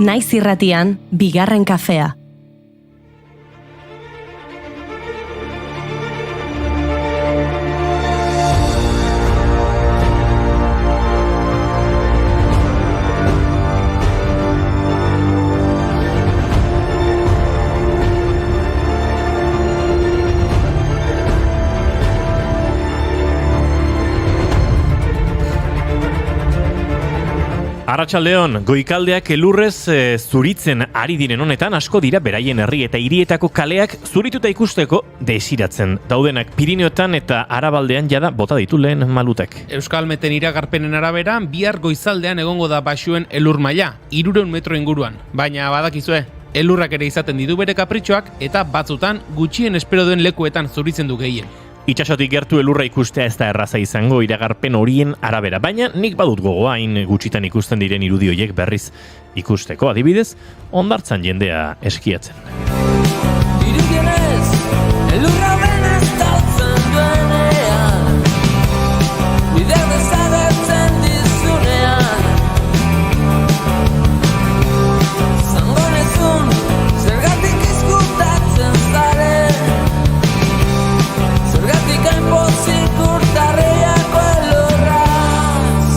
Naiz irratian, bigarren kafea. Arratsaldeon, goikaldeak elurrez zuritzen ari diren honetan asko dira beraien herri eta hirietako kaleak zurituta ikusteko desiratzen. Daudenak Pirineotan eta Arabaldean jada bota ditu lehen malutak. Euskalmeten iragarpenen arabera, bihar goizaldean egongo da baxuen elur maila, 300 metro inguruan. Baina badakizue, elurrak ere izaten ditu bere kapritxoak eta batzutan gutxien espero duen lekuetan zuritzen du gehien. Itsasotik gertu elurra ikustea ez da erraza izango iragarpen horien arabera, baina nik badut gogoa hain gutxitan ikusten diren irudi horiek berriz ikusteko, adibidez, hondartzan jendea eskiatzen. Dirudienez, elurra benez taltzen duenean, bider desagertzen dizunean, zangonezun, zergatik izkutatzen zaren, Impozik urtarriako elurraz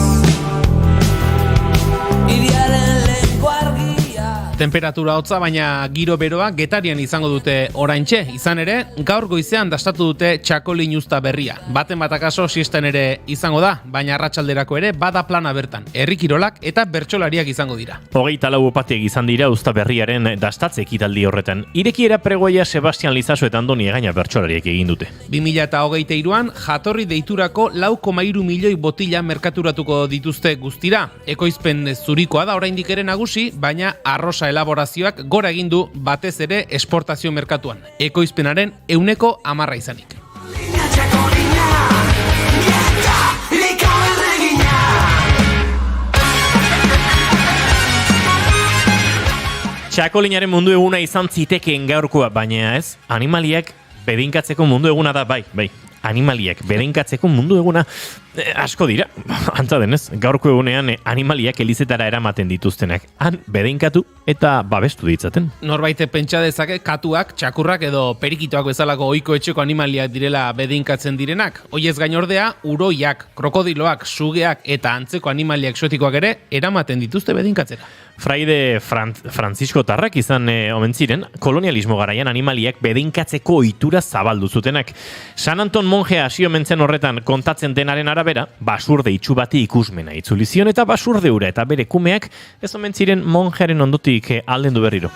Iriaren lehenko argia. Temperatura hotza baina giro beroa Getarian izango dute oraintxe. Izan ere, gaur goizean dastatu dute txakolin usta berria. Baten batakaso siesten ere izango da, baina arratsalderako ere bada plana bertan. Herri kirolak eta bertsolariak izango dira. 24 upatiek izan dira usta berriaren dastatze ekitaldi horretan. Irekiera pregoia Sebastian Lizaso eta Andoni Egaña bertsolariek egin dute. 2023an jatorri deiturako 4,3 milioi botila merkaturatuko dituzte guztira. Ekoizpen zurikoa da oraindik ere nagusi, baina arrosa elaborazioak gora egin du batez ere esportazio merkatuan. Ekoizpenaren 10% izanik. Txakolinaren mundu eguna izan zitekeen gaurkoa, baina ez, animaliak bedinkatzeko mundu eguna da, bai. Animaliak bedinkatzeko mundu eguna asko dira. Antza denez, gaurko egunean animaliak elizetara eramaten dituztenak. Han bedeinkatu eta babestu ditzaten. Norbaite pentsa dezake katuak, txakurrak edo perikitoak bezalako ohiko etxeko animaliak direla bedeinkatzen direnak. Hoiez gain ordea, uroiak, krokodiloak, sugeak eta antzeko animaliak exotikoak ere eramaten dituzte bedeinkatzera. Fraide Francisco Tarrak izan omen ziren, kolonialismo garaian animaliak bedeinkatzeko ohitura zabaldu zutenak. San Anton monjea hasi omen zen horretan kontatzen denaren arabera, basurde itxu bati ikusmena itzuli zion eta basurde hura eta bere kumeak ez omen ziren monjearen ondotik aldendu berriro.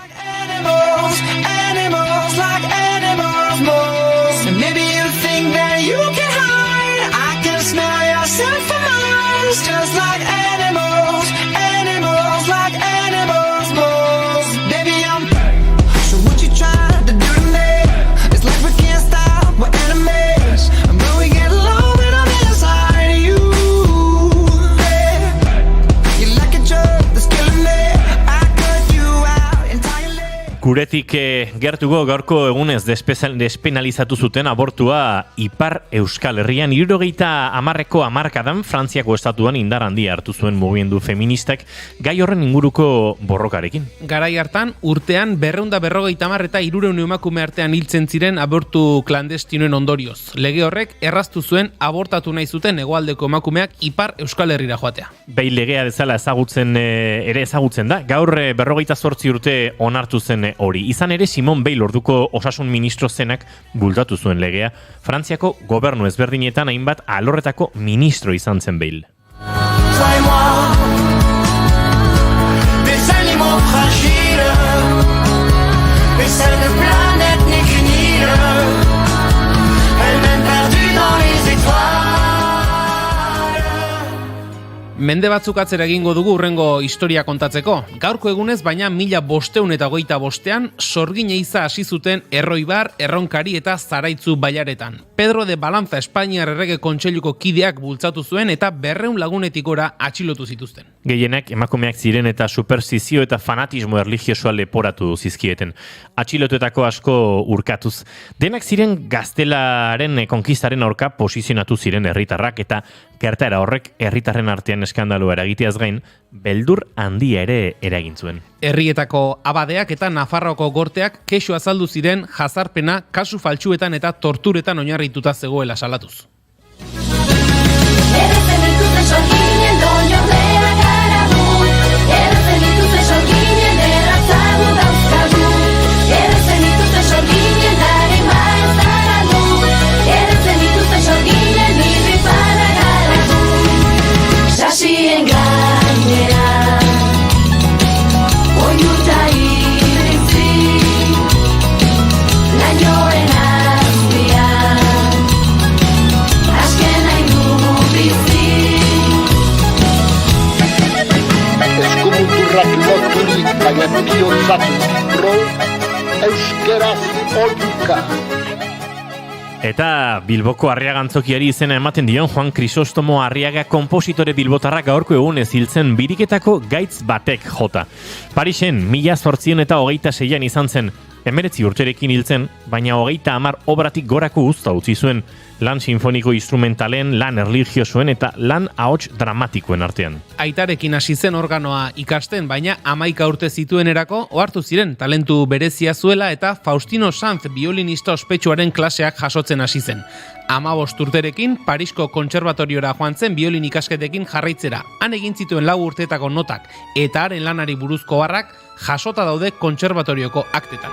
Guretik gertuko gaurko egunez despenalizatu zuten abortua Ipar Euskal Herrian 70ko hamarkadan Frantziako estatuan indar handia hartu zuen mugimendu feministak gai horren inguruko borrokarekin. Garai hartan urtean 250 eta 300 emakume artean hiltzen ziren abortu klandestinoen ondorioz. Lege horrek erraztu zuen abortatu nahi zuten hegoaldeko emakumeak Ipar Euskal Herrira joatea. Behin legea bezala ezagutzen da. Gaur 28 urte onartu zen hori. Izan ere Simon Veil orduko osasun ministro zenak bultatu zuen legea. Frantziako gobernu ezberdinetan hainbat alorretako ministro izan zen Veil. Mende batzuk atzera egingo dugu urrengo historia kontatzeko. Gaurko egunez, baina 1525ean sorgin eiza hasi zuten Erroibar, Erronkari eta Zaraitzu bailaretan. Pedro de Balanza Espainiar Errege Kontseiluko kideak bultzatu zuen eta 200 lagunetik gora atxilotu zituzten. Gehienak emakumeak ziren eta superstizio eta fanatismo erlijiosoa leporatu zizkieten. Atxilotuetako asko urkatuz. Denak ziren gaztelaren konkistaren aurka posizionatu ziren herritarrak eta gertaera horrek herritarren artean eskandalua eragiteaz gain, beldur handia ere eragin zuen. Herrietako abadeak eta Nafarroako gorteak kexu azaldu ziren jazarpena kasu faltsuetan eta torturetan oinarrituta zegoela salatuz. Baina bihurtzatu pro euskeraz oiuka. Eta Bilboko Arriagantzokiari izena ematen dion Juan Crisostomo Arriaga konpositore bilbotarrak gaurko egunez hiltzen biriketako gaitz batek jota. Parisen 1826an izan zen, 19 urterekin hiltzen, baina 30 obratik gorako uzta utzi zuen, lan sinfoniko instrumentalen, lan erlijiosoen eta lan ahots dramatikoen artean. Aitarekin hasi zen organoa ikasten, baina 11 urte zituenerako ohartu ziren talentu berezia zuela eta Faustino Sanz biolinista ospetsuaren klaseak jasotzen hasi zen. 15 urterekin Parisko kontserbatoriora joan zen biolin ikasketekin jarraitzera. Han egin zituen 4 urteetako notak eta haren lanari buruzko barrak jasota daude kontserbatorioko aktetan.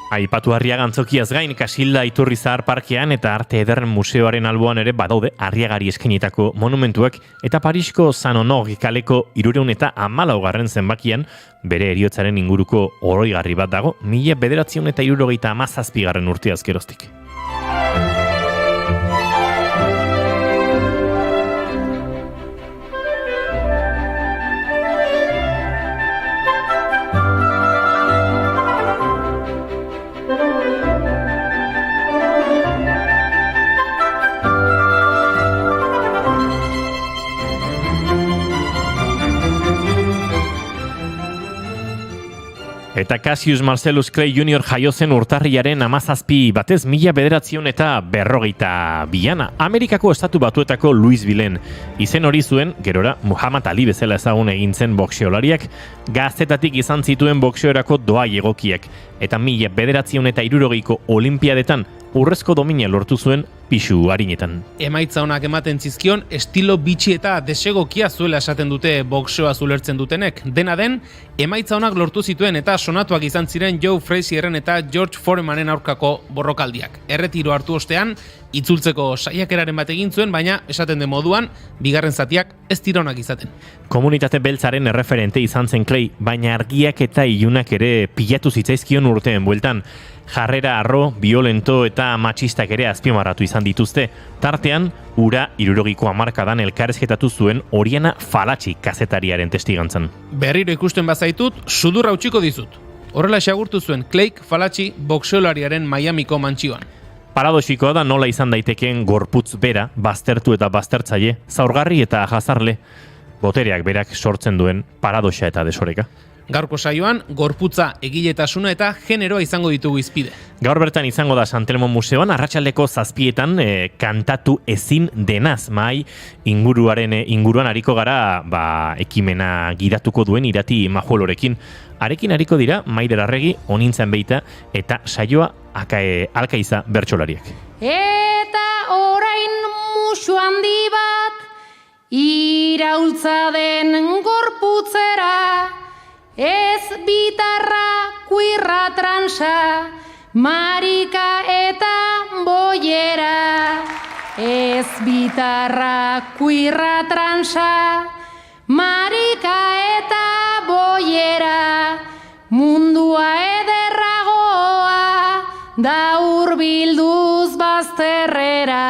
Aipatu Arriagantzokiaz gain, Kasilda Iturrizahar Parkean eta Arte Ederren Museoaren alboan ere badaude Arriagari eskainitako monumentuak eta Parisko San Honor kaleko 314. zenbakian bere heriotzaren inguruko oroigarri bat dago 1977. urteaz geroztik. Eta Cassius Marcellus Clay Jr. jaio zen urtarriaren 17 batez 1952an. Amerikako estatu batuetako Louisvilleen. Izen hori zuen, gerora Muhammad Ali bezala ezagun egin zen boxeolariak, gaztetatik izan zituen boxeorako doai egokiak. Eta 1960ko Olimpiadetan urrezko domina lortu zuen pisu harinetan. Emaitza onak ematen zizkion, estilo bitxi eta desegokia zuela esaten dute boxeoa zulertzen dutenek. Dena den, emaitza onak lortu zituen eta sonatuak izan ziren Joe Frazierren eta George Foremanen aurkako borrokaldiak. Erretiro hartu ostean, itzultzeko saiakeraren bat egin zuen, baina esaten den moduan, bigarren zatiak ez dira onak izaten. Komunitate beltzaren erreferente izan zen Clay, baina argiak eta ilunak ere pilatu zitzaizkion urteen bueltan. Jarrera arro, violento eta matxistak ere azpimarratu izan dituzte. Tartean, ura 60ko hamarkadan elkarrezketatu zuen Oriana Fallaci kazetariaren testigantzan. Berriro ikusten bazaitut, sudurra utziko dizut. Horrela xagurtu zuen Clay Fallaci boxeolariaren Miamiko mantxioan. Paradoxikoa da nola izan daitekeen gorputz bera, baztertu eta baztertzaile, zaurgarri eta jazarle, botereak berak sortzen duen paradoxa eta desoreka. Gaurko saioan, gorputza, egiletasuna eta generoa izango ditugu izpide. Gaur bertan izango da San Telmo Museoan, arratsaldeko 7 kantatu ezin denaz, mai inguruan hariko gara ekimena gidatuko duen Irati Majuelorekin. Arekin hariko dira Maider Arregi, Onintzen Beita eta saioa Alkaiza bertsolariak. Eta orain musu handi bat iraultza den gorputzera, ez bitarra, kuirra, transa, marika eta boiera. Ez bitarra, kuirra, transa, marika eta boiera. Mundua ederragoa, da hurbilduz bazterrera.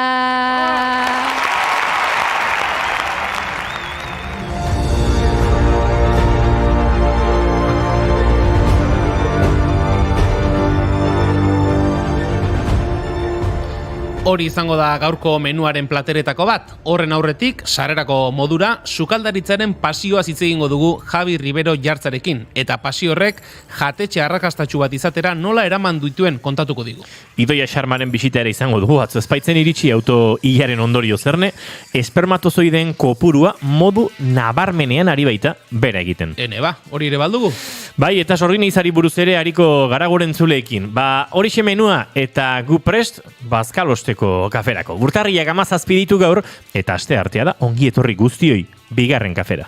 Hori izango da gaurko menuaren plateretako bat. Horren aurretik, sarerako modura, sukaldaritzaren pasioaz hitz egingo dugu Javi Ribero jartzarekin. Eta pasio horrek jatetxe arrakastatsu bat izatera nola eraman dituen kontatuko digu. Idoia Xarmaren bisita ere izango dugu, atzo espaitzen iritsi auto hilaren ondorio zerne, espermatozoideen kopurua modu nabarmenean ari baita bera egiten. Ene ba, hori ere baldugu. Bai, eta sorgin izari buruz ere hariko garagoren zuleekin. Horixe menua eta gu prest, bazkalosteko kaferako. Urtarriak 17 ditu gaur, eta aste artea da ongi etorri guztioi bigarren kafera.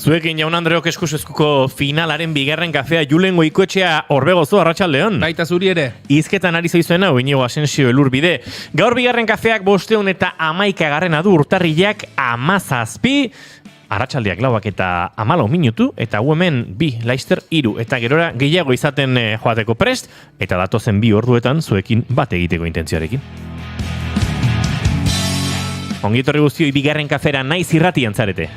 Zuekin Jaun Andreok eskusezkuko finalaren bigarren kafea Julen Goikoetxea Orbegozo, arratsaldeon. Baita zuri ere. Izketan ari zaizuena, Iñigo Asensio Elurbide. Gaur bigarren kafeak 511 du, urtarrilak 17, arratsaldeak 4 eta 14 minutu, eta hemen 2, Leicester 3, eta gerora gehiago izaten joateko prest, eta datozen 2 orduetan zuekin bat egiteko intentzioarekin. Ongi etorri guztioi bigarren kafera naiz irratian zarete.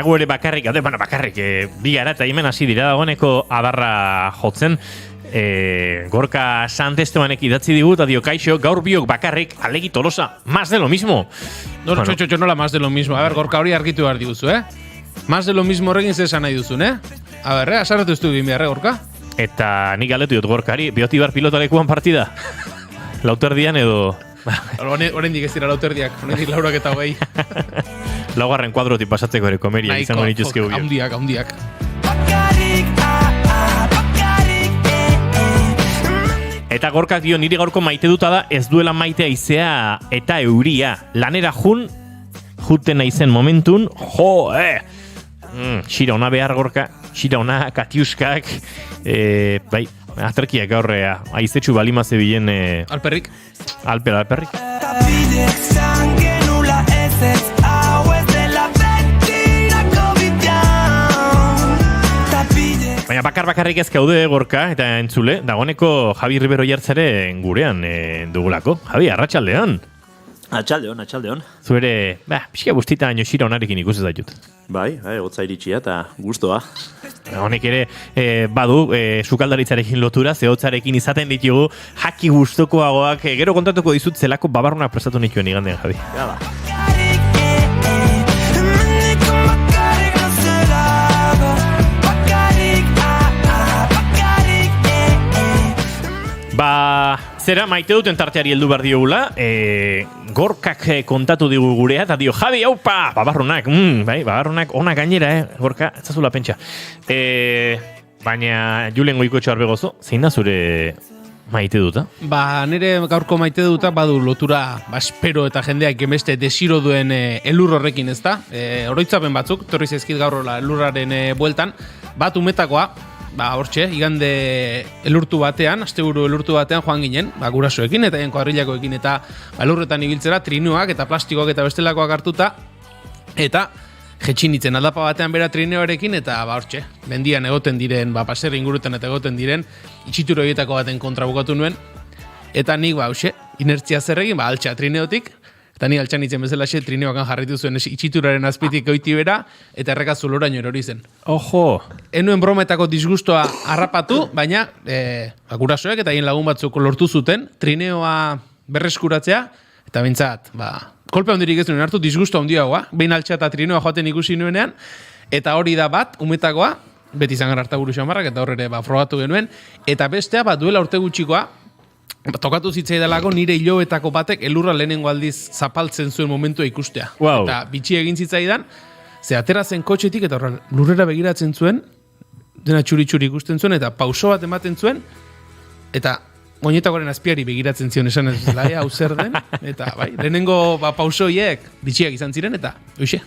Gu ere bakarrik, bi gara eta hemen hasi dira dagoeneko adarra jotzen. Gorka Santestebanek idatzi digut, adio kaixo, gaur biok bakarrik, alegi Tolosa, más de lo mismo. Nola más de lo mismo. A ver, Gorka, hori argitu behar diguzu, Más de lo mismo horrekin zesan nahi duzun, A ver, asarratu ez du egin behar, Gorka? Eta nik galdetu dut Gorkari, Beotibar pilotalekuan partida? Lauterdian edo... Horendik ez dira lauterdiak, horendik laurak eta hogei. Laugarren kuadrotik pasatzeko ere komeria izango nituzke guio. Haundiak. Eta Gorkak dio niri gaurko maite duta da ez duela maitea izea eta euria. Lanera juten naizen momentun, xira ona behar Gorka, xira ona katiuskak, bai, aterkiak gaurrea, aizetxu balima zebilen... Alperrik. Alperrik. Baina bakarrik ez gaude Gorka eta entzule, dagoeneko Javi Ribero jartzare gurean dugulako. Javi, arratsaldeon. Atxaldeon. Zuere, pixka guztita baino xira onarekin ikusi zaitut. Bai, gotza iritsia eta gustoa. Honek ere badu sukaldaritzarekin lotura, zehotzarekin izaten ditugu jaki gustokoagoak, gero kontatuko dizut zelako babarrunak prestatu nituen igandean, Javi. Gala. Zera, maite duten tarteari heldu behar diogula, Gorkak kontatu digu gurea, eta dio, Javi, haupa, babarrunak, babarrunak ona gainera, Gorka, ez zazula pentsa. Baina, Julen Goikoetxea Orbegozo, zein da zure maite duta? Nire gaurko maite duta badu lotura, espero eta jendeak emeste desiro duen elur horrekin, ez da? Oroitzapen batzuk, torri zaizkit gaur elurraren bueltan, bat umetakoa, hortxe, igande elurtu batean, asteburu elurtu batean joan ginen, gurasoekin eta hien kuadrillakoekin eta lurretan ibiltzera, trinuak eta plastikoak eta bestelakoak hartuta, eta jetxinitzen aldapa batean bera trineoarekin, eta hortxe, mendian egoten diren, paserri ingurutan eta egoten diren, itxitur horietako baten kontra bukatu nuen, eta nik, inertzia zerregin, altxa trineotik, eta ni altxan itzen bezala trineoakan jarritu zuen itxituraren azpitik goiti bera, eta errekazu loraino erori zen. Ojo! Enuen brometako disgustoa harrapatu, baina gurasoek eta hien lagun batzuk lortu zuten, trineoa berreskuratzea, eta bintzat, kolpe handirik ez nuen hartu, disgusto handiagoa, behin altxa eta trineoa joaten ikusi nuenean, eta hori da bat, umetakoa, beti izan gara harta buru xamarrak, eta horre frogatu genuen, eta bestea, duela urte gutxikoa, tokatu zitzaidalako nire hiloetako batek elurra lehenengo aldiz zapaltzen zuen momentua ikustea. Wow. Eta bitxi egin zitzaidan, ze atera zen kotxetik eta lurrera begiratzen zuen, dena txuri-txuri ikusten zuen, eta pauso bat ematen zuen, eta oinetakoaren azpiari begiratzen zion esan ez dela, hau zer den, eta lehenengo pausoiek bitxiak izan ziren, eta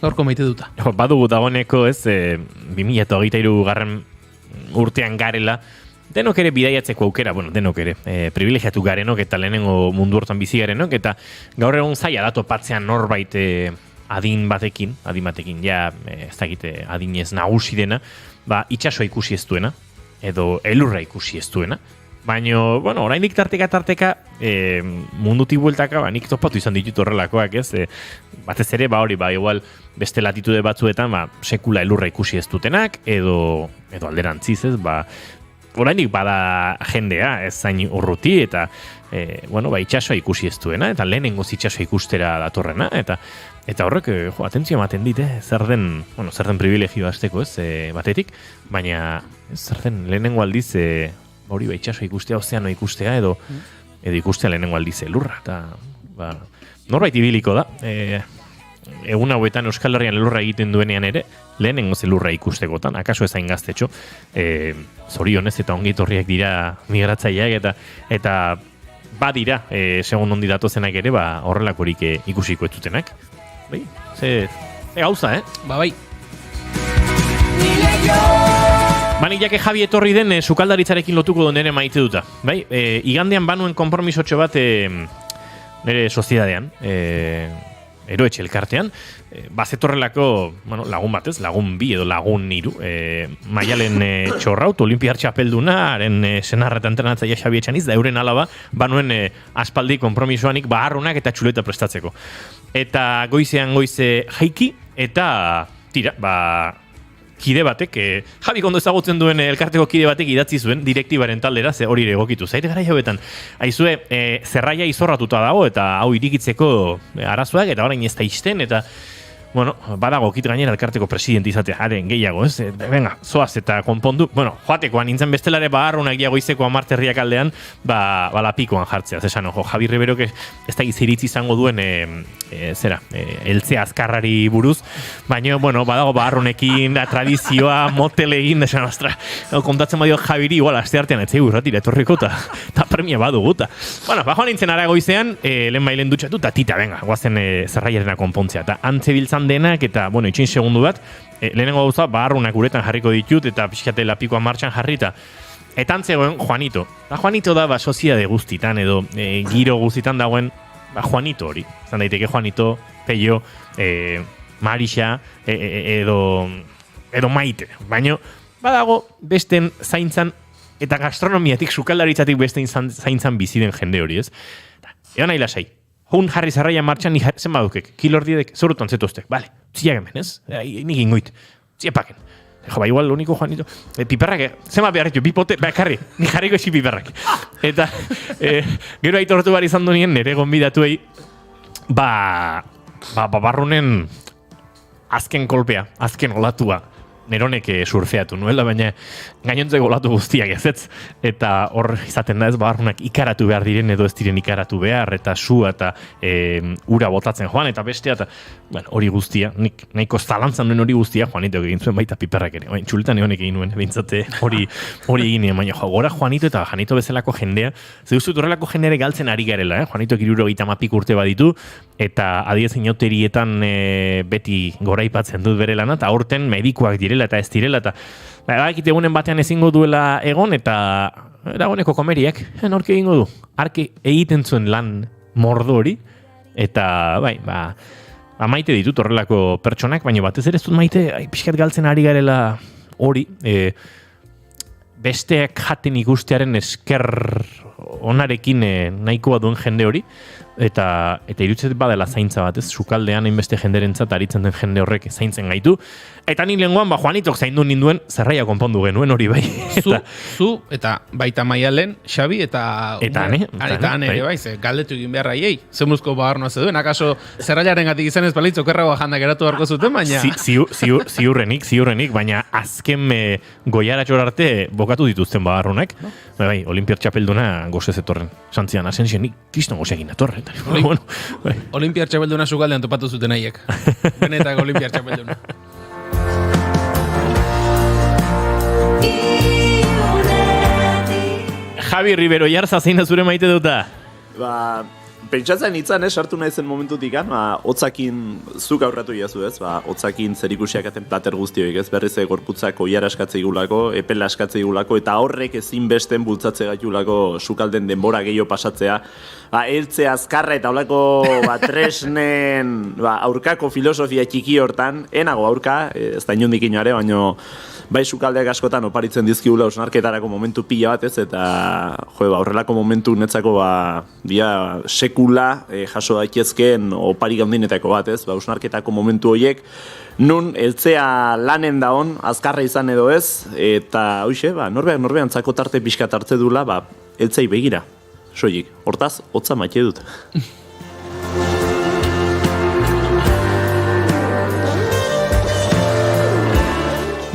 gaurko maite duta. Badugu dagoeneko 2023 garren urtean garela, denok ere bidaiatzeko aukera, denok ere, privilegiatu garenok eta lehenengo mundu hortan bizi garenok, eta gaur egun zaila da topatzean norbait adin batekin, ez dakite adinez nagusi dena, itxasoa ikusi ez duena, edo elurra ikusi ez duena. Baina, oraindik tarteka mundutik bueltaka, nik topatu izan ditut horrelakoak, ez? Batez ere, igual beste latitude batzuetan, sekula elurra ikusi ez dutenak, edo alderantziz, ez? Oraindik bada jendea, ez zain urruti, eta itxasoa ikusi ez duena, eta lehenengo itxasoa ikustera datorrena, eta horrek, atentzio ematen dit, zer den privilegio azteko, ez, batetik, baina zer den lehenengo aldiz, itxasoa ikustea, ozeanoa ikustea, edo ikustea lehenengo aldiz elurra, eta norbait ibiliko da, egun hauetan Euskal Herrian elurra egiten duenean ere, lehenengo zelurra ikustekotan, akaso ezain gaztetxo, zorionez eta ongitorriak dira migratzaileak, eta badira, segun ondi datozenak ere, horrelakorik ikusiko ez dutenak. Ze gauza, Bai. Nik jake Javi etorri den sukaldaritzarekin lotuko duen ere maite duta. Igandean banuen konpromisotxo bat nire soziedadean, eroetxe elkartean, bazetorrelako lagun batez, lagun bi edo lagun niru, Maialen Txorraut, olimpiar txapelduna, haren senarra eta entrenatzaia Xabi Etxaniz, da euren alaba, banuen aspaldi konpromisoanik baharrunak eta txuleta prestatzeko. Eta goizean goize jaiki, eta tira, kide batek, Javi kondo ezagutzen duen elkarteko kide batek idatzi zuen direktibaren taldera, ze hori egokitu. Zaire gara jauetan, aizue, zerraia izorratuta dago, eta hau irikitzeko arazoak, eta orain ez da izten, eta badago kit gainera elkarteko presidente izatea, gehiago, ez? Venga, zoaz eta konpondu. Joatekoan nintzen bestelare baharrunak goizeko amarterriak aldean, lapikoan jartzea. Zesan, Javi Riberok ez da iziritzi izango duen, eltzea azkarrari buruz, baina, badago baharrunekin, tradizioa, motelegin, desan, kontatzen badio Javiri, igual, aste artean, etzei urratira, etorriko, eta premia baduguta. Joan nintzen ara goizean, lehen bailen dutxatu, eta tita, venga, guazen zerraiarena konpontzea, eta antze biltzan denak, eta, itxin segundu bat, lehenengo gauza, baharrunak uretan jarriko ditut, eta pixkate lapikoa martxan jarrita. Eta antzegoen Juanito. Juanito da, soziade guztitan, edo giro guztitan dagoen, Juanito hori. Zan daiteke Juanito, Peio, Marixa, edo Maite. Baina, badago, besten zaintzan, eta gastronomiatik, sukaldaritzatik besten zaintzan biziden jende hori, ez? Egon nahi lasai. Hun jarri zarraia martxan, zen badukek, kilordidek, zorutan zetuztek, bale, ziak hemen, ez? Nik ingoit, ziepaken. Igual, uniko Juanito, piperrak, zema beharretu, bipote, karri, nik jarriko esi piperrak. Eta, gero aitortu behar izan duen nire gonbidatuei, barrunen azken kolpea, azken olatua, neronek surfeatu nuela, baina gainontzeko olatu guztiak ez, eta hor izaten da ez, barrunak ikaratu behar diren edo ez diren ikaratu behar, eta sua eta ura botatzen joan, eta bestea, eta hori guztia, nik nahiko zalantzan nuen hori guztia, Juanito egin zuen baita piperrak ere, txuletan egonek egin nuen, bintzate hori egin, baina gora Juanito eta Juanito bezalako jendea, ze guztut horrelako jendere galtzen ari garela, Juanito 70 urte baditu, eta adiez inauterietan beti goraipatzen dut bere lana, eta aurten medikuak direla, direla eta ez direla, eta bakit egunen batean ezingo duela egon, eta dagoeneko komeriak, norki egingo du, arki egiten zuen lan mordo hori, eta maite ditut horrelako pertsonak, baina batez ere ez dut maite, pixkat galtzen ari garela hori, besteak jaten ikustearen esker onarekin nahikoa duen jende hori, eta irutzet badela zaintza bat, ez? Sukaldean hainbeste jenderentzat aritzen den jende horrek zaintzen gaitu, eta ni lehengoan Juanitok zaindu ninduen zerraia konpondu genuen hori bai. Zu eta baita Maialen, Xabi eta Ane ere bai, galdetu egin beharra hiei. Zemuzko bagarnoa zeduen, akaso zerraiaren gatik izan ez balitz okerragoa janda geratu beharko zuten, baina... Ziurrenik, baina azken goiaratxor arte bokatu dituzten bagarronak. Bai, Olimpiar txapelduna gozez etorren. Santzian, Asensienik kiston gozekin etorren. Olimpiar txapelduna sukaldean topatu zuten haiek. Benetako Olimpiar txapelduna. Javi Rivero Jarza zein da zure maite duta? Pentsatzen itzan, sartu nahi zen momentutik, hotzakin zuk aurratu iazu ez, hotzakin zerikusiak aten plater guztioik ez, berriz gorputzak oiara askatze igulako, epela askatze igulako, eta horrek ezinbesten bultzatze gaitulako sukalden denbora gehiago pasatzea, eltze azkarra eta olako tresnen aurkako filosofia txiki hortan, enago aurka, ez da inondik inoare, baino bai sukaldeak askotan oparitzen dizkigula osnarketarako momentu pila bat ez, eta horrelako momentu netzako dia sekula jaso daitezkeen opari gaundinetako bat ez, osnarketako momentu horiek nun eltzea lanen daon, azkarra izan edo ez, eta hoxe, norbean zako tarte pixkat hartze dula, eltzei begira, soilik, hortaz, hotza maite dut.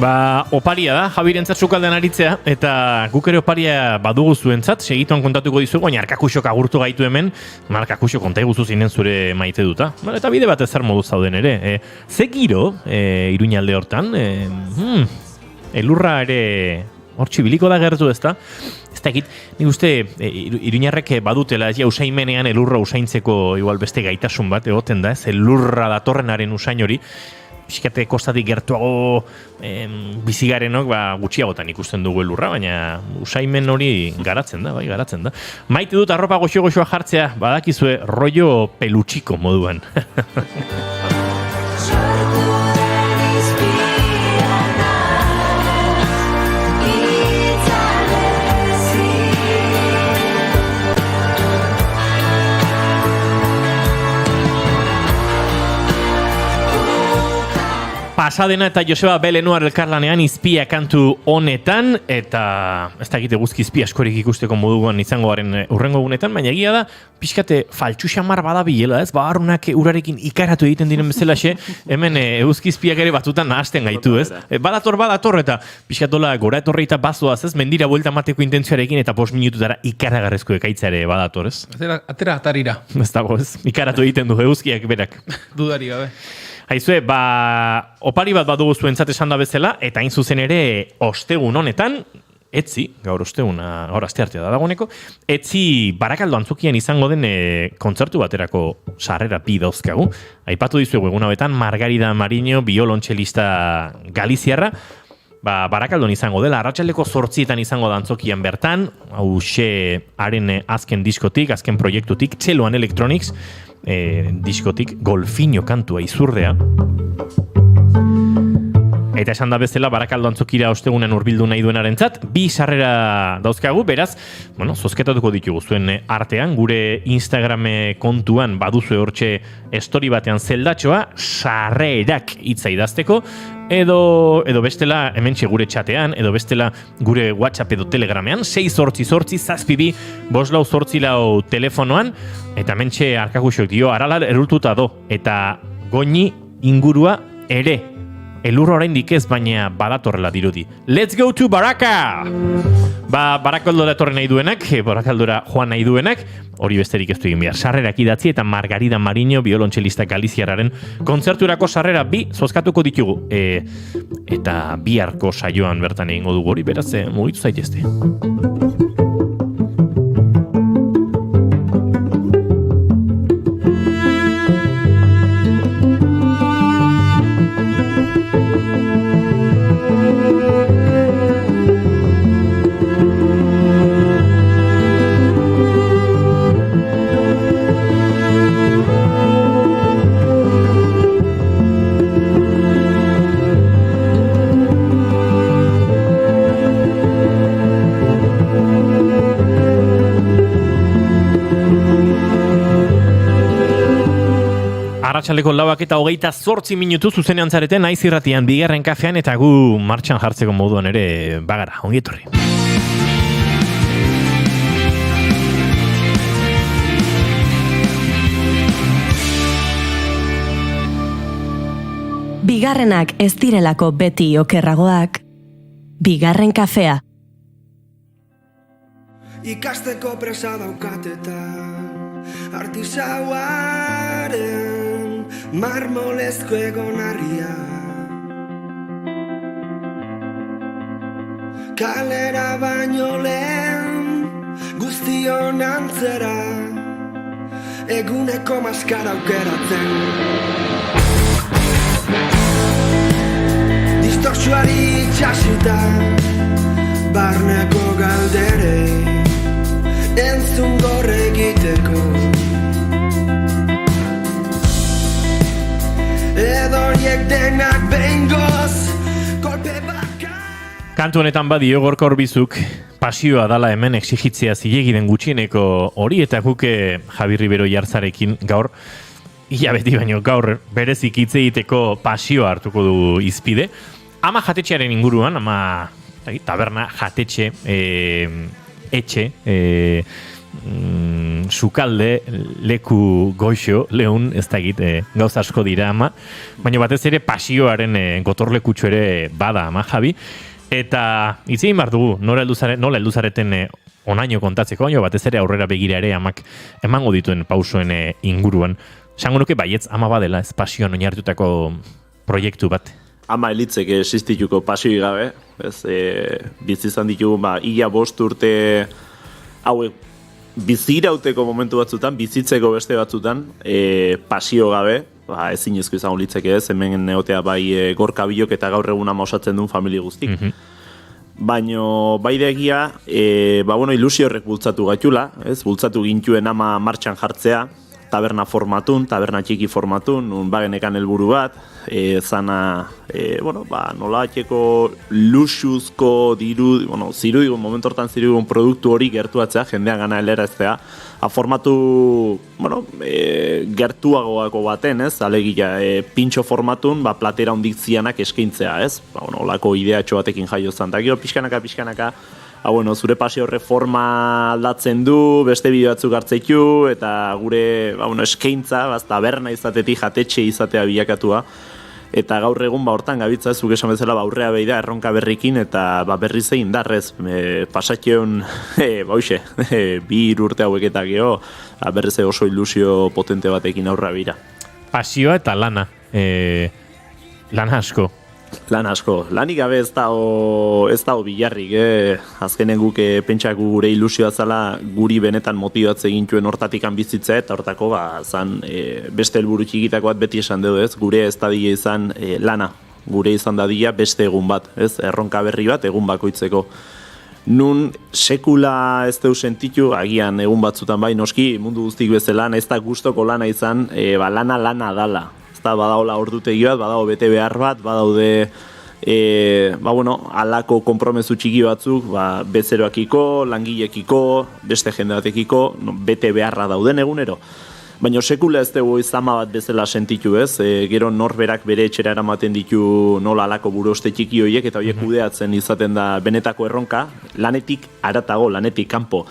Oparia da, Javirentzat sukaldean aritzea, eta guk ere oparia badugu zuentzat, segituan kontatuko dizugu, baina Arkakuxok agurtu gaitu hemen, Arkakuxok konta eguzu zinen zure maite duta. Eta bide bat ezer modu zauden ere. Ze giro, Iruñalde hortan, elurra ere hortxibiliko da gertu ezta? Ez dakit, nik uste Iruñarrek badutela, usaimenean elurra usaintzeko igual beste gaitasun bat egoten da, ez elurra datorrenaren usain hori, pixkate kostatik gertuago bizigarenok gutxiagotan ikusten dugu elurra, baina usaimen hori garatzen da. Maite dut arropa goxo-goxoa jartzea, badakizue rollo pelutxiko moduan. Pasadena eta Joseba Belenuar elkarlanean izpia kantu honetan, eta ez da egite guzki izpia askorik ikusteko moduan izango garen urrengo gunetan, baina egia da, pixkate faltxu xamar badabilela, ez? Bagarrunak urarekin ikaratu egiten diren bezalaxe, hemen eguzki izpiak ere batutan nahasten gaitu, ez? Badator, eta pixkatola gora etorri eta bazoaz, ez? Mendira buelta mateko intentzioarekin eta 5 minututara ikaragarrezko ekaitza ere badator, ez? Atera atarira. Ez dago, ez? Ikaratu egiten du eguzkiak berak. Dudari gabe. Haizue, opari bat badugu zuentzat esan da bezala, eta hain zuzen ere ostegun honetan, gaur osteguna, gaur asteartea da dagoeneko, Barakaldo antzokian izango den kontzertu baterako sarrera bi dauzkagu. Aipatu dizuegu egun hauetan, Margarida Mariño, biolontxelista galiziarra, Barakaldon izango dela, arratsaldeko 8etan izango da antzokian bertan, hauxe haren azken diskotik, azken proiektutik, Txeloan Electronics, diskotik Golfinho kantua izurdea. Eta esan da bezala, Barakaldo antzokira ostegunen hurbildu nahi duenarentzat, 2 sarrera dauzkagu, beraz, zozketatuko ditugu zuen artean, gure Instagram kontuan baduzu hortxe story batean zeldatxoa, sarrerak hitza idazteko, edo bestela hementxe gure txatean, edo bestela gure WhatsApp edo Telegramean, 688-zazpibi-544 telefonoan, eta hementxe Arkakuxok dio, arala erultuta do, eta goñi ingurua ere. Elurra oraindik ez, baina badatorrela dirudi. Let's go to Baraka! Barakaldora etorri nahi duenak, Barakaldora joan nahi duenak, hori besterik ez du egin behar. Sarrerak idatzi eta Margarida Mariño, biolontxelista galiziarraren kontzerturako sarrera 2 zozkatuko ditugu. Eta biharko saioan bertan egingo dugu hori, beraz, mugitu zaitezte. Arratsaleko 4:28 zuzenean zareten Naiz Irratian bigarren kafean eta gu martxan jartzeko moduan ere bagara. Ongi etorri. Bigarrenak ez direlako beti okerragoak. Bigarren kafea. Ikasteko presa daukat eta artisauaren marmolezko egonarria. Kalera baino lehen guztion antzera, eguneko maskara aukeratzen. Distorsioari itxasita, barneko galderei entzun gorre egiteko. Edoriek denak behingoz kolpe baka. Kantu honetan badio Gorka Orbizuk pasioa dala hemen exigitzea zilegiden gutxieneko hori eta guke Javi Ribero Jartzarekin gaur beti baino gaur berezik hitz egiteko pasioa hartuko du izpide. Ama jatetxearen inguruan, ama taberna, jatetxe, etxe, sukalde, leku goixo, lehun, ez da egit, gauza asko dira ama, baina batez ere pasioaren gotorlekutxo ere bada ama, Javi, eta hitz egin behar dugu, nola heldu zareten onaino kontatzeko, baina batez ere aurrera begira ere amak emango dituen pausoen inguruan. Sango nuke baietz ama badela, ez pasioan oinartutako proiektu bat. Ama elitzek existituko pasioi gabe, bizi izan ditugu, ia 5 urte hauek bizirauteko momentu batzutan, bizitzeko beste batzutan, pasio gabe, ezinezko izango litzeke ez, hemen neotea bai Gorka Bilok eta gaur egun ama osatzen duen familia guztik. Baino bai da egia, ilusio horrek bultzatu gaitula, bultzatu gintuen ama martxan jartzea, taberna formatun, taberna txiki formatun, nun bagenekan helburu bat, zana, nolatxeko luxuzko momentu hortan zirudigun produktu hori gertuatzea, jendean gana heleraztea, formatu, gertuagoako baten, alegia, pintxo formatun, platera hondik zianak eskaintzea, olako ideatxo batekin jaio zan, eta gero pixkanaka, zure pasio horre forma aldatzen du, beste bideo batzuk hartzeitu, eta gure eskaintza, taberna izatetik jatetxe izatea bilakatua. Eta gaur egun hortan gabitza, zuk esan bezala aurrea behi da erronka berrikin, eta berriz egin darrez, pasatxeon, 2 urte hauek eta geho, berriz oso ilusio potente batekin aurra bira. Pasioa eta lana, lana asko. Lan asko. Lanik gabe ez dago bilarrik, azkenen guk pentsaku gure ilusioa zala guri benetan motibatze gintuen hortatikan bizitza eta hortako zan beste helburu txikitako bat beti esan dugu ez, gure ez dadila izan lana, gure izan dadila beste egun bat, ez, erronka berri bat egun bakoitzeko. Nun sekula ez deu sentitu, agian egun batzutan bai noski mundu guztik bezala, ez da gustoko lana izan, lana dala. Badaola ordutegi bat, badago bete behar bat, badaude alako konpromezu txiki batzuk, bezeroakiko, langilekiko, beste jende batekiko, bete beharra dauden egunero. Baina sekula ez dugu izama bat bezala sentitu ez, gero norberak bere etxera eramaten ditu nola alako buroste txiki horiek, eta horiek kudeatzen izaten da benetako erronka, lanetik aratago, lanetik kanpo.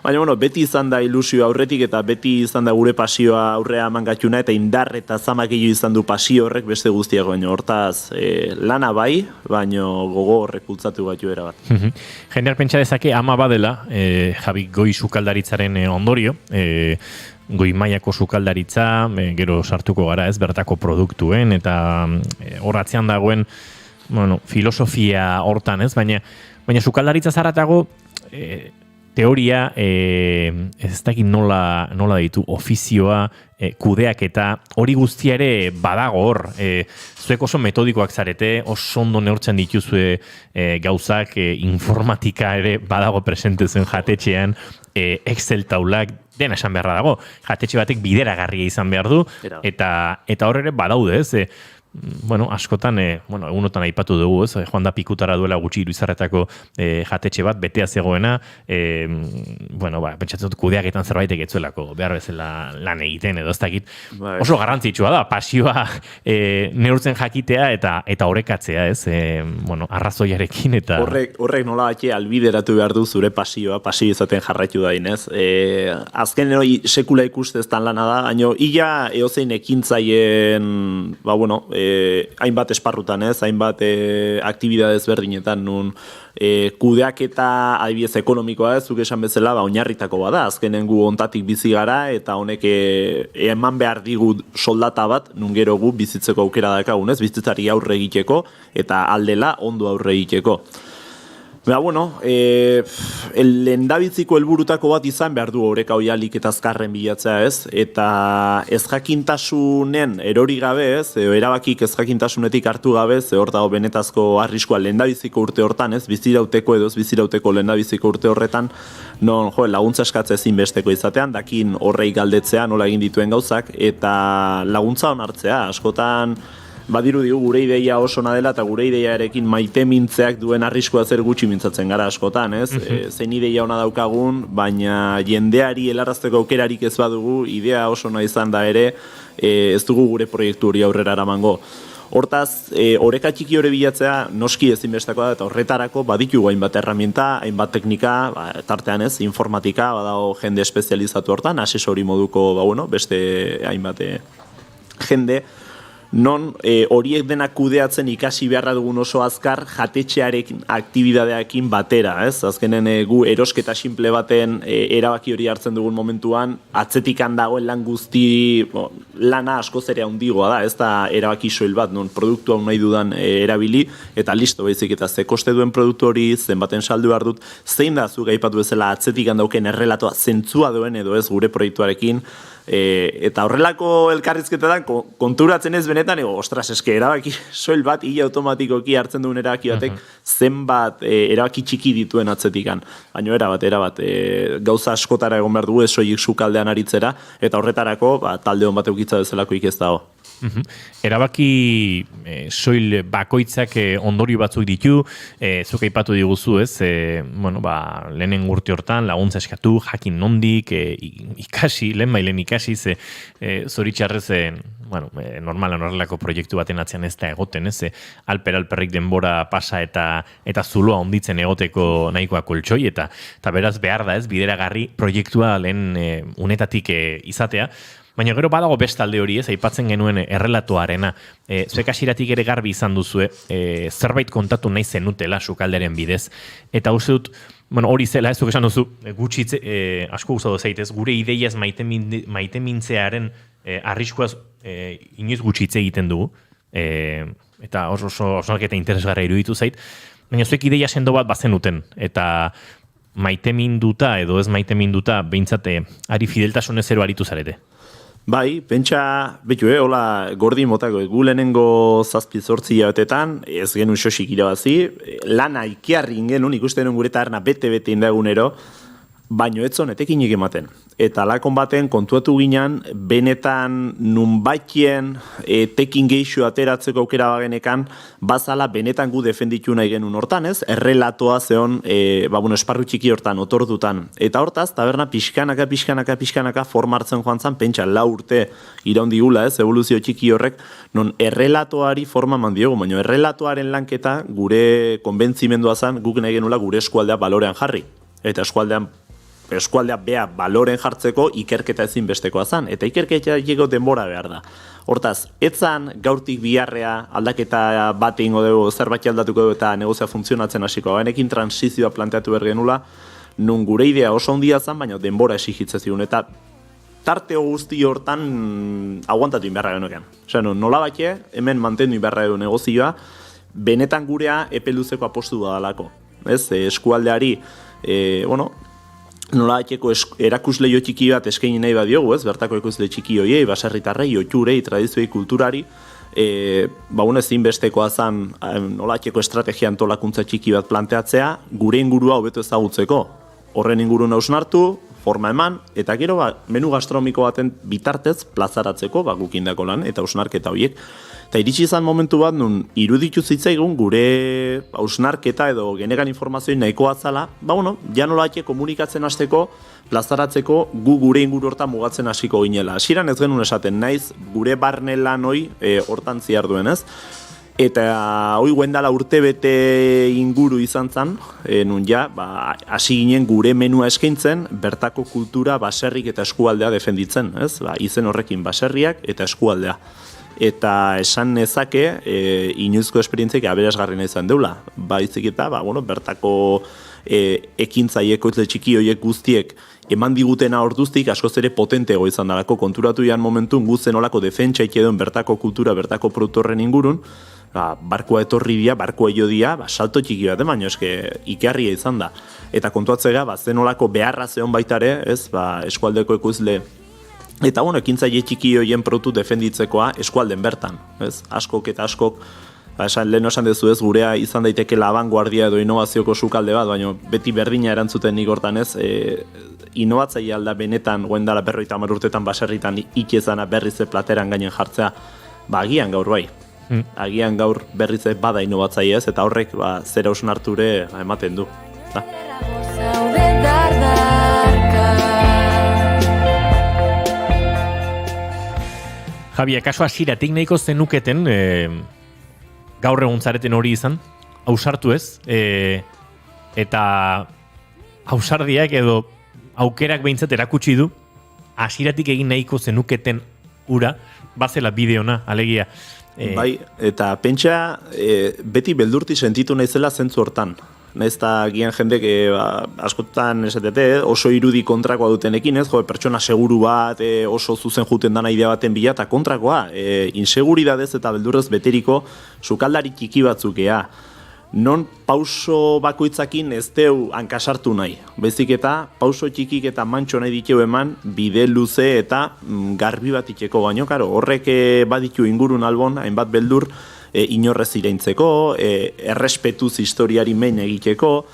Baina, beti izan da ilusio aurretik eta beti izan da gure pasioa aurrea mangatxuna eta indar eta zamakillo izan du pasio horrek beste guztiago. Baina, hortaz, lana bai, baina gogo horrek bultzatu gaitu era bat. Jendeak pentsa dezake ama badela, Javi goi sukaldaritzaren ondorio, goi mailako sukaldaritza, gero sartuko gara ez, bertako produktuen eta horratzean dagoen filosofia hortan ez, baina sukaldaritza zaratago, teoria, ez dakit nola ditu, ofizioa, kudeak eta hori guztia ere badago hor. Zuek oso metodikoak zarete, oso ondo neurtzen dituzue gauzak, informatika ere badago presente zuen jatetxean, Excel taulak, dena esan beharra dago. Jatetxe batek bideragarria izan behar du, eta hor ere badaude, ez? askotan, egunotan aipatu dugu, ez? Joan da pikutara duela gutxi Iruizarretako jatetxe bat, betea zegoena, pentsatzen dut kudeaketan zerbaitek etzuelako, behar bezala lan egiten edo ez dakit. Oso garrantzitsua da, pasioa neurtzen jakitea eta orekatzea, ez? Arrazoiarekin eta... Horrek nola batxe albideratu behar du zure pasio izaten jarraitu da inez. Azken sekula ikusteztan lana da, baina ia eozein ekintzaien, hainbat esparrutan ez, hainbat aktibidadez berdinetan nun kudeaketa adibidez ekonomikoa ez, zuk esan bezala, oinarritako bada, azkenen gu ontatik bizi gara eta honek eman behar digu soldata bat, nun gero gu bizitzeko aukera dakagun ez, bizitzari aurre egiteko eta aldela ondo aurre egiteko. Lehendabiziko helburutako bat izan behar du oreka oialik eta azkarren bilatzea ez, eta ez jakintasunen erori gabe ez, erabakik ez jakintasunetik hartu gabe, hor dago benetazko arriskua lehendabiziko urte hortan ez, bizirauteko edo ez bizirauteko lehendabiziko urte horretan, laguntza eskatze ezinbesteko izatean, dakin horrei galdetzea nola egin dituen gauzak, eta laguntza onartzea, askotan, badiru digu gure ideia oso ona dela eta gure ideiarekin maite mintzeak duen arriskua zer gutxi mintzatzen gara askotan, ez? Zein ideia ona daukagun, baina jendeari helarazteko aukerarik ez badugu, idea oso ona izan da ere, ez dugu gure proiektu hori aurrera eramango. Hortaz, oreka txiki hori bilatzea noski ezinbestakoa da eta horretarako baditugu hainbat erraminta, hainbat teknika, tartean ez, informatika, badago jende espezializatu hortan, asesori moduko, beste hainbat jende, non horiek denak kudeatzen ikasi beharra dugun oso azkar jatetxearekin aktibidadeekin batera, ez? Azkenen gu erosketa simple baten erabaki hori hartzen dugun momentuan, atzetikan dagoen lan guzti, lana askoz ere handigoa da, ez da erabaki soil bat, non produktu hau nahi dudan erabili, eta listo baizik eta ze koste duen produktu hori, zenbaten saldu behar dut, zein da zuk aipatu bezala atzetikan dauken errelatoa zentzua duen edo ez gure proiektuarekin, eta horrelako elkarrizketetan konturatzen ez benetan, ostras, eske erabaki soil bat hile automatikoki hartzen duen erabaki batek zenbat erabaki txiki dituen atzetikan. Baina erabat, gauza askotara egon behar dugu ez soilik sukaldean aritzera, eta horretarako talde hon bat eukitza bezalako ez dago. Erabaki soil bakoitzak ondorio batzuk ditu, zuk aipatu diguzu, ez? Lehenen urte hortan laguntza eskatu, jakin nondik, ikasi, lehen ikasi, zoritxarrez, normalan horrelako proiektu baten atzean ez da egoten, ez? Alperrik denbora pasa eta zuloa onditzen egoteko nahikoa koltsoi, eta beraz behar da, ez? Bideragarri proiektua lehen unetatik izatea. Baina gero badago bestalde hori, ez, aipatzen genuen errelatoarena. Zuek hasiratik ere garbi izan duzue, zerbait kontatu nahi zenutela sukalderen bidez. Eta uste dut, hori zela, ez duk esan duzu, gutxitze, asko guztatu zaitez, gure ideiaz maite mintzearen arriskuaz inoiz gutxitze egiten dugu. Eta oso eta interesgarra iruditu zait. Baina zuek ideia sendo bat bazenuten. Eta maite minduta edo ez maite minduta, behintzat, ari fideltasunez zero aritu zarete. Bai, pentsa, hola, gordi motako, gu lehenengo 7-8 hilabetetan, ez genuen xosik irabazi, lana ikiarri ingenun, ikusten gure taberna bete indagunero, baino ez zonetekinik ematen. Eta lakon baten kontuatu ginen, benetan nunbaitien tekin geixo ateratzeko aukera bagenekan, bazala benetan gu defenditu nahi genuen hortan, ez? Errelatoa zeon, esparru txiki hortan, otordutan. Eta hortaz, taberna pixkanaka formartzen joan zan, pentsa, 4 urte iraundigula, ez? Evoluzio txiki horrek, non errelatoari forma mandiogu, baina errelatoaren lanketa gure konbentzimendua zan, guk nahi genula gure eskualdea balorean jarri. Eta eskualdea bea baloren jartzeko ikerketa ezinbestekoa zan, eta ikerketa denbora behar da. Hortaz, etzan gaurtik biharrea aldaketa bat egingo dugu, zerbait aldatuko dugu eta negozia funtzionatzen hasiko. Benekin transizioa planteatu behar genula, nun gure idea oso handia zan, baina denbora exigitzen zigun, eta tarte guzti hortan aguantatu inberra genuken. Osea, nola batxe, hemen mantendu inberra du negozioa, benetan gurea epeluzeko apostu da dalako. Ez, eskualdeari, nola batxeko erakusleio txiki bat eskaini nahi badiogu, ez? Bertako erakusle txiki hoiei, baserritarrei, oiturei, tradizioei, kulturari, ezinbestekoa zan nola batxeko estrategia antolakuntza txiki bat planteatzea, gure ingurua hobeto ezagutzeko. Horren ingurun hausnartu, forma eman, eta gero menu gastronomiko baten bitartez plazaratzeko gukindako lan, eta hausnarketa horiek. Eta iritsi izan momentu bat, nun iruditu zitzaigun gure hausnarketa edo genegan informazioa nahikoa zala, ja nolaitek komunikatzen hasteko, plazaratzeko gu gure inguru hortan mugatzen hasiko ginela. Hasieran ez genuen esaten naiz, gure barne lan hoi hortan ziar duen ez. Eta hoi guendala urtebete inguru izan zen, nun hasi ginen gure menua eskaintzen, bertako kultura baserrik eta eskualdea defenditzen, ez? Izen horrekin baserriak eta eskualdea. Eta esan nezake, inoizko esperientziak aberasgarri izan deula. Baizik eta, bertako ekintzaile ekoizle txiki horiek guztiek eman digutena orduztik askoz ere potentego izan dalako. Konturatu jan momentun guzen olako defentsa ikeduen bertako kultura, bertako produktorren ingurun, barkoa etorri dia, barkoa jo dia, salto txiki bat, baina eske ikarria izan da. Eta kontuatzea, zen olako beharra zeon baitare, ez, eskualdeko ekoizle eta ekintzaile txiki horien produktu defenditzekoa eskualden bertan, ez? Askok eta askok, lehen esan dezu ez, gurea izan daiteke abanguardia edo inovazioko sukalde bat, baina beti berdina erantzuten nik hortan ez, inovatzaile alda benetan, goendala 50 urtetan baserritan ikezana berriz plateran gainen jartzea, agian gaur bai. Agian gaur berriz bada inovatzaile ez, eta horrek zera hausnarture ematen du. Javi, akaso hasieratik nahiko zenuketen gaur egun zareten hori izan, ausartu ez, eta ausardiak edo aukerak behintzat erakutsi du, hasieratik egin nahiko zenuketen ura, bazela bideona, alegia. Bai, eta pentsa beti beldurti sentitu naizela zentzu hortan. Naiz eta gian jendek askotan esatete, oso irudi kontrakoa dutenekin, ez? Pertsona seguru bat, oso zuzen juten dana idea baten bila, eta kontrakoa, inseguridadez eta beldurrez beteriko sukaldari txiki batzukea. Non pauso bakoitzakin ez deu hankasartu nahi. Bezik eta pauso txikik eta mantxo nahi diteu eman, bide luze eta garbi bat itxeko baino, karo, horrek baditu ingurun albon, hainbat beldur, inorrez iraintzeko, errespetuz historiari mein egiteko,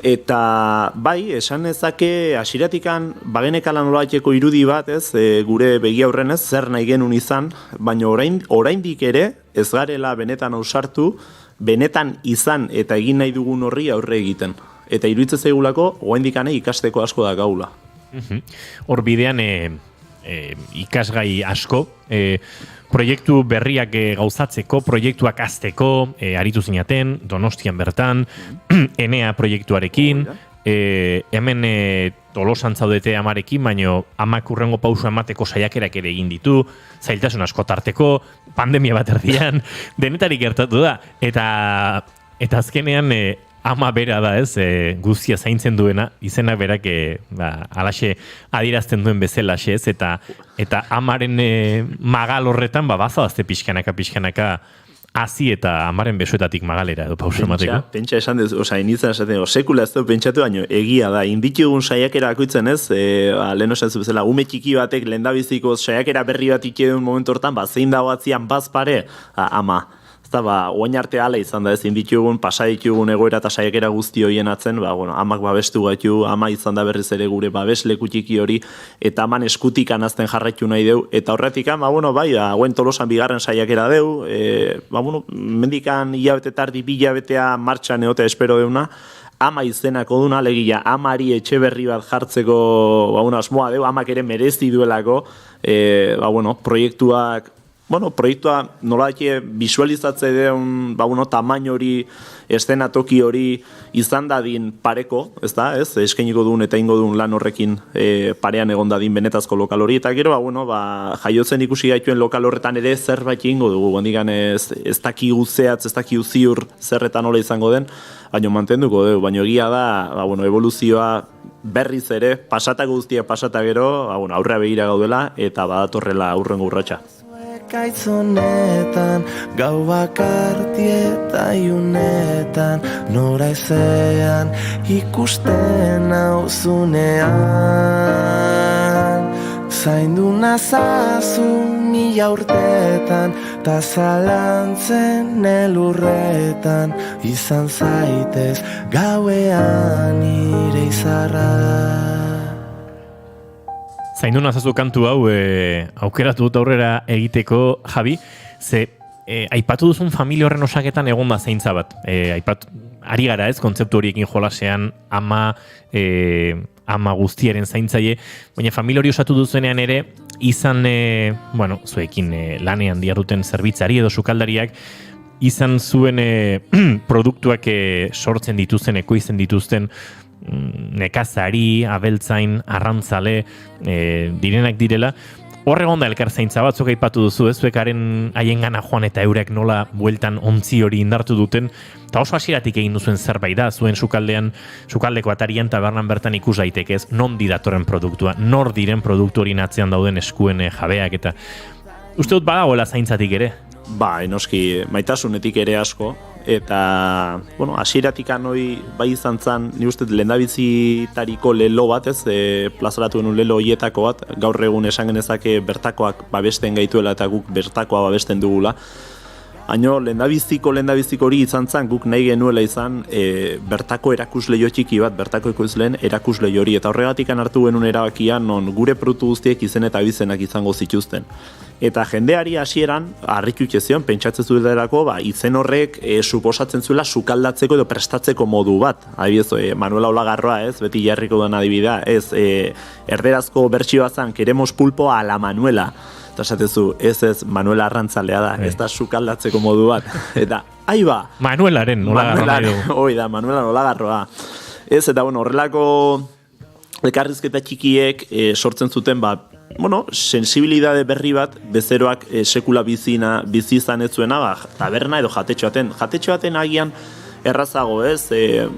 eta bai, esan ezake hasieratikan bagenekala nolaiteko irudi bat, ez, gure begi aurren ez, zer nahi genuen izan, baina oraindik ere ez garela benetan ausartu, benetan izan eta egin nahi dugun horri aurre egiten. Eta iruditzen zaigulako, oraindik ikasteko asko da gaula. Hor bidean ikasgai asko, proiektu berriak gauzatzeko, proiektuak azteko, aritu zinaten, Donostian bertan, Enea proiektuarekin, hemen Tolosan zaudete amarekin, baino amak urrengo pauso emateko saiakerak ere egin ditu, zailtasun asko tarteko, pandemia bat erdian, denetarik gertatu da, eta azkenean ama bera da ez, guztia zaintzen duena, izena berak alaxe adierazten duen bezalaxe ez, eta amaren magal horretan bazoazte pixkanaka hazi eta amaren besoetatik magalera edo pauso emateko. Pentsa esan dut, initzen esaten, sekula ez dut pentsatu, baino egia da, inditugun saiakera akoitzen ez, lehen osan zu bezala, ume txiki batek lehendabiziko saiakera berri bat ikidun momentu hortan, zein dago atzian bazpare, ama. Eta oain arte ala izan da ez, inditugun, pasaditugun egoera eta saiakera guzti horien atzen, amak babestu gaitu, ama izan da berriz ere gure babesleku txiki hori, eta aman eskutik anazten jarraitu nahi deu, eta horretik, hauen Tolosan bigarren saiakera deu, mendikan hilabete tardi, bilabetea martxan egotea espero deuna, ama izenako duna, alegia, amari etxe berri bat jartzeko, asmoa deu, amak ere merezi duelako, proiektua nolake visualizatze deun, tamaino hori, eszenatoki hori izan dadin pareko, ez da, ez? Eskainiko duen eta ingo duen lan horrekin parean egon dadin benetazko lokal hori, eta gero, jaiotzen ikusi gaituen lokal horretan ere zerbait ingo dugu, gondigan ez dakigu zehatz, ez dakigu ziur zerretan nola izango den, baina mantenduko dugu, baina egia da, evoluzioa berriz ere, pasata guztiak pasata gero, aurrea begira gaudela, eta badatorrela aurrengo urratsa. Gaitzonetan, gau bakarti eta iunetan, nora ezean ikusten nauzunean. Zaindu nazazu mila urtetan, ta zalantzen elurretan, izan zaitez gauean ire izarra. Zaindu nazazu kantu hau aukeratu dut aurrera egiteko, Javi, ze aipatu duzun familia horren osaketan egon da zeintza bat. Ari gara ez, kontzeptu horiekin jolasean ama guztiaren zaintzaile, baina familia hori osatu duzuenean ere, izan, zuekin lanean diarduten zerbitzari edo sukaldariak, izan zuen produktuak sortzen dituzten, ekoizten dituzten, nekazari, abeltzain, arrantzale, direnak direla. Hor egon da elkar zaintza batzuk aipatu duzu, ez zuekaren haien gana joan eta eurek nola bueltan ontzi hori indartu duten, eta oso hasieratik egin duzuen zerbait da, zuen sukaldeko atarian tabernan bertan ikus daiteke ez, non datorren produktua, nor diren produktu hori atzean dauden eskuen jabeak, eta uste dut badagoela zaintzatik ere? Ba, enoski, maitasunetik ere asko, eta, hasieratik anoi bai izan zen, ni uste lehendabizitariko lelo bat, ez, plazaratu genuen lelo hietako bat, gaur egun esan genezake bertakoak babesten gaituela eta guk bertakoa babesten dugula. Haino, lehendabiziko hori izan zen, guk nahi genuela izan bertako erakusleio txiki bat, bertako ekoizleen erakusleio hori, eta horregatik hartu genuen erabakian non gure produktu guztiek izen eta bizenak izango zituzten. Eta jendeari hasieran harrikutze zion, pentsatzen zuetarako, izen horrek suposatzen zuela sukaldatzeko edo prestatzeko modu bat. Adibidez, Manuela Olagarroa, ez, beti jarriko den adibidea, ez, erderazko bertsioa zen, queremos pulpo a la Manuela. Eta esatezu, ez, Manuela arrantzalea da, ez da sukaldatzeko modu bat. Eta, aiba! Manuelaren Olagarroa. Hoi da, Manuela Olagarroa. Ez, eta horrelako elkarrizketa txikiek sortzen zuten, sensibilidade berri bat, bezeroak sekula bizi izan ez zuena, taberna edo jatetxo baten. Jatetxo baten agian errazago ez,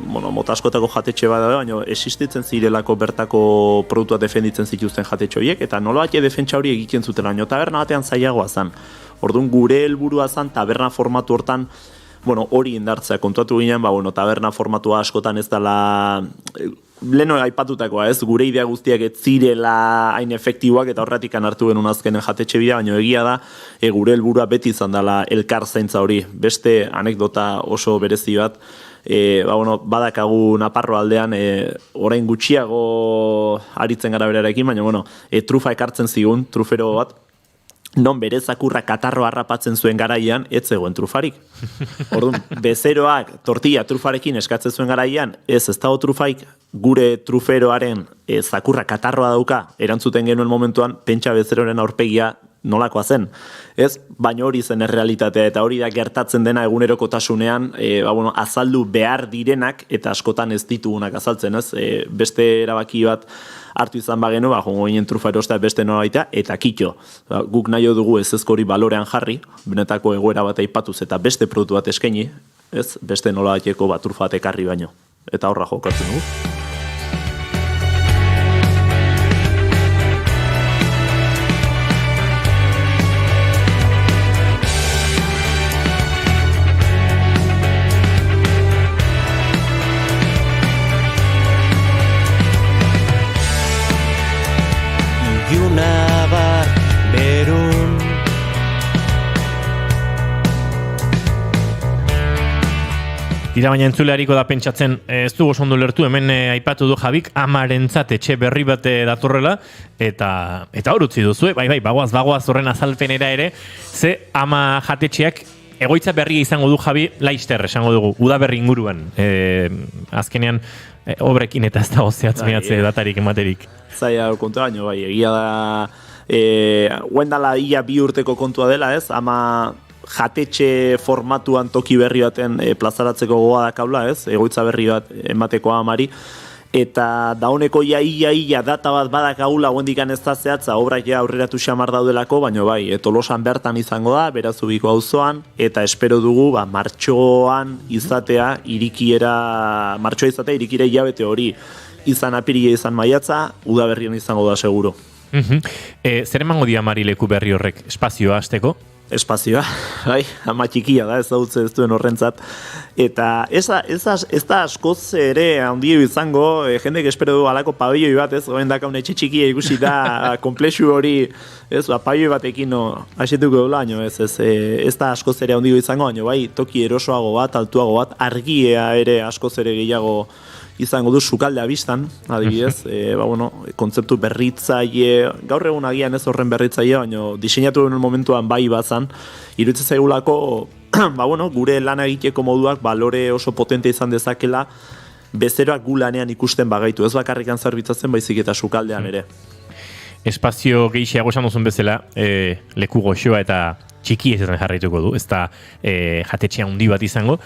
mota askotako jatetxe bat da, baina existitzen zirelako bertako produktua defenditzen zituzten jatetxo horiek, eta nola bat defentsa hori egiten zuten, baina taberna batean zailagoa zen. Orduan gure helburua zen taberna formatu hortan, hori indartzea, kontuatu ginen, taberna formatua askotan ez dela, leno aipatutakoa ez, gure idea guztiak ez zirela hain efektiboak eta horretik hartu genuen azkenen jatetxe bidea, baina egia da, gure helburua beti izan dela elkar zaintza hori. Beste anekdota oso berezi bat, badakagu Naparro aldean, orain gutxiago aritzen gara berarekin, baina trufa ekartzen zigun, trufero bat, non bere zakurra katarro harrapatzen zuen garaian, ez zegoen trufarik. Orduan, bezeroak tortilla trufarekin eskatzen zuen garaian, ez dago trufaik, gure truferoaren zakurra katarroa dauka, erantzuten genuen momentuan, pentsa bezeroren aurpegia nolakoa zen. Ez, baina hori zen errealitatea, eta hori da gertatzen dena egunerokotasunean, azaldu behar direnak, eta askotan ez ditugunak azaltzen, ez? Beste erabaki bat hartu izan bagenu, jongo ginen trufa erostea beste norabaitea, eta kitxo. Guk nahi dugu ez ezkori balorean jarri, benetako egoera bat aipatuz, eta beste produktu bat eskaini, ez? Beste nolabaiteko trufa bat ekarri baino. Eta horra jokatzen dugu. Tira baina entzuleariko da pentsatzen, ez dugu oso ondo lertu, hemen aipatu du Javik, amarentzat etxe berri bat datorrela, eta hor utzi duzu, bagoaz horren azalpenera ere, ze ama jatetxeak egoitza berria izango du Javi, laister esango dugu, udaberri inguruan, azkenean obrekin eta ez da ozeatz mehatze datarik ematerik. Zaila kontua baino, egia da, huendala ia 2 urteko kontua dela ez, ama jatetxe formatuan toki berri baten plazaratzeko gogoa dakaula, ez? Egoitza berri bat emateko amari. Eta dauneko ia data bat badakagula guendikan ez da zehatza, obrak ja aurreratu xamar daudelako, baina Tolosan bertan izango da, Berazubiko auzoan, eta espero dugu martxoan izatea irikiera hilabete hori izan apiria izan maiatza, udaberrian izango da seguro. Zer emango dia amari leku berri horrek, espazioa hasteko? Espazioa, ama txikia da, ez dautze ez duen horrentzat. Eta ez da askoz ere handio izango, jendek espero du alako pabelloi bat, ez, goen daka une txikia ikusi da, komplexu hori, ez, pabelloi batekin hasetuko dola, ez da askoz ere handio izango, baina toki erosoago bat, altuago bat, argia ere askoz ere gehiago izango du sukaldea bistan, adibidez, kontzeptu berritzaile, gaur egun agian ez horren berritzaile, baina diseinatu den momentuan bai bazan, iruditzen zaigulako, gure lana egiteko moduak balore oso potente izan dezakela, bezeroak gu lanean ikusten bagaitu, ez bakarrikan zerbitzatzen baizik eta sukaldean ere. Espazio gehiago esan duzun bezala, leku goxoa eta txiki ez jarraituko du, ez da jatetxea handi bat izango,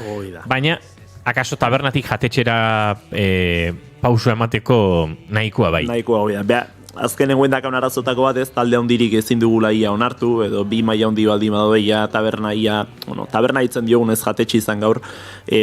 baina akaso tabernatik jatetxera pauso emateko nahikoa bai. Nahikoa, oida. Azkenen guendakan arazotako bat ez, talde handirik ezin dugula ia onartu, edo bi maila handi baldi madoia, taberna hitzen diogunez jatetxe izan gaur,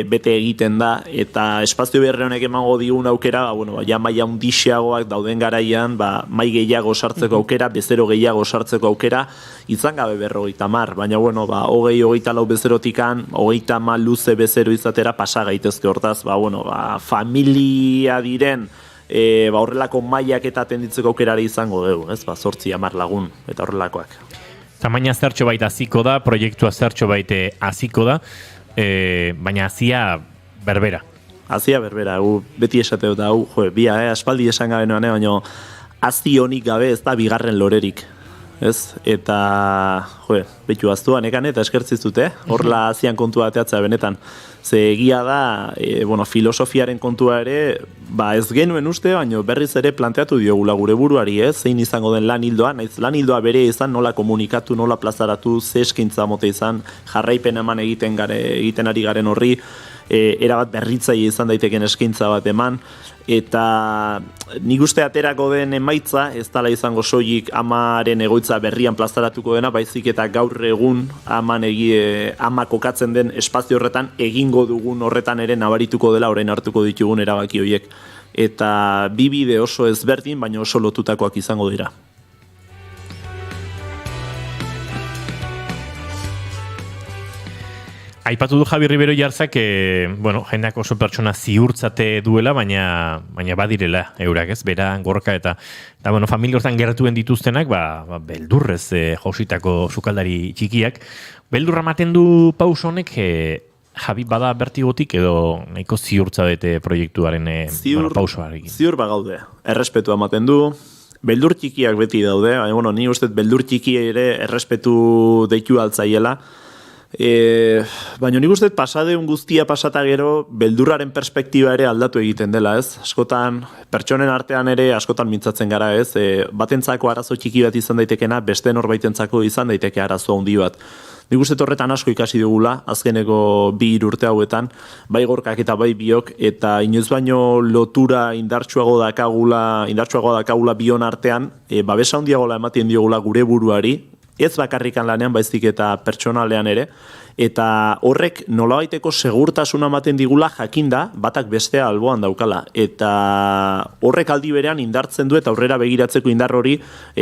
bete egiten da, eta espazio berri honek emango digun aukera, ja maila handixeagoak dauden garaian, mai gehiago sartzeko aukera, bezero gehiago sartzeko aukera, izan gabe 50, baina 20-24 bezerotikan, 30 luze bezero izatera pasa gaitezke hortaz, familia diren, horrelako mailak eta atenditzeko aukerari izango dugu, ez? 8-10 lagun eta horrelakoak. Tamaina zertxo baita hasiko da, proiektua zertxo baite hasiko da, baina hazia berbera. Hazia berbera, beti esateu da, aspaldi esan gabe noan, baina hazi honik gabe ez da bigarren lorerik. Ez? Eta, betu aztuan ekan eta eskertzizute, horrela hazian kontua ateatzea benetan. Ze egia da, filosofiaren kontua ere, ez genuen uste, baina berriz ere planteatu diogula gure buruari, zein izango den lan hildoa, naiz lan hildoa bere izan, nola komunikatu, nola plazaratu, ze eskaintza mote izan, jarraipen eman egiten ari garen horri, erabat berritzaile izan daiteken eskaintza bat eman, eta nik uste aterako den emaitza, ez dala izango soilik amaren egoitza berrian plazaratuko dena, baizik eta gaur egun ama kokatzen den espazio horretan, egingo dugun horretan ere nabarituko dela orain hartuko ditugun erabaki horiek. Eta bi bide oso ezberdin, baina oso lotutakoak izango dira. Aipatu du Javi Ribero Jarzak, jendeak oso pertsona ziurtzate duela, baina badirela eurak, ez? Bera, gorka eta familia hortan gertuen dituztenak, beldurrez jositako sukaldari txikiak. Beldurra ematen du paus honek, Javi bada bertigotik edo nahiko ziurtza bete proiektuaren pausoarekin. Ziur bagaude, errespetua ematen du, beldur txikiak beti daude, ni uste beldur txiki ere errespetu deitu altzaiela, baina nik uste pasadeun guztia pasata gero beldurraren perspektiba ere aldatu egiten dela, ez? Askotan, pertsonen artean ere askotan mintzatzen gara, ez? Batentzako arazo txiki bat izan daitekena, beste norbaitentzako izan daiteke arazo handi bat. Nik uste horretan asko ikasi dugula, azkeneko 2 urte hauetan, bai gorkak eta bai biok, eta inoiz baino lotura indartsuago dakagula bion artean, babesa handiagola ematen diogula gure buruari, ez bakarrikan lanean baizik eta pertsonalean ere, eta horrek nolabaiteko segurtasuna ematen digula jakinda batak bestea alboan daukala, eta horrek aldi berean indartzen du eta aurrera begiratzeko indar hori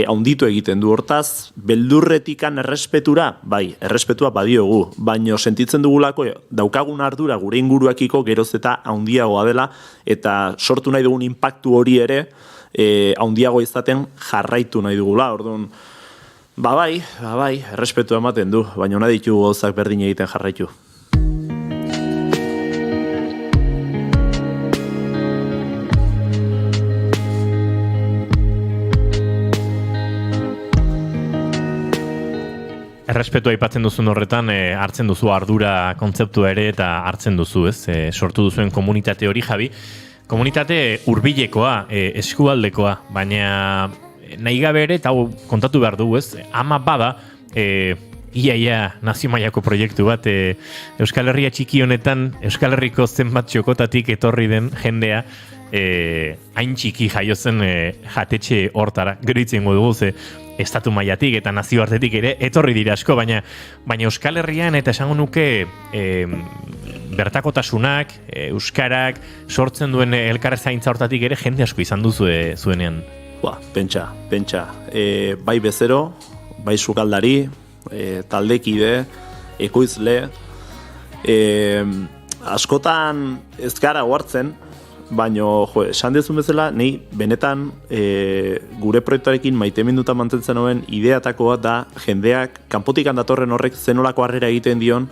handitu egiten du. Hortaz, beldurretikan errespetura, bai, errespetua badiogu, baino sentitzen dugulako daukagun ardura gure inguruakiko geroz eta handiagoa dela, eta sortu nahi dugun inpaktu hori ere handiago izaten jarraitu nahi dugula, orduan, bai, errespetu ematen du, baina hona ditu gauzak berdin egiten jarraitu. Errespetua aipatzen duzun horretan, hartzen duzu ardura kontzeptua ere eta hartzen duzu, ez? Sortu duzuen komunitate hori, Javi. Komunitate hurbilekoa, eskualdekoa, baina nahi gabe ere, eta kontatu behar dugu, ez? Ama bada, ia nazio mailako proiektu bat, Euskal Herria txiki honetan, Euskal Herriko zenbat txokotatik etorri den jendea, hain txiki jaiozen jatetxe hortara, gero itzen dugu, ze estatu mailatik eta nazioartetik ere etorri dira asko, baina Euskal Herrian eta esango nuke bertakotasunak, euskarak sortzen duen elkarrezaintza hortatik ere jende asko izan duzu zuenean. Pentsa. Bai bezero, bai sukaldari, taldekide, ekoizle, askotan ez gara ohartzen, baina, esan dezun bezala, nahi benetan gure proiektuarekin maiteminduta mantentzen nuen ideatako bat da jendeak kanpotik datorren horrek zenolako harrera egiten dion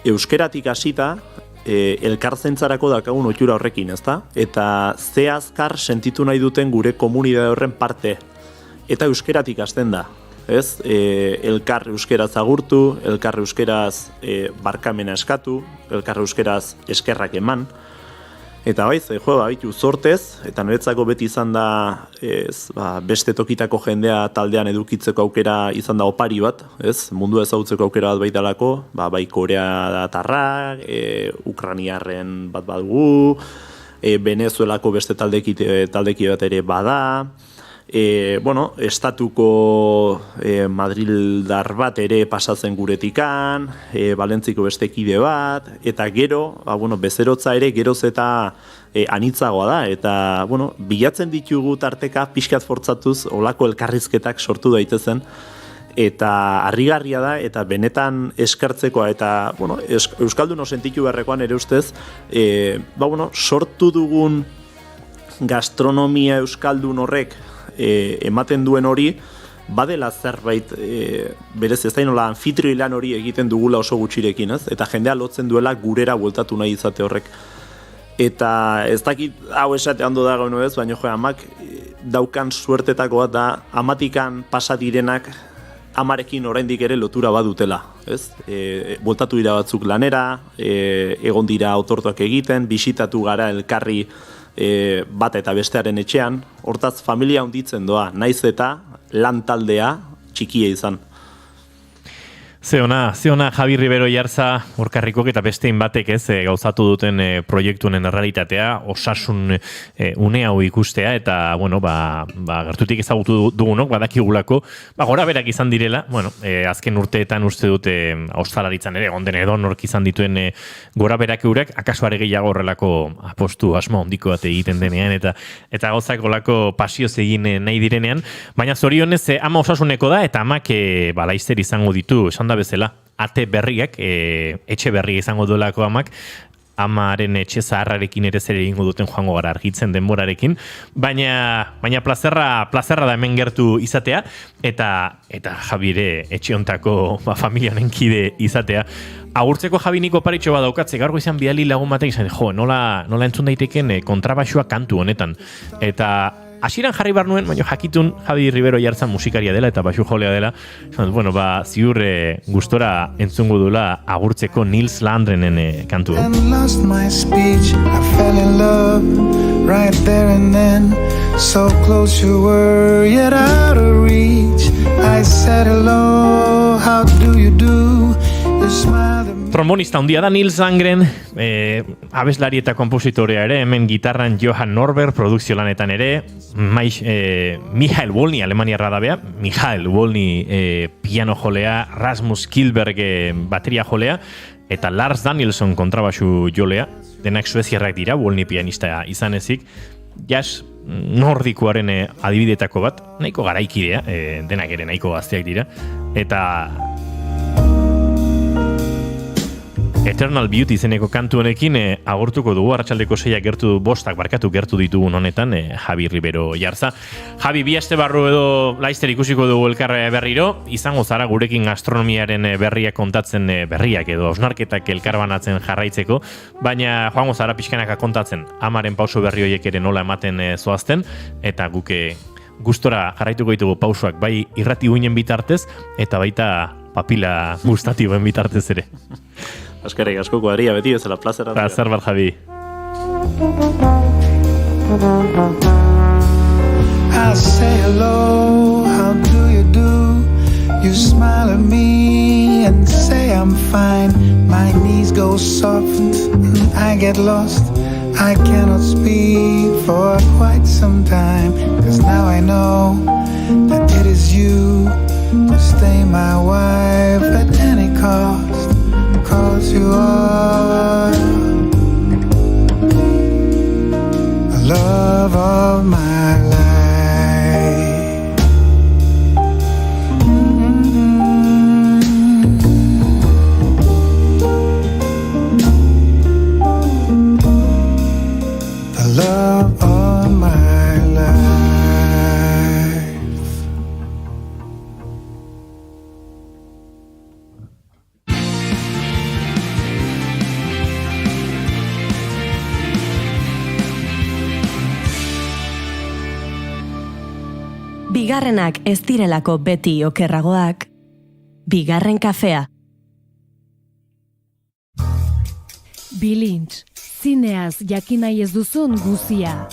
euskeratik hasita elkarzentzarako dakagun ohitura horrekin, ezta? Eta ze azkar sentitu nahi duten gure komunitate horren parte. Eta euskeratik hasten da, ez? Elkar euskeraz agurtu, elkar euskeraz barkamena eskatu, elkar euskeraz eskerrak eman. Eta bai, bitu zortez, eta niretzako beti izan da beste tokitako jendea taldean edukitzeko aukera izan da opari bat, ez? Mundua ezagutzeko aukera bat baidalako, bai Korea datarrak, Ukraniarren bat badugu, Venezuelako beste taldeki bat ere bada, estatuko Madrildar bat ere pasatzen guretikan, Valentziko beste kide bat, eta gero, bezerotza ere geroz eta anitzagoa da, eta bilatzen ditugu tarteka pixkat fortzatuz olako elkarrizketak sortu daitezen, eta harrigarria da, eta benetan eskertzekoa, eta Euskaldun sentitu beharrekoan ere ustez, sortu dugun gastronomia Euskaldun horrek ematen duen hori, badela zerbait berez ez da inola anfitrioi lan hori egiten dugula oso gutxirekin, ez? Eta jendea lotzen duela gurera bueltatu nahi izate horrek. Eta ez dakit hau esate ondo da gaunu ez, baina amak daukan suertetako bat da, amatikan pasa direnak amarekin oraindik ere lotura badutela, ez? Bueltatu dira batzuk lanera, egon dira otortuak egiten, bisitatu gara elkarri bat eta bestearen etxean, hortaz familia handitzen doa, naiz eta lan taldea txikia izan. Ze ona, Javi Ribero Iarza Urkarrikok eta bestein batek gauzatu duten proiektunen errealitatea, osasun une hau ikustea, eta, gertutik ezagutu dugunok, badakigulako, gora berak izan direla, azken urteetan uste dute ostalaritzan ere, onden edonork izan dituen gora berak eurek, akaso are gehiago horrelako apostu asmo hondiko bat egiten denean, eta gauzak olako pasioz egin nahi direnean, baina zorionez ama osasuneko da, eta amak laizzer izango ditu, esan da bezala, ate berriak, etxe berri izango duelako amak, amaren etxe zaharrarekin ere zer egingo duten joango gara argitzen denborarekin, baina plazerra da hemen gertu izatea, eta Javire etxe hontako familia honen kide izatea. Agurtzeko Javi niko paritxo bat daukatze, gaur goizan bidali lagun batek izan, nola entzun daiteken kontrabaxua kantu honetan, eta hasieran jarri bar nuen, baina jakitun Javi Ribero Iarza musikaria dela eta baxu jolea dela. Ziur gustora entzungo dula agurtzeko Nils Landrenen kantu. And lost my speech, I fell in love right there and then. So close you were, yet out of reach. I said hello, how do you do? You smiled at me. Trombonista handia da Nils Landgren, abeslari eta kompositorea ere, hemen gitarran Johan Norberg, produkzio lanetan ere, Michael Wolny alemaniarra da bea, Michael Wolny piano jolea, Rasmus Kilberg bateria jolea, eta Lars Danielsson kontrabaxu jolea, denak sueziarrak dira, Wolny pianista izan ezik, jazz nordikoaren adibidetako bat, nahiko garaikidea, denak ere nahiko gazteak dira, eta Eternal Beauty izeneko kantu honekin agurtuko dugu, arratsaldeko 6 gertu ditugun honetan Javi Ribero Iarza. Javi, bi aste barru edo laizter ikusiko dugu elkarre berriro, izango zara gurekin gastronomiaren berriak kontatzen, berriak edo osnarketak elkarbanatzen jarraitzeko, baina joango zara pixkanaka kontatzen amaren pauso berri horiek ere nola ematen zoazten, eta guke gustora jarraituko ditugu pausoak bai irrati guinen bitartez, eta baita papila gustatiboen bitartez ere. Askerrik asko kuadria beti bezala plazera. Plazer bat, Javi. I say hello, how do you do? You smile at me and say I'm fine. My knees go soft and I get lost. I cannot speak for quite some time, 'cause now I know that it is you to stay my wife at any cost. 'Cause you are the love of my life. The love of my life. Bigarrenak ez direlako beti okerragoak, bigarren kafea. Bilintz, zineaz jakin nahi ez duzun guzia.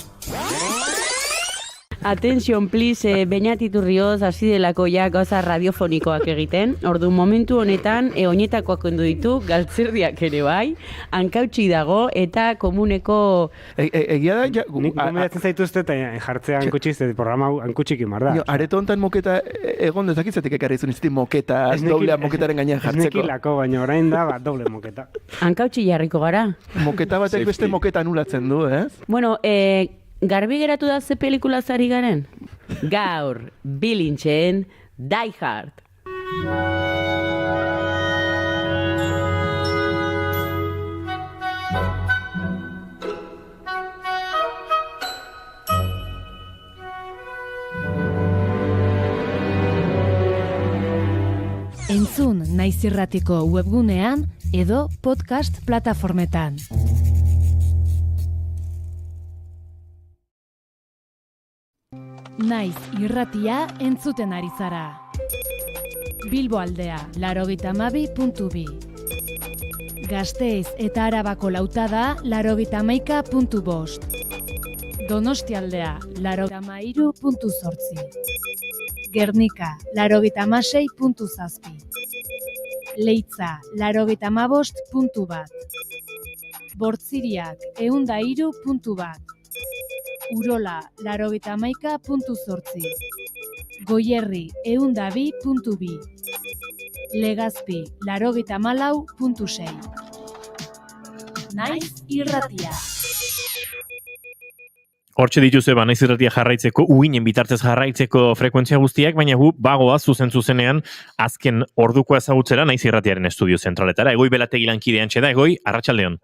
Attention please, Beñat Iturrioz hasi delako ja gauza radiofonikoak egiten. Ordu momentu honetan oinetakoak ondu ditu, galtzerdiak ere bai, hankautsi dago eta komuneko... Egia da... Nik gomendatzen zaituzte eta jartzea hankutsi, programa hankutxik imar da. Areto honetan moketa egon dezakitzatik ekarri zuen izti moketa, doblea moketaren gainean jartzeko. Ez nekilako, baina orain da, doble moketa. Hankautsi jarriko gara. Moketa batek beste moketa anulatzen du, ez? Bueno, garbi geratu da ze pelikula zari garen? Gaur, Bilintzen, Die Hard. Entzun Naiz Irratiko webgunean edo podcast plataformetan. Naiz Irratia entzuten ari zara. Bilbo aldea, 92.2. Gasteiz eta Arabako Lautada, 91.5. Donostialdea, 93.8. Gernika, 96.7. Leitza, 95.1. Bortziriak, 103.1. Urola, 91.8. Goierri, 102.2. Legazpi, 94.6. Naiz Irratia. Hortxe dituzue Naiz Irratia jarraitzeko, uinen bitartez jarraitzeko frekuentzia guztiak, baina gu bagoa zuzenean azken ordukoa ezagutzera Naiz Irratiaren estudio zentraletara. Egoi Belategi lankidean txeda, Egoi, arratsaldeon.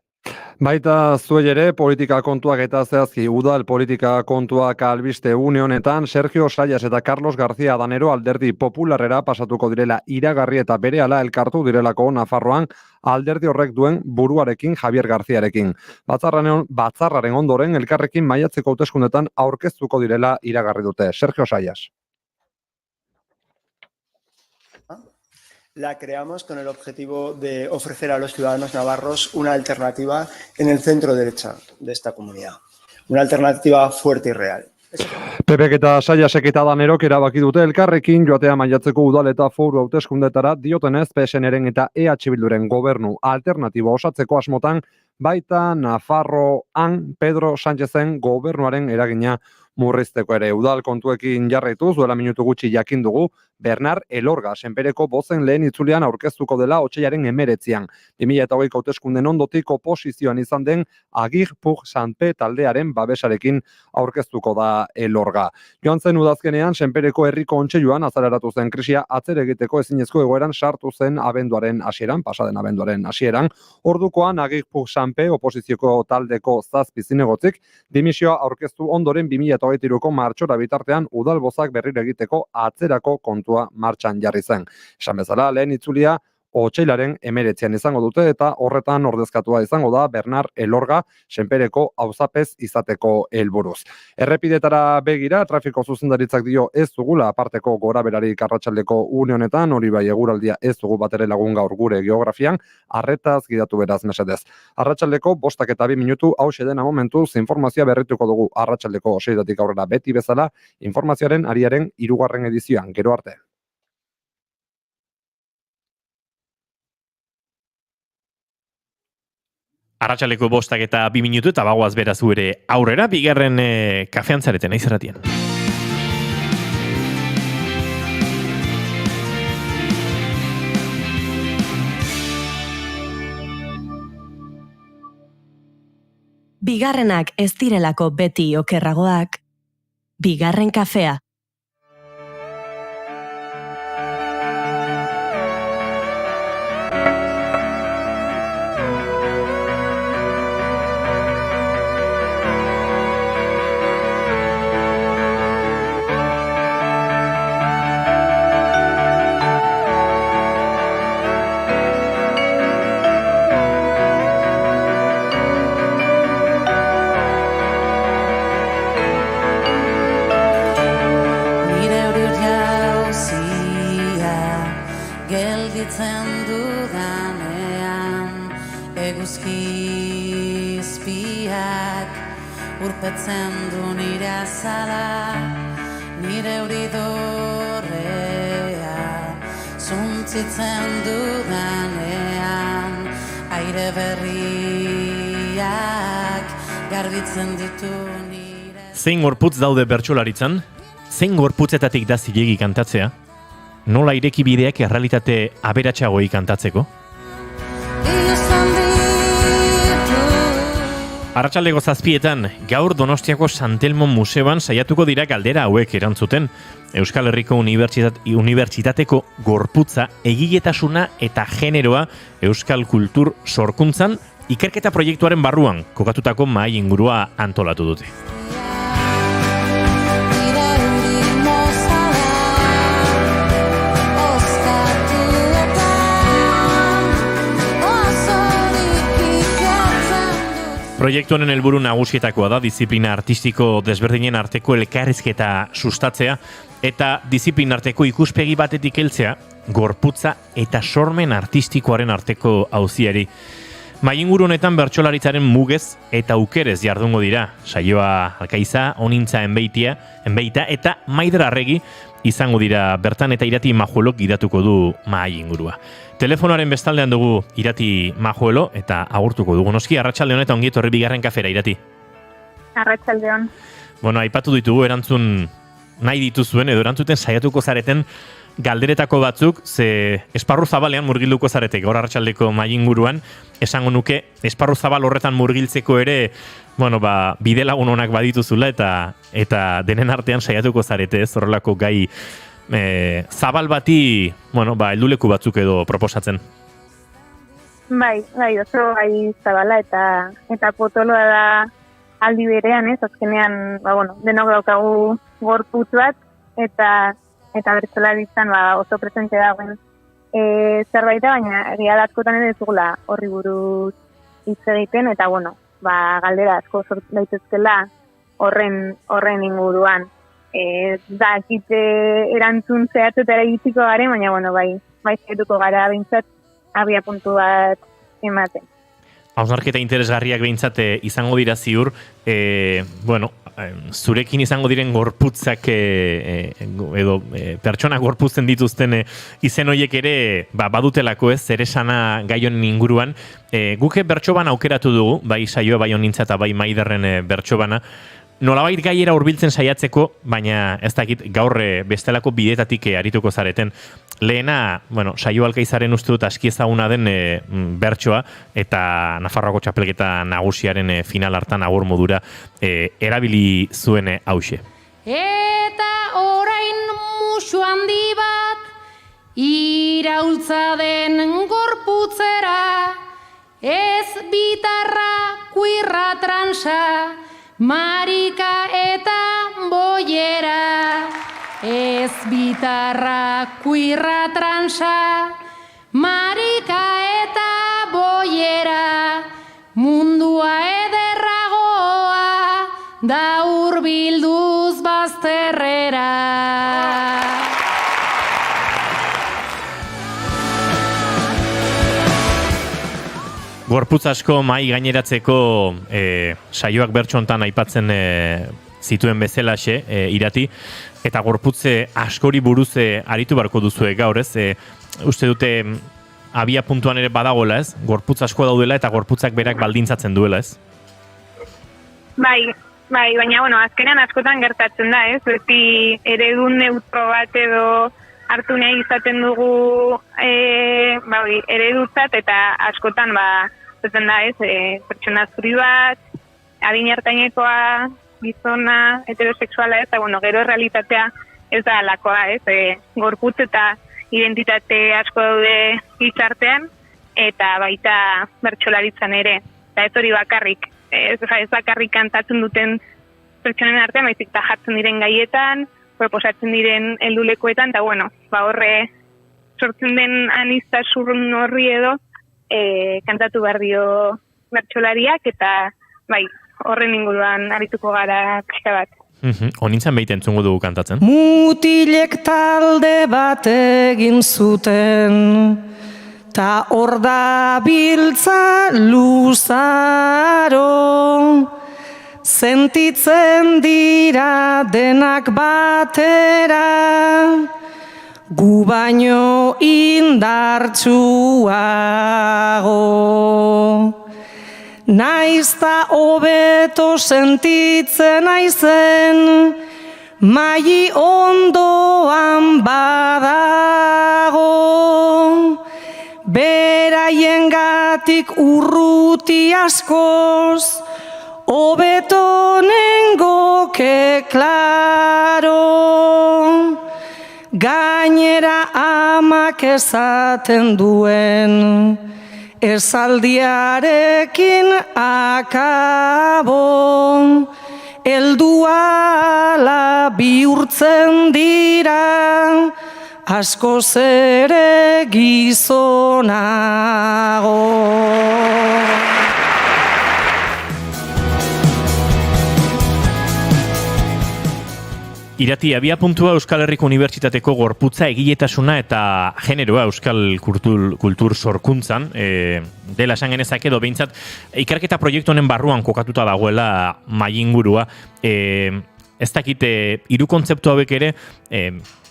Baita zuei ere politika kontuak eta zehazki udal politika kontuak albiste une honetan Sergio Sayas eta Carlos García Danero Alderdi Popularrera pasatuko direla iragarri eta berehala elkartu direlako Nafarroan alderdi horrek duen buruarekin Javier Garziarekin. Batzarraren ondoren elkarrekin maiatzeko hauteskundetan aurkeztuko direla iragarri dute. Sergio Sayas. La creamos con el objetivo de ofrecer a los ciudadanos navarros una alternativa en el centro derecha de esta comunidad. Una alternativa fuerte y real. Pepek eta Sayasek eta Danerok erabaki dute elkarrekin joatea maiatzeko udal eta foru hauteskundetara diotenez PSNren eta EH Bilduren gobernu alternatibo osatzeko asmotan baita Nafarroan Pedro Sánchezen gobernuaren eragina murrizteko ere. Udal kontuekin jarraituz, duela minutu gutxi jakin dugu, Bernard Elorga, senpereko bozen lehen itzulian aurkeztuko dela otsailaren 19an. 2008ko hauteskunden ondotik oposizioan izan den Agir Pug Sanpe taldearen babesarekin aurkeztuko da Elorga. Joan zen udazkenean, senpereko herriko ontseiluan azaleratu zen krisia atzere egiteko ezinezko egoeran sartu zen pasaden abenduaren hasieran. Ordukoan Agir Pug Sanpe oposizioko taldeko 7 zinegotzik dimisioa aurkeztu ondoren 2023ko martxora bitartean udalbozak berriro egiteko atzerako kontua martxan jarri zen. Esan bezala, lehen itzulia otsailaren 19an izango dute eta horretan ordezkatua izango da Bernard Elorga senpereko auzapez izateko helburuz. Errepidetara begira, trafiko zuzendaritzak dio ez dugula aparteko goraberarik arratsaldeko une honetan, hori bai eguraldia ez dugu batere lagun gaur gure geografian, arretaz gidatu beraz mesedez. Arratsaldeko 5:02 minutu hauxe dena momentuz informazioa berrituko dugu arratsaldeko 6:00 aurrera beti bezala, informazioaren ariaren 3. edizioan. Gero arte. Arratsaleko 5:02 minutu eta bagoaz beraz ere aurrera, bigarren kafean zareten, Naiz Irratian. Bigarrenak ez direlako beti okerragoak, bigarren kafea. Kolpetzen du nire azala, nire euridorrea, zuntzitzen dudanean, aire berriak garbitzen ditu nire. Zein gorputz daude bertsolaritzan? Zein gorputzetatik da zilegi kantatzea? Nola ireki bideak errealitate aberatsagoei kantatzeko? Arratsaldeko 7:00 gaur Donostiako Santelmo Museoan saiatuko dira galdera hauek erantzuten. Euskal Herriko Unibertsitateko gorputza, egiletasuna eta generoa euskal kultur sorkuntzan ikerketa proiektuaren barruan kokatutako mahai ingurua antolatu dute. Proiektu honen helburu nagusietakoa da diziplina artistiko desberdinen arteko elkarrizketa sustatzea eta diziplina arteko ikuspegi batetik heltzea gorputza eta sormen artistikoaren arteko auziari. Mainguru honetan bertsolaritzaren mugez eta aukerez jardungo dira. Saioa Alkaiza, Onintza Enbeita eta Maider Arregi izango dira bertan eta Irati Majuelok gidatuko du mahai ingurua. Telefonoaren bestaldean dugu Irati Majuelo eta agurtuko dugu. Noski, arratsaldeon eta ongi etorri bigarren kafera, Irati. Arratsaldeon. Bueno, aipatu ditugu erantzun nahi dituzuen edo erantzuten saiatuko zareten galderetako batzuk, ze esparru zabalean murgilduko zarete gaur arratsaldeko mahai inguruan, esango nuke esparru zabal horretan murgiltzeko ere, bueno, bidelagun onak badituzula eta denen artean saiatuko zarete, ez horrelako gai zabal bati, bueno, helduleku batzuk edo proposatzen. Bai, oso gai zabala eta potoloa da aldi berean, ez? Azkenean, denok daukagu gorputz bat eta bertsolaritzan oso presente dagoen zerbaita, baina egia da askotan ere ez dugula horri buruz hitz egiten eta galdera asko sortu daitezkela horren inguruan. Da, ekite erantzun zehatzetara egitiko garen, baina bai zehetuko gara behintzat abia puntu bat ematen. Hausnarketa interesgarriak behintzat izango dira ziur, zurekin izango diren gorputzak edo pertsona gorputzen dituzten izen horiek ere badutelako ez, zer esana gai honen inguruan. Guke bertsoban aukeratu dugu, bai saioa, bai Onintza eta bai Maiderren bertsobana, nolabait gaiera hurbiltzen saiatzeko, baina ez dakit gaur bestelako bidetatik arituko zareten. Lehena, saio Alkaizaren uste dut aski ezaguna den bertsoa eta Nafarroako txapelketa nagusiaren final hartan agur modura erabili zuen hauxe. Eta orain musu handi bat iraultza den gorputzera, ez bitarra, kuirra, transa, marika eta boiera. Ez bitarra, kuirra, transa, marika eta boiera. Mundua ederragoa da hurbilduz bazterrera. Gorputz asko mahai gaineratzeko saioak bertso hontan aipatzen zituen bezalaxe, Irati, eta gorputze askori buruz aritu barko duzue gaur, ez? Uste dute abia puntuan ere badagoela, ez? Gorputz asko daudela eta gorputzak berak baldintzatzen duela, ez? Bai, baina azkenean askotan gertatzen da, ez? Beti eredu neutro bat edo hartu nahi izaten dugu eredutzat eta askotan zaten da, ez? Pertsona zuri bat, adin hartainekoa, gizona, heterosexuala, eta gero realitatea ez da alakoa, ez? Gorputz eta identitate asko daude gizartean eta baita bertsolaritzan ere. Eta ez hori bakarrik, ez bakarrik kantatzen duten pertsonen artean, baizik eta jartzen diren gaietan, proposatzen diren heldulekoetan, eta horre sortzen den aniztasun horri edo kantatu behar dio bertsolariak, eta horren inguruan arituko gara pixka bat. Onintzan behite entzungo dugu kantatzen. Mutilek talde bat egin zuten, ta hor da biltza luzaro, sentitzen dira denak batera, gu baino indartsuago. Naizta hobeto sentitzen aizen, mai ondoan badago. Beraiengatik urruti askoz, hobeto nengoke klaro. Gainera amak esaten duen, esaldiarekin akabo, helduala bihurtzen dira, askoz ere gizonago. Irati, abia puntua Euskal Herriko Unibertsitateko gorputza, egiletasuna eta generoa Euskal kultur sorkuntzan, dela esan genezak edo behintzat, ikerketa proiektu honen barruan kokatuta dagoela maingurua, ez dakit, hiru kontzeptu hauek ere,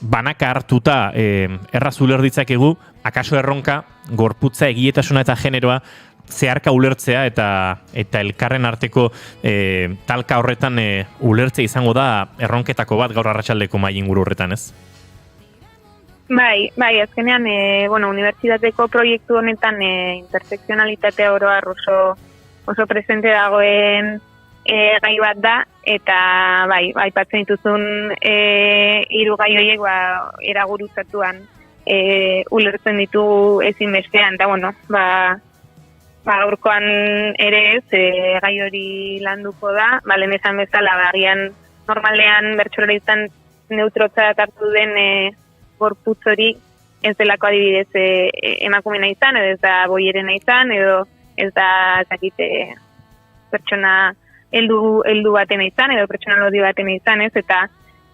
banaka hartuta erraz uler ditzakegu, akaso erronka, gorputza, egiletasuna eta generoa, zeharka ulertzea eta elkarren arteko talka horretan ulertzea izango da erronketako bat gaur arratsaldeko mahai inguru horretan, ez? Bai, azkenean, unibertsitateko proiektu honetan intersekzionalitatea oroar oso presente dagoen gai bat da, eta aipatzen dituzun hiru gai horiek eraguruzatuan ulertzen ditu ezinbestean, eta gaurkoan ere ez, gai hori landuko da, lehen esan bezala, agian normalean bertsolaritzan neutrotzat hartu den gorputz hori ez delako adibidez emakumena izan, edo ez da boierena izan, edo ez da pertsona heldu batena izan, edo pertsona lodi batena izan, ez, eta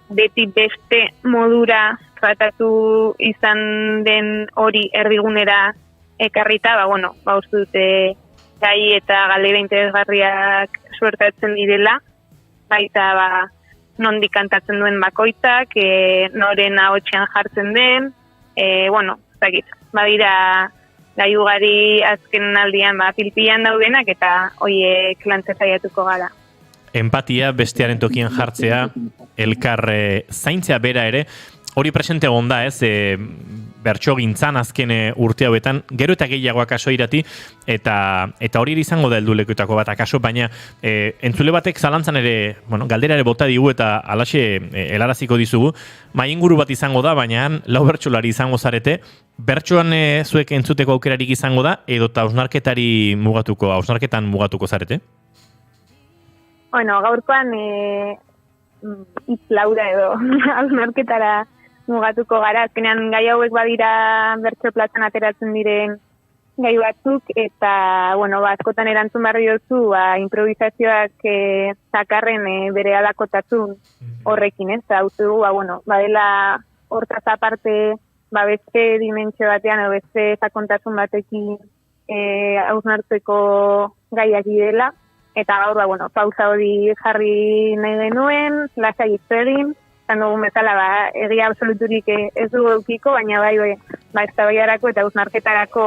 beti beste modura tratatu izan den hori erdigunera ekarrita, uste dute gai eta galdera interesgarriak suertatzen direla, baita nondik kantatzen duen bakoitzak, noren ahotsean jartzen den, badira gai ugari azken aldian pilpilan daudenak eta hoiek lantzen saiatuko gara. Empatia, bestearen tokian jartzea, elkar zaintzea bera ere, hori presente egon da, ez, bertsogintzan azken urte hauetan, gero eta gehiago akaso Irati, eta hori izango da heldulekuetako bat akaso, baina entzule batek zalantzan ere, galdera ere bota digu eta alaxe helaraziko dizugu, mainguru bat izango da, baina lau bertsolari izango zarete, bertsoan zuek entzuteko aukerarik izango da, edo eta hausnarketan mugatuko zarete? Gaurkoan laura edo hausnarketara mugatuko gara, azkenean gai hauek badira bertso plazan ateratzen diren gai batzuk, eta, askotan erantzun barri dozu, improvisazioak zakarren bere alakotasun horrekin, ez, eta uste dugu, badela hortaz aparte, beste dimentsio batean, edo beste zakontasun batekin hausnartzeko gaiak direla, eta gaur, pausa hori jarri nahi genuen, lasai hitz egin, dugun bezala, egia absoluturik ez dugu eukiko, baina eztabaidarako eta hausnarketarako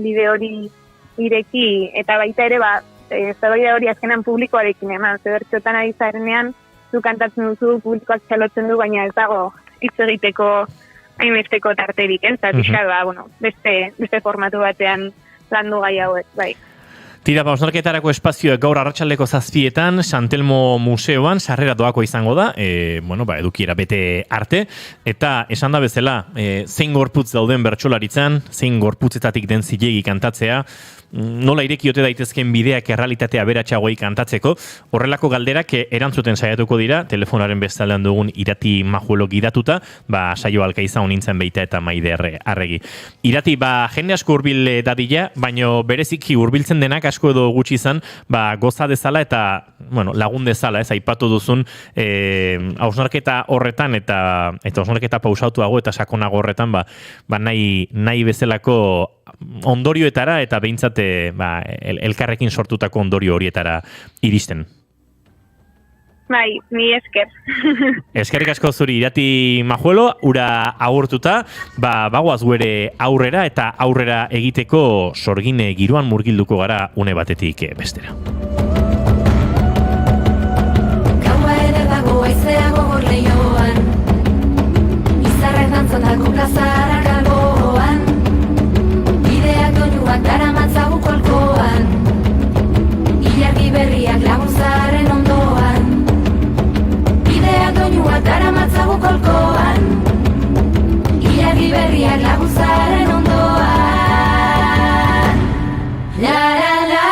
bide hori ireki, eta baita ere, eztabaida hori azkenan publikoarekin eman, bertxotan ari zarenean, zu kantatzen duzu, publikoak txalotzen du, baina ez dago hitz egiteko hainbesteko tarterik, eta beste formatu batean landu gai hauek, bai. Tira, hausnarketarako espazioak gaur arratsaldeko 7:00 Santelmo Museoan sarrera doako izango da, edukiera bete arte, eta esan da bezala, zein gorputz dauden bertsolaritzan, zein gorputzetatik den zilegi kantatzea, nola irekiote daitezken bideak errealitatea aberatsagoei kantatzeko, horrelako galderak erantzuten saiatuko dira, telefonaren bestaldean dugun Irati Majuelo gidatuta, saio alkaiza honintzen beita eta Maider Arregi. Irati, jende asko hurbil dadila, baino bereziki hurbiltzen denak asko edo gutxi izan, goza dezala eta lagun dezala, ez, aipatu duzun hausnarketa horretan eta hausnarketa pausatuago eta sakonago horretan, nahi bezalako ondorioetara eta behintzat elkarrekin sortutako ondorio horietara iristen. Bai, mi esker. Eskerrik asko zuri irati majuelo, ura agurtuta, bagoaz guere aurrera eta aurrera egiteko sorgine giroan murgilduko gara une batetik bestera. Gaua eder dago aizea gogor lehioan, izarrek dantzatako plazarak alboan, bideak doinuak daramatzagu kolkoan, ilargi berriak laguntzaren ondoan, doinuak daramatzagu kolkoan, ilargi berriak laguntzaren ondoan. La la la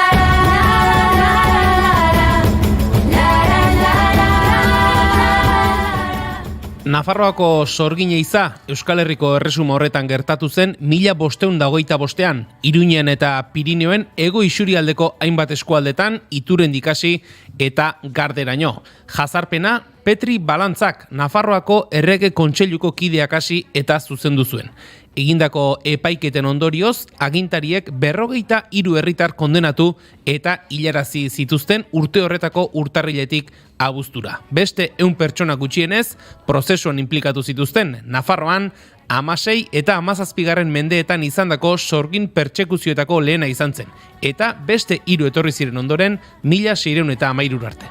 Nafarroako sorgine iza Euskal Herriko erresuma horretan gertatu zen 1525ean, Iruñen eta Pirinioen hego isurialdeko hainbat eskualdetan, Iturrendik hasi eta Garderaino. Jazarpena Petri Balantzak Nafarroako Errege Kontseiluko kideak hasi eta zuzendu zuen. Egindako epaiketen ondorioz, agintariek 53 herritar kondenatu eta hilarazi zituzten urte horretako urtarriletik abuztura. Beste 100 pertsona gutxienez, prozesuan inplikatu zituzten Nafarroan, 16 eta 17 mendeetan izandako sorgin pertsekuzioetako lehena izan zen. Eta beste 3 etorri ziren ondoren, 1613 arte.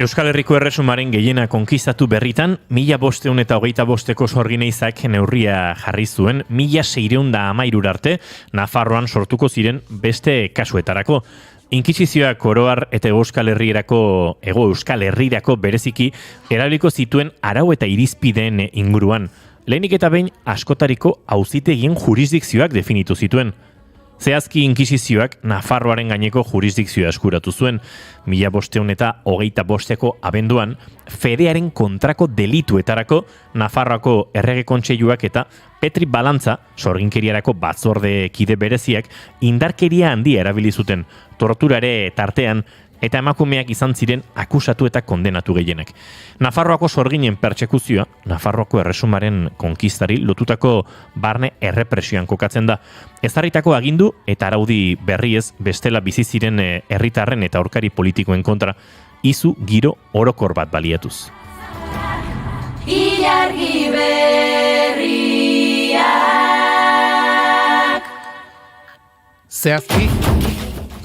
Euskal Herriko erresumaren gehiena konkistatu berritan, 1525eko sorgineizak neurria jarri zuen 1613 arte Nafarroan sortuko ziren beste kasuetarako. Inkisizioak oroar eta Ego Euskal Herrirako bereziki erabiliko zituen arau eta irizpideen inguruan. Lehenik eta behin askotariko auzitegien jurisdikzioak definitu zituen. Zehazki inkisizioak Nafarroaren gaineko jurisdikzioa eskuratu zuen, 1525eko abenduan, fedearen kontrako delituetarako Nafarroako Errege Kontseiluak eta Petri Balantza, sorginkeriarako batzorde kide bereziak, indarkeria handia erabili zuten, torturare tartean, eta emakumeak izan ziren akusatu eta kondenatu gehienak. Nafarroako sorginen pertsekuzioa, Nafarroako erresumaren konkistari lotutako barne errepresioan kokatzen da. Ezarritako agindu eta araudi berriez bestela bizi ziren herritarren eta aurkari politikoen kontra izu giro orokor bat baliatuz. Ilargi berriak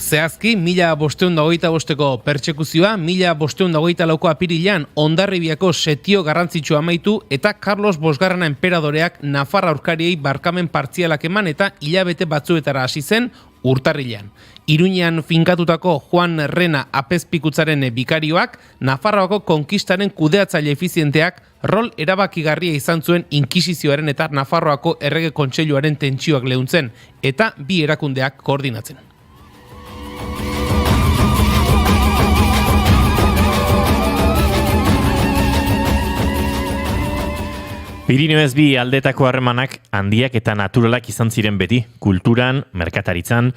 Zehazki, 1525eko pertsekuzioa, 1524ko apirilean Hondarribiako setio garrantzitsua amaitu eta Carlos Bosgarrena enperadoreak Nafarra aurkariei barkamen partzialak eman eta hilabete batzuetara hasi zen urtarrilean. Iruñean finkatutako Juan Rena apezpikutzaren bikarioak, Nafarroako konkistaren kudeatzaile efizienteak rol erabakigarria izan zuen inkisizioaren eta Nafarroako Errege Kontseiluaren tentsioak leuntzen eta bi erakundeak koordinatzen. Pirinioez bi aldetako harremanak handiak eta naturalak izan ziren beti, kulturan, merkataritzan,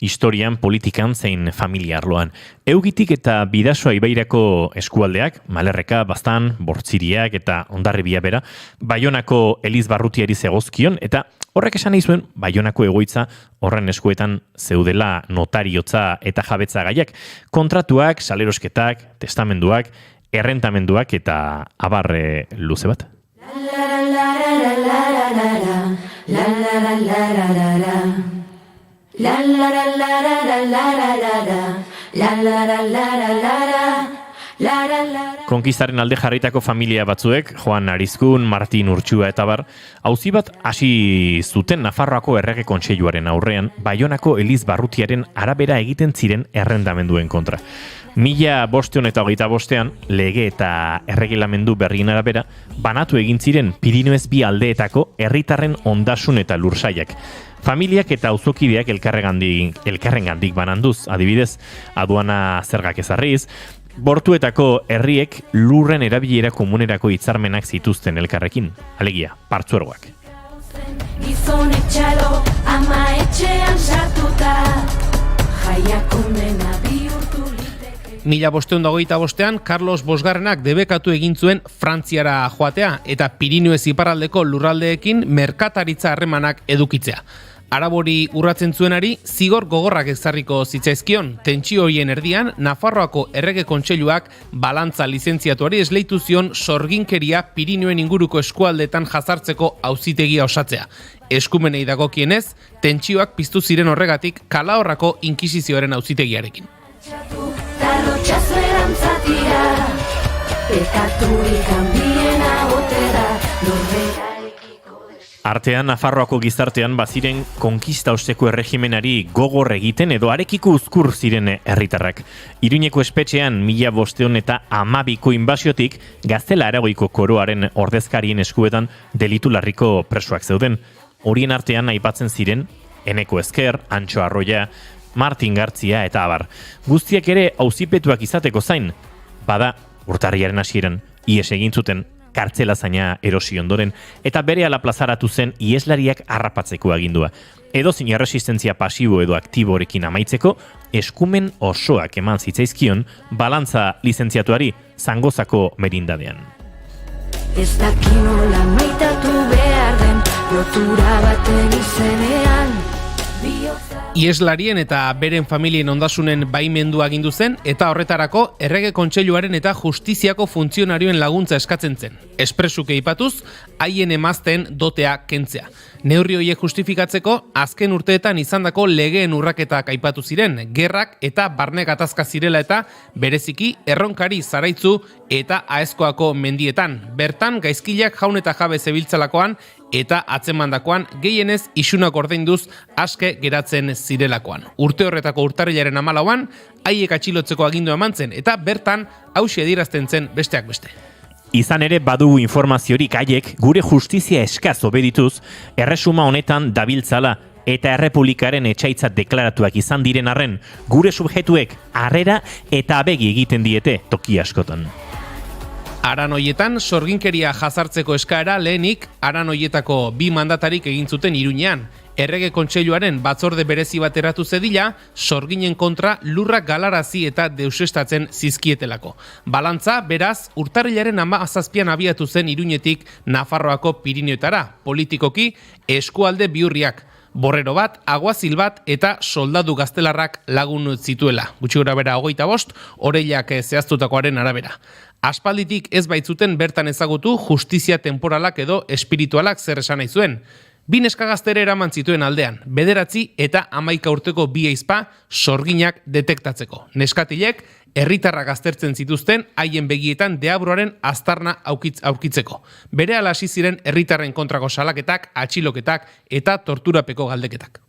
historian, politikan zein familia arloan. Eugitik eta Bidasoa ibairako eskualdeak, Malerreka, Baztan, Bortziriak eta Hondarribia bera, Baionako Elizbarrutiari zegozkion eta horrek esan nahi zuen Baionako egoitza horren eskuetan zeudela notariotza eta jabetza gaiak, kontratuak, salerosketak, testamenduak, errentamenduak eta abarre luze bat. Konkistaren alde jarritako familia batzuek, Joan Arizkun, Martin Urtsua eta bar, auzi bat hasi zuten Nafarroako Errege Kontseiluaren aurrean, Baionako Elizbarrutiaren arabera egiten ziren errendamenduen kontra. 1525ean, lege eta erregelamendu berrien arabera, banatu egin ziren Pirinioez bi aldeetako herritarren ondasun eta lursaiak. Familiak eta auzokideak elkarrengandik bananduz, adibidez, aduana zergak ezarriz, bortuetako herriek lurren erabilera komunerako hitzarmenak zituzten elkarrekin, alegia, partzuergoak. Gizon etxalo, ama etxean sartuta, jaiakundena bihurtu liteke. 1525ean Carlos Bosgarrenak debekatu egin zuen Frantziara joatea eta Pirinioez iparraldeko lurraldeekin merkataritza harremanak edukitzea. Arabori urratzen zuenari zigor gogorrak ezarriko zitzaizkion. Tentsio horien erdian, Nafarroako Errege Kontseiluak balantza lizentziatuari esleitu zion sorginkeria Pirinioen inguruko eskualdetan jazartzeko auzitegia osatzea. Eskumenei dagokienez, tentsioak piztu ziren horregatik Kalahorrako inkisizioaren auzitegiarekin. Artean, Nafarroako gizartean baziren konkista osteko erregimenari gogor egiten edo arekiko uzkur ziren herritarrak. Iruñeko espetxean 1512ko inbasiotik Gaztela Aragoiko koroaren ordezkarien eskuetan delitu larriko presoak zeuden. Horien artean aipatzen ziren Eneko Ezker, Antxo Arroia, Martin Gartzia eta abar. Guztiak ere auzipetuak izateko zain, bada urtarriaren hasieran ihes egin zuten kartzela zaina erosi ondoren, eta berehala plazaratu zen ieslariak harrapatzeko agindua. Edozin erresistentzia pasibo edo aktiborekin amaitzeko, eskumen osoak eman zitzaizkion balantza lizentziatuari Zangozako merindadean. Ez dakinola maitatu behar den lotura baten izenean. Ieslarien eta beren familien ondasunen baimendu agindu zen eta horretarako Errege Kontseiluaren eta Justiziako funtzionarioen laguntza eskatzen zen. Espresuke aipatuz, haien emazteen dotea kentzea. Neurri horiek justifikatzeko, azken urteetan izandako legeen urraketak aipatu ziren, gerrak eta barne gatazka zirela eta bereziki Erronkari, Zaraitzu eta Aezkoako mendietan. Bertan, gaizkileak jaun eta jabe zebiltzalakoan eta atzemandakoan gehienez isunak ordainduz aske geratzen zirelakoan. Urte horretako urtarrilaren 14an, haiek atxilotzeko agindu eman zen eta bertan hauxe adierazten zen besteak beste. Izan ere badugu informaziorik haiek gure justizia eskaz obedituz, erresuma honetan dabiltzala eta errepublikaren etxaitzat deklaratuak izan diren arren, gure subjetuek harrera eta abegi egiten diete toki askotan. Aran hoietan, sorginkeria jazartzeko eskaera lehenik Aran hoietako 2 mandatarik egin zuten Iruñean. Errege Kontseiluaren batzorde berezi bat eratu zedila, sorginen kontra lurrak galarazi eta deusestatzen zizkietelako. Balantza, beraz, urtarrilaren 17an abiatu zen Iruñetik Nafarroako Pirinioetara, politikoki eskualde bihurriak. Borrero bat, aguazil bat eta soldadu gaztelarrak lagun zituela. Gutxi gorabehera 25, oreilak zehaztutakoaren arabera. Aspalditik ez baitzuten bertan ezagutu justizia temporalak edo espiritualak zer esan nahi zuen. 2 neskagaztere eraman zituen aldean, 9 eta 11 urteko 2 ahizpa sorginak detektatzeko. Neskatilek herritarrak aztertzen zituzten haien begietan deabroaren aztarna aurkitzeko. Berehala hasi ziren herritarren kontrako salaketak, atxiloketak eta torturapeko galdeketak.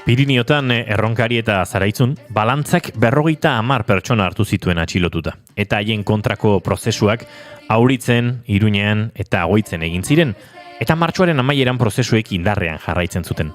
Piriniotan Erronkari eta Zaraitzun balantzak 50 pertsona hartu zituen atxilotuta. Eta haien kontrako prozesuak Auritzen, Iruñean eta Goitzen egin ziren. Eta martxoaren amaieran prozesuek indarrean jarraitzen zuten.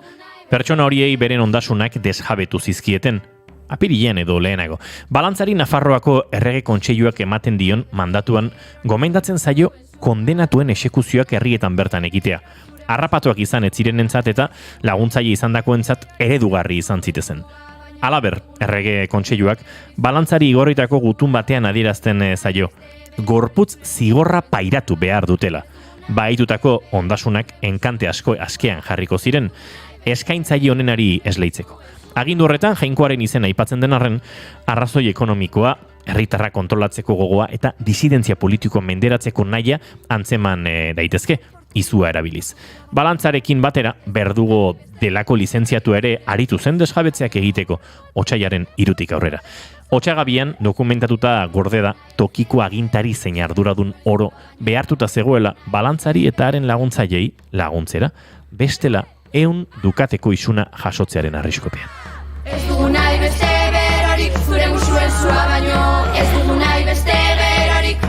Pertsona horiei beren ondasunak desjabetu zizkieten. Apirilean edo lehenago. Balantzari Nafarroako Errege Kontseiluak ematen dion mandatuan gomendatzen zaio kondenatuen exekuzioak herrietan bertan egitea. Harrapatuak izan ez zirenentzat eta laguntzaile izandakoentzat eredugarri izan zitezen. Halaber, Errege Kontseiluak balantzari igorritako gutun batean adierazten zaio. Gorputz zigorra pairatu behar dutela. Baitutako ondasunak enkante asko askean jarriko ziren, eskaintzaile honenari esleitzeko. Agindu horretan, jainkoaren izena aipatzen den arren, arrazoi ekonomikoa, herritarra kontrolatzeko gogoa eta disidentzia politiko menderatzeko nahia antzeman daitezke, izua erabiliz. Balantzarekin batera, Berdugo delako lizentziatu ere aritu zen desjabetzeak egiteko, otsailaren 3 aurrera. Otsagabian dokumentatuta gorde da tokiko agintari zein arduradun oro behartuta zegoela balantzari eta haren laguntzailei laguntzera, bestela 100 dukateko isuna jasotzearen arriskopean. Ez dugu nahi beste berorik, zure musuen zua baino, ez dugu nahi beste berorik.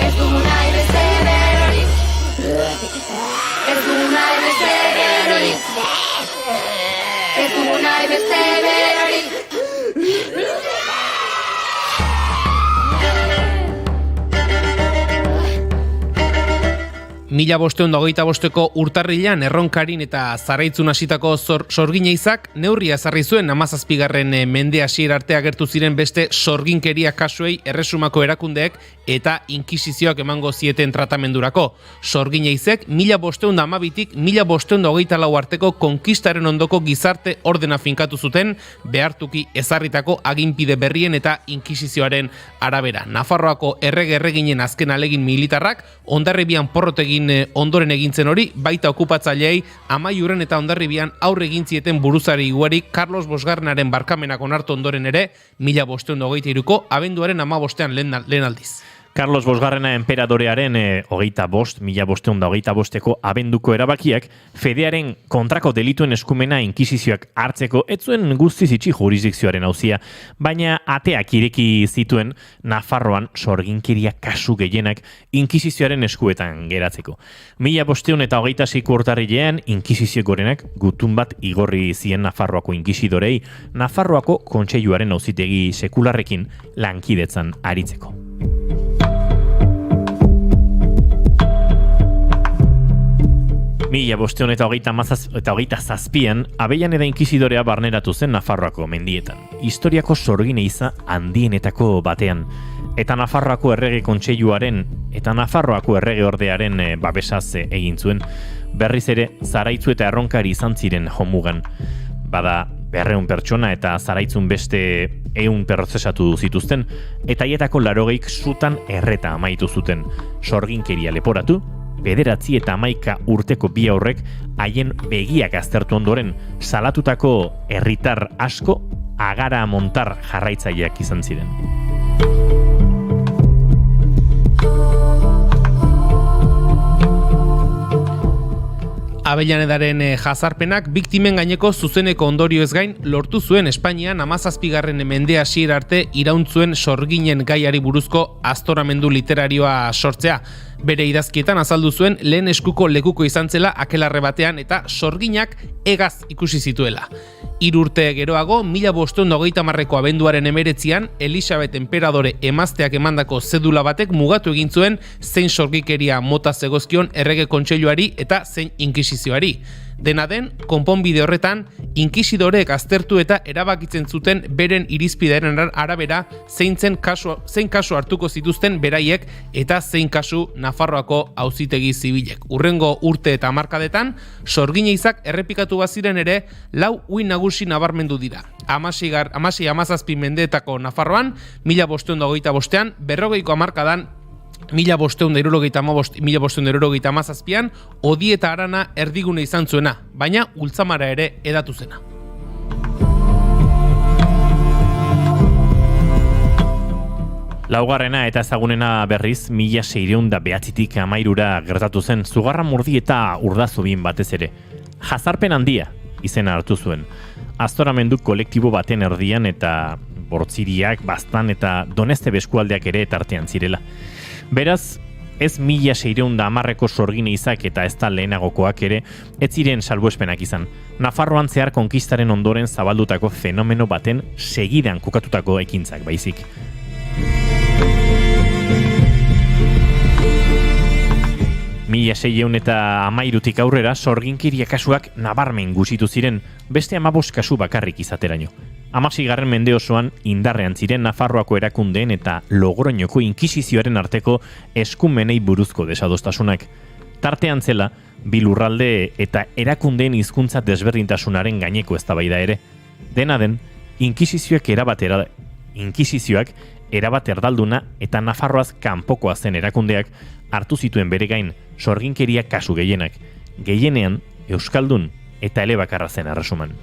Ez dugu nahi beste berorik, ez dugu nahi beste berorik, ez dugu nahi beste berorik. 1525ko urtarrilean Erronkarin eta Zaraitzun hasitako sorgineizak neurria ezarri zuen 17. mende hasiera arte agertu ziren beste sorginkeria kasuei erresumako erakundeek eta inkisizioak emango zieten tratamendurako. Sorgineizek 1512tik 1524 arteko konkistaren ondoko gizarte ordena finkatu zuten behartuki ezarritako aginpide berrien eta inkisizioaren arabera. Nafarroako erreginen azken alegin militarrak Hondarribian porrotegin ondoren egintzen hori, baita okupatzaileei Amaiurren eta Hondarribian aurre egin zieten buruzari iguarik Carlos Bosgarrenaren barkamenak onartu ondoren ere 1523ko abenduaren 15ean lehen aldiz. Carlos Bosgarrena enperadorearen 1525ko abenduko erabakiak fedearen kontrako delituen eskumena inkisizioak hartzeko ez zuen guztiz itxi jurisdikzioaren auzia, baina ateak ireki zituen Nafarroan sorginkeria kasu gehienak inkisizioaren eskuetan geratzeko. 1526ko urtarrilean inkisizio gorenak gutun bat igorri zien Nafarroako inkisidorei Nafarroako kontseiluaren auzitegi sekularrekin lankidetzan aritzeko. Mila bosteun eta hogeita zazpian, Abellaneda inkisidorea barneratu zen Nafarroako mendietan. Historiako sorgineiza handienetako batean. Eta Nafarroako errege kontseiluaren eta Nafarroako errege ordearen babesaz egin zuen. Berriz ere, Zaraitzu eta Erronkari izan ziren jomugan. Bada, 200 pertsona eta Zaraitzun beste 100 prozesatu zituzten, eta haietako 80 sutan erreta amaitu zuten. Sorginkeria leporatu, 9 eta 11 urteko bi aurrek haien begiak aztertu ondoren salatutako herritar asko agara montar jarraitzaileak izan ziren. Avellanedaren jazarpenak biktimen gaineko zuzeneko ondorioez gain lortu zuen Espainian 17. mende hasiera arte irauntzuen sorginen gaiari buruzko aztoramendu literarioa sortzea. Bere idazkietan azaldu zuen lehen eskuko lekuko izan zela akelarre batean eta sorginak egaz ikusi zituela. 3 urte geroago, 1530ko abenduaren 19an, Elisabet enperadore emazteak emandako zedula batek mugatu egin zuen zein sorgikeria mota zegozkion errege kontseiluari eta zein inkisizioari. Dena den, konponbide horretan, inkisidoreek aztertu eta erabakitzen zuten beren irizpidearen arabera zein kasu hartuko zituzten beraiek eta zein kasu Nafarroako auzitegi zibilek. Hurrengo urte eta hamarkadetan, sorgineizak errepikatu baziren ere 4 uin nagusi nabarmendu dira. 16-17 mendeetako Nafarroan, 1525ean, 40ko hamarkadan 1577an, Odi eta Arana erdigune izan zuena, baina Ultzamara ere edatu zena. Laugarrena eta ezagunena berriz 1609tik 13 gertatu zen Zugarramurdi eta Urdazubin batez ere. Jazarpen handia izena hartu zuen. Aztoramendu kolektibo baten erdian eta Bortziriak, Baztan eta Donezte beskualdeak ere tartean zirela. Beraz, ez 1610ko sorgineizak eta ez da lehenagokoak ere ez ziren salbuespenak izan. Nafarroan zehar konkistaren ondoren zabaldutako fenomeno baten segidan kokatutako ekintzak baizik. Mila 1613tik aurrera sorginkeria kasuak nabarmen guzitu ziren, beste 15 kasu bakarrik izateraino. 16. mende osoan indarrean ziren Nafarroako erakundeen eta Logroñoko inkisizioaren arteko eskumenei buruzko desadostasunak. Tartean zela, bi lurralde eta erakundeen hizkuntza desberdintasunaren gaineko eztabaida ere. Dena den, inkisizioak erabat erdalduna eta Nafarroaz kanpokoa zen erakundeak hartu zituen bere gain sorginkeria kasu gehienak, gehienean euskaldun eta elebakarra zen erresuman.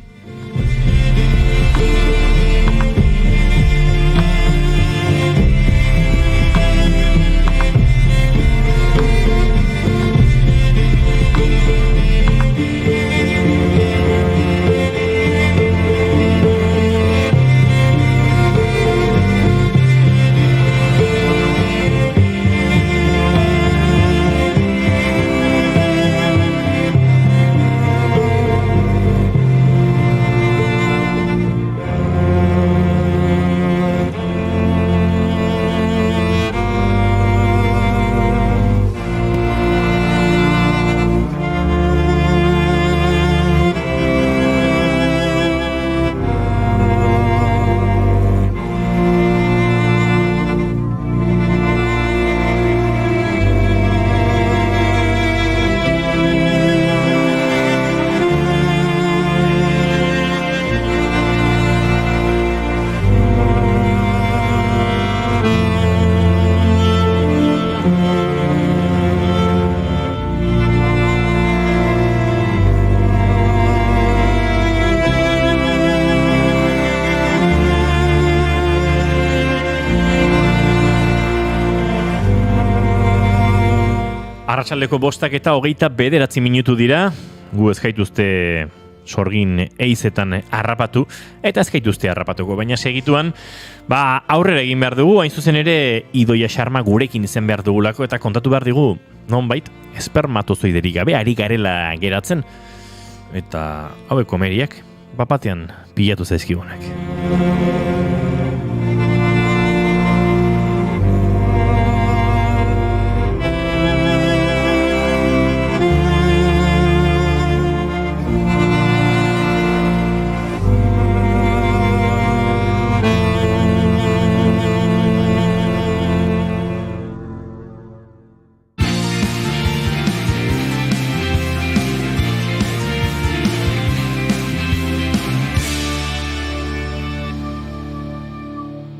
Arratsaldeko 5:29 dira, gu ez gaituzte sorgin eizetan harrapatu, eta ez gaituzte harrapatuko, baina segituan, aurrera egin behar dugu, hain zuzen ere Idoia Xarma gurekin izan behar dugulako, eta kontatu behar digu, nonbait, espermatozoiderik gabe, ari garela geratzen, eta hauek komeriak, bapatean pilatu zaizkigunak.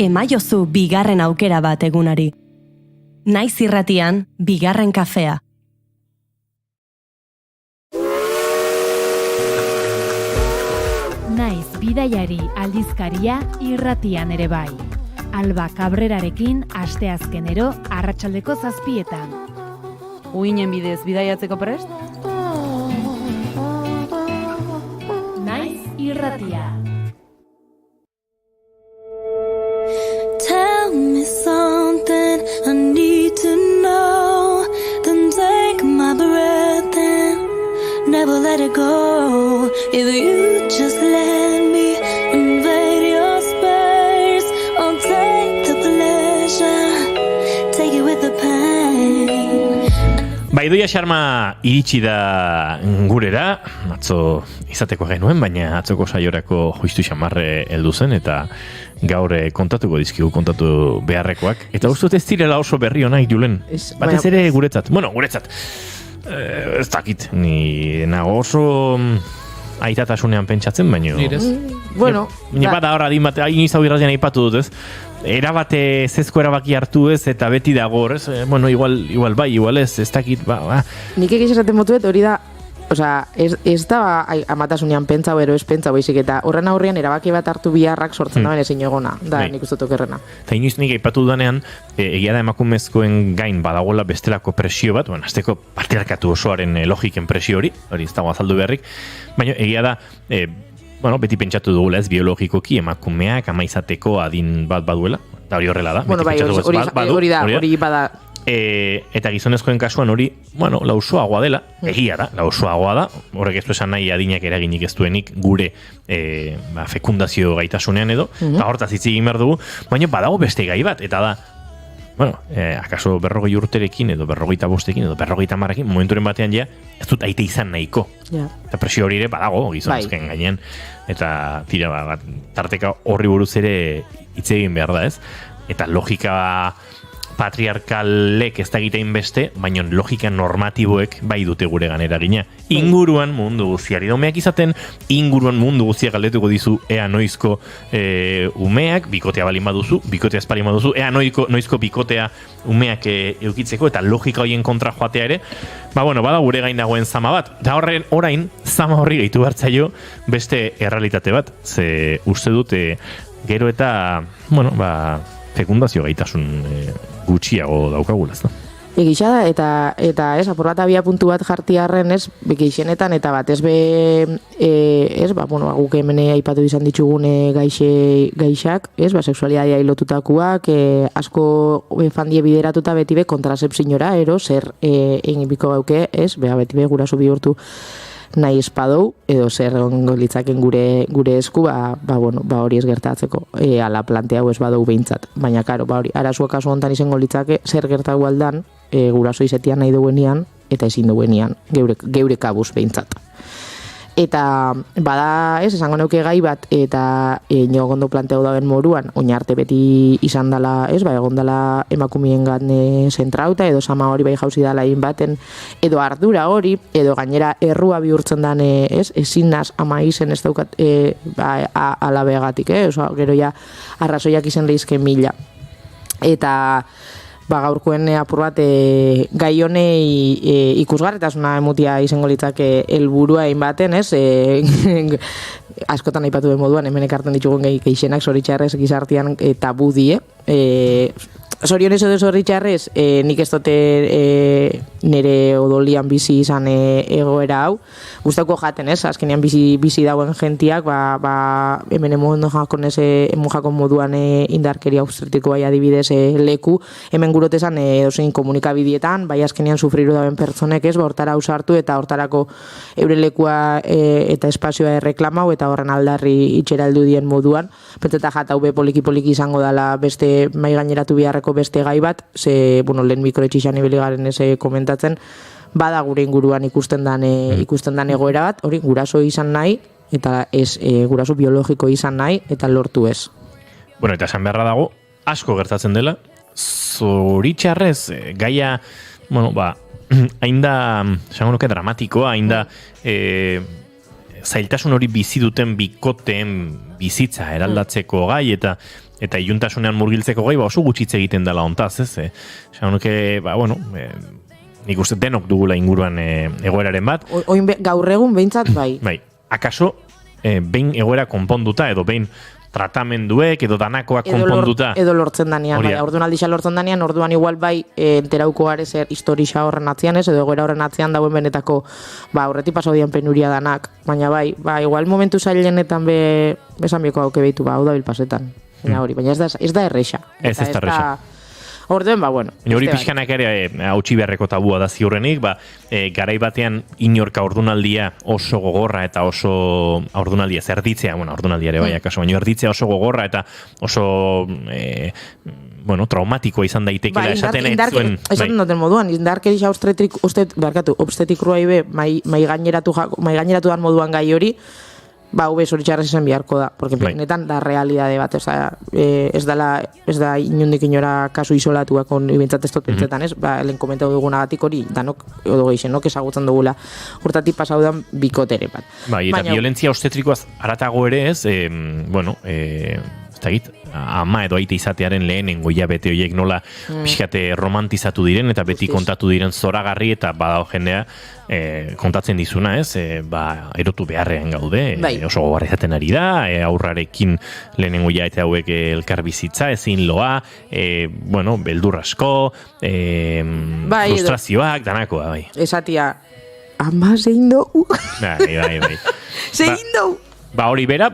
Emaiozu bigarren aukera bat egunari. Naiz irratian, bigarren kafea. Naiz bidaiari aldizkaria irratian ere bai. Alba Cabrerarekin asteazkenero arratsaldeko 7:00. Uinen bidez bidaiatzeko prest? Naiz irratia. Tell me something I need to know. Then take my breath and never let it go. If you just let me invade your space, I'll take the pleasure, take it with the pain. Idoia Xarma iritsi da gurera, atzo izateko genuen, baina atzoko saiorako juistu xamarre heldu zen, eta gaur kontatuko dizkigu, kontatu beharrekoak. Eta uste ez direla oso berri honak, Julen. Batez ere guretzat. Bueno, guretzat. Ez dakit, ni nago oso aitatasunean pentsatzen, baina... Bueno... Baina bada horra adin bat, hain izau irratian aipatu dut, ez? Erabate zezko erabaki hartu ez, eta beti dago, ez? Bueno, igual bai, igual ez dakit, Nik egiz esaten motuet, hori da, osea, ez da amatasunean pentsau, ero ez pentsau baizik, eta horren aurrean erabaki bat hartu biharrak sortzen dauen ezin egona, da nik uste tokerrena. Eta inoiz nik aipatu dudanean, egia da emakumezkoen gain badagoela bestelako presio bat, azteko patriarkatu osoaren logiken presio hori ez dago azaldu beharrik, baina egia da, beti pentsatu dugula ez biologikoki emakumeak ama izateko adin bat baduela, da hori horrela da. Bueno, bai, hori bada. Eta gizonezkoen kasuan hori, lausoagoa dela, egia da, lausoagoa da, horrek ez du esan nahi adinak eraginik ez duenik gure fekundazio gaitasunean edo, eta hortaz hitz egin behar dugu, baina badago beste gai bat, eta da, akaso 40 urterekin edo 45ekin edo 50ekin, momenturen batean ja, ez dut aite izan nahiko. Eta presio hori ere badago gizonezken gainean, eta tira, tarteka horri buruz ere hitz egin behar da ez, eta logika patriarkalek ez da egitein beste, baina logika normatiboek bai dute gure ganera gina. Inguruan mundu guztiari daumeak izaten, inguruan mundu guztiak galdetuko dizu ea noizko umeak, bikotea balin baduzu, bikotea ez balin baduzu, ea noizko bikotea umeak eukitzeko, eta logika horien kontra joatea ere, bada gure gain dagoen zama bat. Eta orain, zama horri gehitu hartzaio beste errealitate bat, ze uste dut gero eta, fekundazio gaitasun gutxiago daukagula, ez da? Egisa da, eta ez, apur bat abia puntu bat jartiarren, ez, bekeixenetan, eta bat, ez guk hemen aipatu izan ditugune gaixak, ez, sexualidadea ilotutakuak, asko fandie bideratuta beti be kontrasepsiñora, ero, zer egin biko gauke, ez, beti be guraso bihurtu nahi espadou, edo zer ongo litzaken gure esku, hori ez gertatzeko, ala planteau ez badou behintzat. Baina, karo, hori, arazua kasu hontan izango litzake, zer gertau aldan, guraso izetian nahi duenean, eta ezin duenean, geure kabuz behintzat. Eta, bada, ez, esango neuke gai bat, eta nio gondo planteau dauen moruan, oinarte beti izan dela, ez, egon dela emakumien gan zentrauta, edo sama hori bai jauzi dela baten, edo ardura hori, edo gainera errua bihurtzen dan, ez, ezin naz ama izen ez daukat alabegatik, gero ja arrazoiak izen lehizken mila. Eta, gaurkoen apur bat gai honei ikusgarretasuna emutia izango litzake helburua egin baten, ez? Askotan aipatu den moduan, hemen ekartzen ditugun gehienak zoritxarrez gizartean tabu die. Zorionez edo zoritxarrez, nik ez dute nire odolian bizi izan egoera hau. Gustauko jaten, ez? Azkenean bizi dauen jentiak, hemen emojako moduan indarkeria obstetiko bai adibidez leku, hemen gurotezan dozein komunikabidietan, bai azkenean sufriru dauen pertsonek, ez? Hortara ausartu eta hortarako euren lekua eta espazioa erreklamau eta horren aldarri itxera heldu dien moduan. Pentseta jata ube poliki-poliki izango dela beste maigaineratu biharreko beste gai bat, lehen mikroetxixan ibeligaren komentatzen, bada gure inguruan ikusten dan egoera bat, hori guraso izan nahi, eta ez guraso biologiko izan nahi, eta lortu ez. Bueno, eta esan beharra dago, asko gertatzen dela, zoritxarrez, gaia, hain da, esango nuke dramatikoa, hain da, zailtasun hori bizi duten bikoteen bizitza eraldatzeko gai, eta iluntasunean murgiltzeko gai, oso gutxitze egiten dela ontaz, ez? Esan nuke, nik uste denok dugula inguruan egoeraren bat. Gaur egun behintzat bai. Bai, akaso, behin egoera konponduta, edo behin tratamenduek, edo danakoak konponduta. Edo lortzen danean, bai, orduan aldisa lortzen danean, orduan igual bai enterauko gare zer historia horren atzian ez, edo egoera horren atzian dauen benetako, horreti paso dian penuria danak, baina bai, igual momentu zailenetan besan bieko hauke behitu, hau da bilpasetan. Baina ez da erreixa. Ez da erreixa. Orduen, bueno. Hori pixkanak ere hautsi beharreko tabua da ziurrenik, garai batean inorka ordunaldia oso gogorra eta oso ordunaldia erditzea, ordunaldia ere bai, akaso, baina erditzea oso gogorra eta oso traumatikoa izan daitekela esaten ez zuen. Esaten duten moduan, indarkeria obstetrikrua ibe maigaineratu dan moduan gai hori, zoritxarrez izan beharko da, porque netan da realidade bat, ez da inundik inora kasu isolatuak ibintzat ez dut pentsetan, ez? Lehen komentau dugunagatik hori, danok, edo geixenok ezagutzen dugula, urtatik pasaudan bikotere bat. Eta violentzia obstetrikoaz aratago ere ez, ez dakit, ama edo aite izatearen lehenengo hilabete horiek nola pixkate romantizatu diren eta beti kontatu diren zoragarri eta badao jendea kontatzen dizuna ez, erotu beharrean gaude, oso gogarra izaten ari da, aurrarekin lehenengo hilabete hauek elkarbizitza, ezin loa, beldur asko, frustrazioak, danakoa, bai. Esatia, ama zein dugu. Bai. Zein dugu. Hori bera,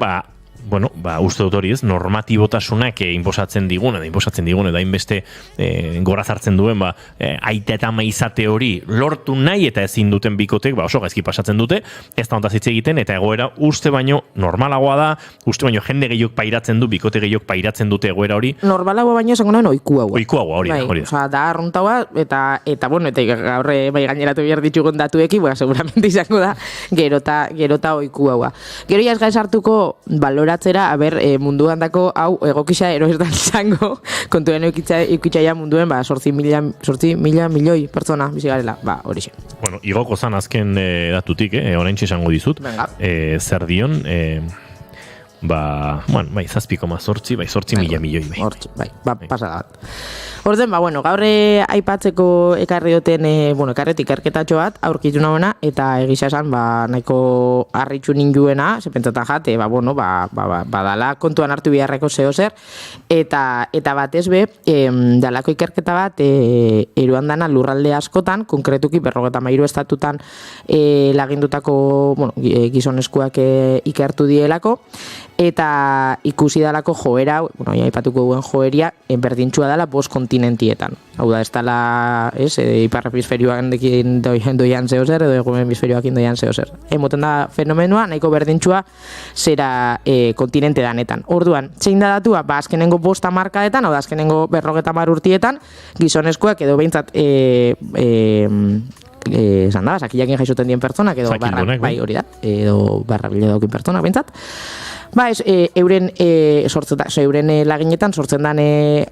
uste dut hori ez, normatibotasunak inposatzen digun, edo hainbeste gora zartzen duen, aita eta ama izate hori lortu nahi eta ezin duten bikotek, oso gaizki pasatzen dute, ez da ontaz hitz egiten, eta egoera uste baino normalagoa da, uste baino jende gehiok pairatzen du, bikote gehiok pairatzen dute egoera hori. Normalagoa baino esango nahen oikuagoa. Oikuagoa, hori da. Osa, da arruntagoa, eta gaurre bai gaineratu behar ditugun datuekin, seguramente izango da, gerota oikuagoa. Gero jazga esartuko baloratzera, munduan dako hau egokisa ero ez da izango, kontuen eukitzaia munduen, 8 milioi pertsona bizigarela, hori xe. Igoko zan azken datutik, oraintxe esango dizut, zer dion, 7,8, 8 milioi. Pasada bat. Orden, gaurre aipatzeko ekarri duten, ekarretik ikerketatxo bat, aurkitu nagoena, eta egisa esan, nahiko harritxu ninduena, sepentzatan jate, badala kontuan hartu biharreko zehozer, eta batez be, dalako ikerketa bat, eruan dana lurralde askotan, konkretuki 53 estatutan lagindutako gizonezkoak ikertu dielako, eta ikusi dalako joera, aipatuko duen joeria, berdintxua dela 5 kontinentietan. Hau da, ez dala, ipar hemisferioan doian zehozer, edo ego hemisferioakin doian zehozer. Emoten da fenomenua, nahiko berdintxua zera kontinente danetan. Orduan, zein da datua? Azkenengo 5 hamarkadetan, hau da, azkenengo 50 urtietan, gizonezkoak edo behintzat esan da, sakillakin jaizuten dien pertsonak, edo hori da, edo barrabile daukin pertsonak behintzat. Euren laginetan sortzen den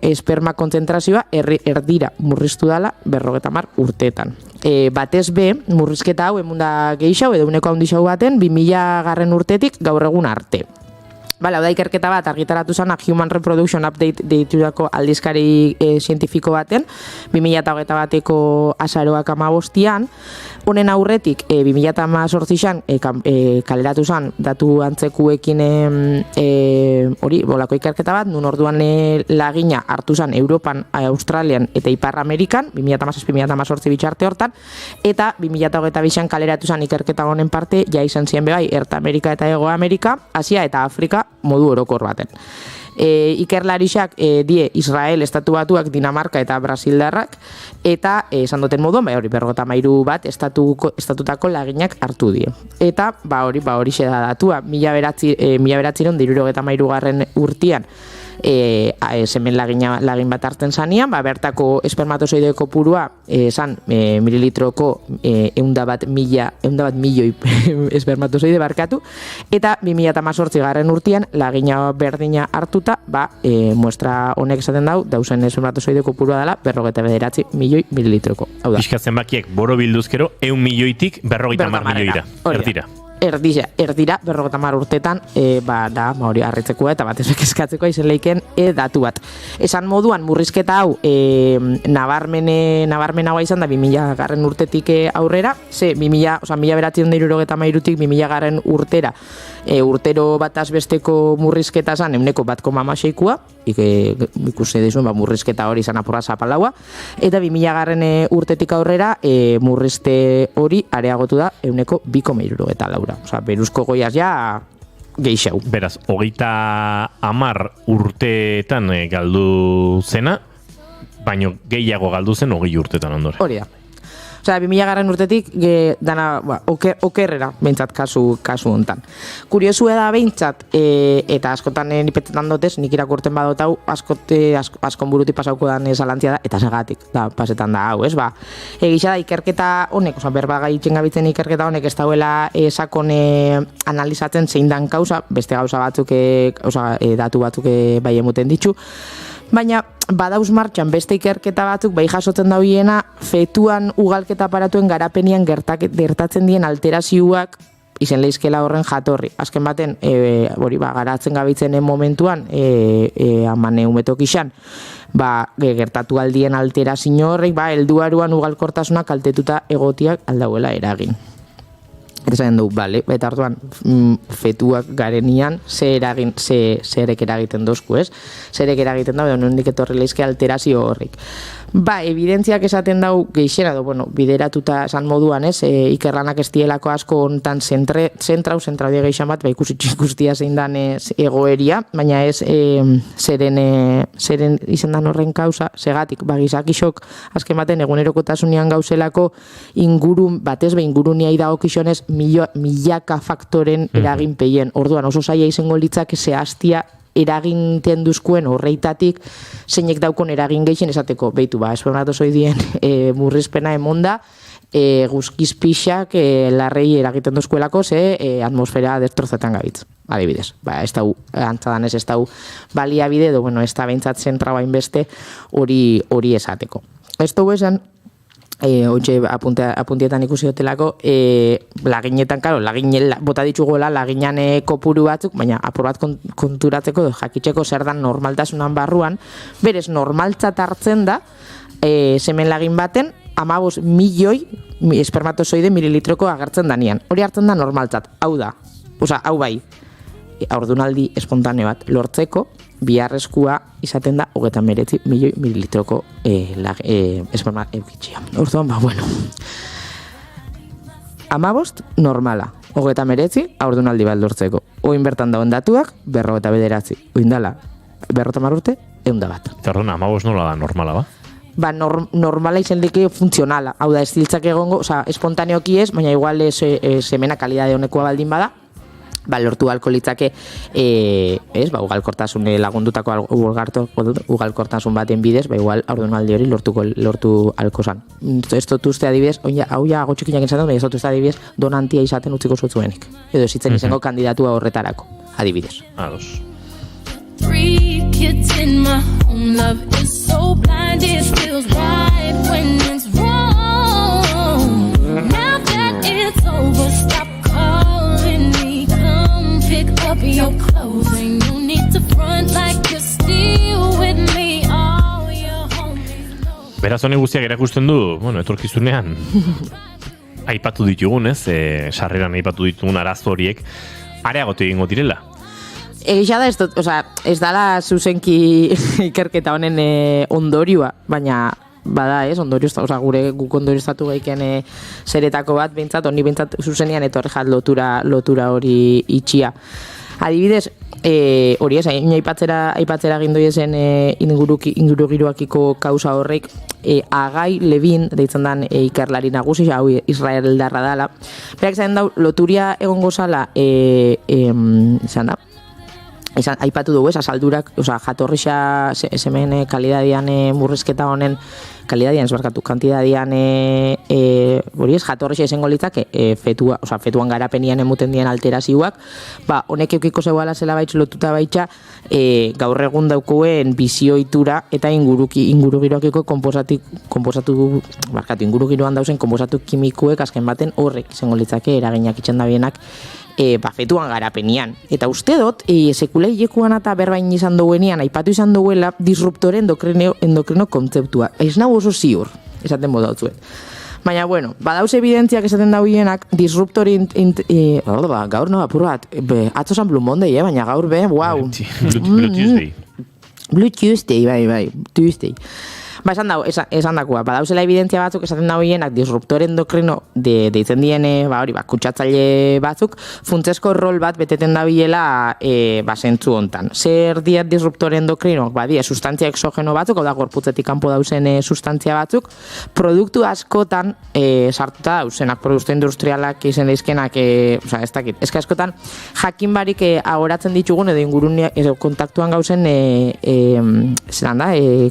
esperma kontzentrazioa erdira murriztu dela 50 urteetan. Batez be, murrizketa hau emunda gehixau edo uneko handixau baten 2000 urtetik gaur egun arte. Bala, da ikerketa bat argitaratu zana Human Reproduction Update deiturako aldizkari zientifiko baten, 2008 bateko azaroak 15-an, honen aurretik 2018an kaleratu zan datu antzekuekin hori, bolako ikerketa bat, nun orduan lagina hartu zan Europan, Australian eta Ipar Amerikan, 2016-2018 bitxarte hortan, eta 2022an kaleratu zan ikerketa honen parte, ja izan ziren bebai, Erta Amerika eta Ego Amerika, Asia eta Afrika modu orokor baten. Ikerlarixak die Israel, Estatu Batuak, Dinamarka eta Brasildarrak, eta esan duten moduan, hori 53 bat estatutako laginak hartu die. Eta hori da datua, 1993 urtean semen lagin bat hartzen zanean, bertako espermatozoide kopurua esan mililitroko 100 milioi espermatozoide barkatu, eta 2018 urtean lagina berdina hartuta, muestra honek esaten dauzen espermatozoide kopurua dela 59 milioi mililitroko. Pixkatzen bakiek boro bilduzkero 100 milioitik 50 milioira. Erdira 50 urtetan, hori harritzekoa eta batez eskatzeko izen leiken datu bat. Esan moduan, murrizketa hau nabarmenagoa izan da 2000 garren urtetik aurrera, 1993-tik 2000 garren urtera, urtero bataz besteko murrizketa zan, 1,6koa, ikusi dizuen, murrizketa hori izan apurra zapalaua, eta 2000 garren urtetik aurrera, murrizte hori areagotu da 2,64. Osa, beruzko goiaz ja geixau. Beraz, 30 urteetan galdu zena, baino gehiago galdu zen 20 urteetan ondoren. Hori da. Osea, 2000 garren urtetik dana okerrera behintzat kasu hontan. Kuriosua da behintzat, eta askotan nipetetan dotez, nik irakurten badot hau, askon buruti pasauko dan zalantzia da, eta segatik, pasetan da hau, ez ba. Egisa da ikerketa honek, osea, berba gaitzen gabitzen ikerketa honek ez dauela sakon analizatzen zein dan kausa, beste gauza batzuk, datu batzuk bai emuten ditu, baina badauz martxan beste ikerketa batzuk bai jasotzen dauiena fetuan ugalketa aparatuen garapenian gertatzen dien alterazioak izen leizkela horren jatorri. Azken baten, garatzen gabitzenen momentuan, amane umetok izan, gertatu aldien alterazio horrek, helduaruan ugalkortasunak kaltetuta egotiak aldauela eragin. Esan du, eta orduan fetuak garenian zerek eragiten dozku, ez? Zerek eragiten da, nondik etorri leizke alterazio horrik. Evidentziak esaten dau geixera, bideratuta esan moduan, ez? Ikerlanak ez dielako asko ontan zentrau die geixan bat, ikustia zein dan egoeria, baina ez zeren izendan horren kausa, segatik, gizakixok azken baten egunerokotasunean gauzelako batez ingurunia idagokixonez milaka faktoren eraginpeien. Orduan oso zaila izango litzak zehaztia eraginten duzkuen horreitatik zeinek daukon eragin gehien esateko, espermatozoidien murrizpena emonda, guzkiz pixak larrei eragiten duzkuelako atmosfera destrozetan gabitz. Adibidez, ez dau, antzadanez ez dau baliabide edo, ez da behintzat zentra bain beste hori esateko. Ez dugu esan, apuntietan ikusi hotelako, laginetan, bota dituguela laginan kopuru batzuk, baina apur bat konturatzeko, jakitzeko zer dan normaltasunan barruan, berez normaltzat hartzen da, semen lagin baten, 15 milioi espermatozoide mililitroko agertzen danian. Hori hartzen da normaltzat, hau da, hau bai, haurdunaldi espontane bat lortzeko, biharrezkoa izaten da 39 milioi mililitroko esperma eukitxia. Orduan, 15 normala, 39 haurdunaldi bat lortzeko. Oin bertan dauen datuak, 59, oindala, 50 urte, 101. Eta orduan, 15 nola da normala, ba? Normala izan dike funtzionala. Hau da, ez diltzak egongo, espontaneoki ez, baina igual semena kalidade honekoa baldin bada, lortu alko litzake, ugalkortasun lagundutako ugalkortasun baten bidez, igual haurdunaldi hori lortu alko zan. Ez dut uste adibidez, hau ja gotxikinak izaten, baina ez dut uste adibidez donantia izaten utziko zutzuenik. Edo zitzen izango kandidatua horretarako, adibidez. Ados. 3 kids in my home, love is so blind, it feels right when it's wrong. Now that it's over, stop calling me, come pick up your clothes and Beraz, honi guztiak erakusten du, bueno, etorkizunean aipatu ditugun, ez? Sarreran aipatu ditugun arazo horiek areagotu egingo direla. Egia da, ez dala zuzenki ikerketa honen ondorioa, baina bada ez, guk ondorioztatu gaiken zeretako bat, bintzat, honi bintzat zuzenean etorri jat lotura hori itxia. Adibidez, hori ez, aipatzera gindoi ezen ingurugiroakiko kausa horrek, Agai Levin, deitzen dan ikerlari nagusi, hau Israel darra dala, berak zain dau, loturia egongo zala, aipatu dugu ez, asaldurak, jatorrixa semen kalidadian murrizketa honen, kantidadian hori ez, jatorrixa izango litzake fetuan garapenian emuten dien alterazioak, honek eukiko zegoela zela baitz lotuta baitza gaur egun daukuen bizioitura eta ingurugiroakiko ingurugiroan dauzen konposatu kimikuek azken baten horrek izango litzake eraginak itxandabienak fetuan garapenian. Eta uste dut, sekula hilekuan eta berbain izan duenean, aipatu izan duela disruptore endokrino kontzeptua. Ez nago oso ziur, esaten moda utzuet. Baina, bueno, badauz evidentziak esaten dauienak, disruptori... gaur no, apur bat, atzo zan Blue Monday, baina gaur wow. Blue Tuesday. Blue Tuesday, bai, Tuesday. Esan dakoa, badauzela evidentzia batzuk esaten dauienak disruptor endokrino deitzen diene, kutsatzaile batzuk, funtzesko rol bat beteten dabilela zentzu hontan. Zer diat disruptor endokrino? Sustantzia exogeno batzuk, hau da gorputzetik kanpo dauzen sustantzia batzuk, produktu askotan sartuta dauzenak, produktu industrialak izen daizkenak, ez dakit, ezka askotan jakin barik agoratzen ditugun edo ingurunia kontaktuan gauzen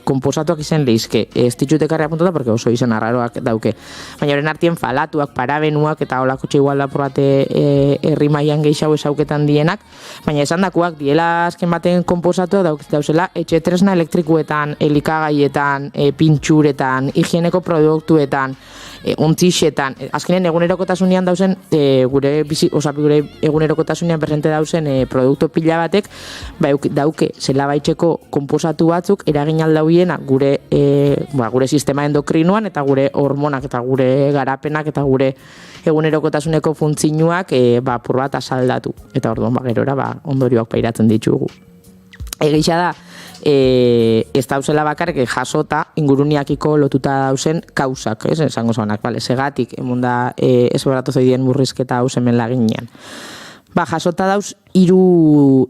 komposatuak izen lehiz. Ez ditut ekarria puntuta, porque oso izan arraroak dauke. Baina horren artien falatuak, parabenuak eta holako txigual daporate herri mailan gehiago esauketan dienak, baina esan dakuak diela azken baten komposatu dauzela etxe tresna elektrikuetan, elikagaietan, pintxuretan, higieneko produktuetan, ontzixetan, azkenen egunerokotasunean dauzen gure egunerokotasunean presente dauzen produktu pila batek dauke zela baitxeko komposatu batzuk eragin aldauiena gure sistema endokrinoan eta gure hormonak eta gure garapenak eta gure egunerokotasuneko funtzinuak apur bat asaldatu. Eta orduan gerora ondorioak pairatzen ditugu. Egia da, ez dauzela bakarrik jasota inguruniakiko lotuta dauzen kausak, esango zonak, segatik emunda ez beratu zoidien murrizketa hau hemen laginean. Jasota dauz hiru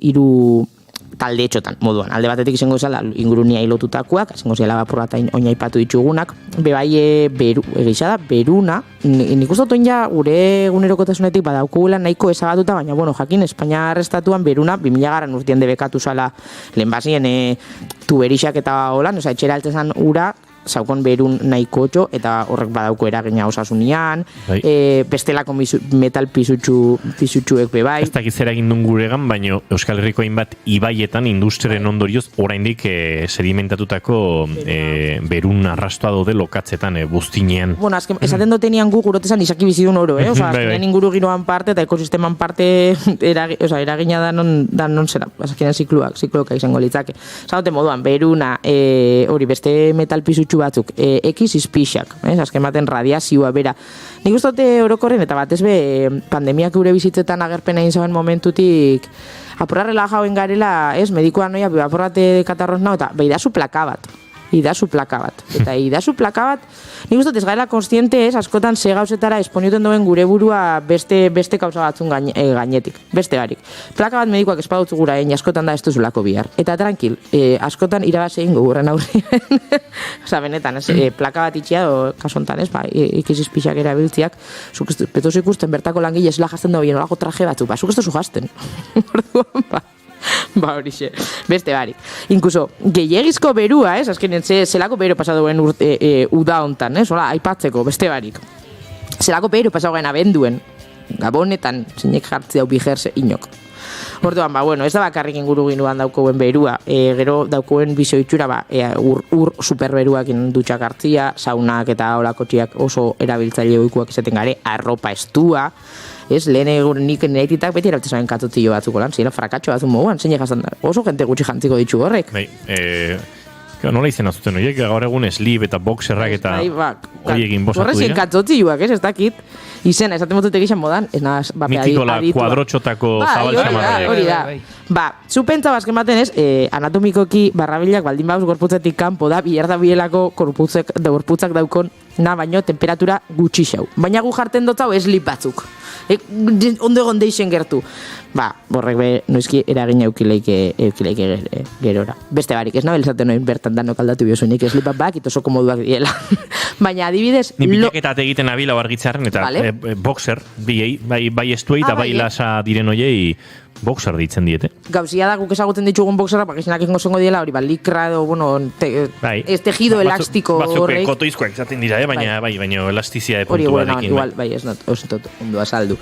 talde etxotan, moduan. Alde batetik izango zela ingurunia ilotutakoak, izango zela bapurra eta oina ipatu ditugunak, egisa da, beruna, nik uste dut gure egunerokotasunetik badaukugula nahiko ezabatuta, baina, jakin, Espainia arrestatuan beruna 2000 urtien debekatu zala lehenbazien tuberixak eta holan, etxera altzezan ura, zaukon berun nahiko otxo, eta horrek badauko eragina osasunian, bestelako metal pisutxuek bebai. Ez dakiz eragindun guregan, baina Euskal Herriko hainbat ibaietan industriaren ondorioz oraindik sedimentatutako berun arrastoa daude lokatzetan buztinean. Bueno, esaten dutenian gu gurotezan izaki bizidun oro, azkenean inguru giroan parte eta ekosisteman parte eragina danon zera, azkenean zikloka izango litzake. Zagote moduan, beruna, hori beste metal pisutxu batzuk, X izpixak, azken baten radiazioa bera. Nik uste orokorren eta batez pandemiak gure bizitzetan agerpena inzaben momentutik apurra relajauen garela, medikoa noia, apurrate katarroz nao, eta idazu plaka bat. Eta idazu plaka bat, nik uste ez gaela konstiente askotan ze gauzetara esponioten duen gure burua beste kauza batzun gainetik, beste barik. Plaka bat medikoak espadutzu gura askotan da ez duzulako bihar. Eta tranquil, askotan irabaz egin gogurren aurrean. Benetan, plaka bat itxia, kasontan ikiziz pixak erabiltziak, petuz ikusten bertako langile zela jazten da bien olako traje batzu, zuk ez duzu jazten. Orduan, horixe, beste barik. Inkuso, gehiagizko berua, azkenen, zelako beru pasaduen uda hontan, aipatzeko, beste barik. Zelako beru pasaduen abenduen, gabonetan, zinek jartzi hau bijerze inok. Orduan, ez da bakarrik inguru ginuan daukoen berua, gero daukoen bizioitxura, ur superberuak dutxak hartzia, saunak eta olakotxiak oso erabiltzaile oikuak izaten gare, arropa estua, lehen egun nik neititak beti erabiltzen zaren katotilo batzuko lan, zira frakatxo batzun moguan, zein jazan da, oso jente gutxi jantziko ditu horrek. Nola izena zuten horiek, gaur egun slip eta boxerrak eta hori egin bosatu dira. Horrezien katzotziuak, ez dakit. Izena, esaten motut egizan modan, ez naz, mitikola kuadrotxotako zabaltxamarraiak. Hori da. Zu pentsa bazken baten ez, anatomikoki barrabilak baldin bauz gorputzetik kanpo da, bier da bielako gorputzak daukon, baino temperatura gutxi xau. Baina gu jarten dotzau slip batzuk. Ondo egon deixen gertu. Borrek be, noizki eragin eukileike gerora. Beste barik, ez nabel esaten noin bertan danok aldatu biosunik, slipak bakit oso komoduak diela. Baina adibidez... Ni bilaketat egiten abila bargitzaren, eta boxer, bai estuei eta bai lasa diren oiei boxer ditzen diete. Gauzia da guk ezagutzen ditugun boxerra, bakizenak ingo zongo diela, hori, likra edo, ez tejido elastiko horrek. Batzuk kotoizkoak izaten dira, baina elastizia de puntu batekin. Igual, ez not, ondo azaldu.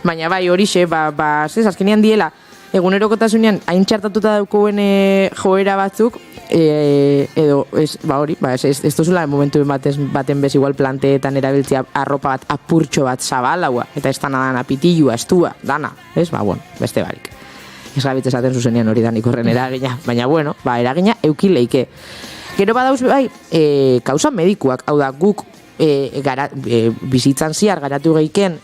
Baina horixe, azkenean diela, egunerokotasunean hain txartatuta daukoen joera batzuk, edo, ez duzula momentu baten bez igual planteetan erabiltzea arropa bat apurtxo bat zabalaua, eta ez dana dana pitilua, estua, dana, beste barik. Ez gabitz esaten zuzenean hori danik horren eragina, baina eragina eukileike. Gero badauz kausa medikuak, hau da guk bizitzan ziar garatu geiken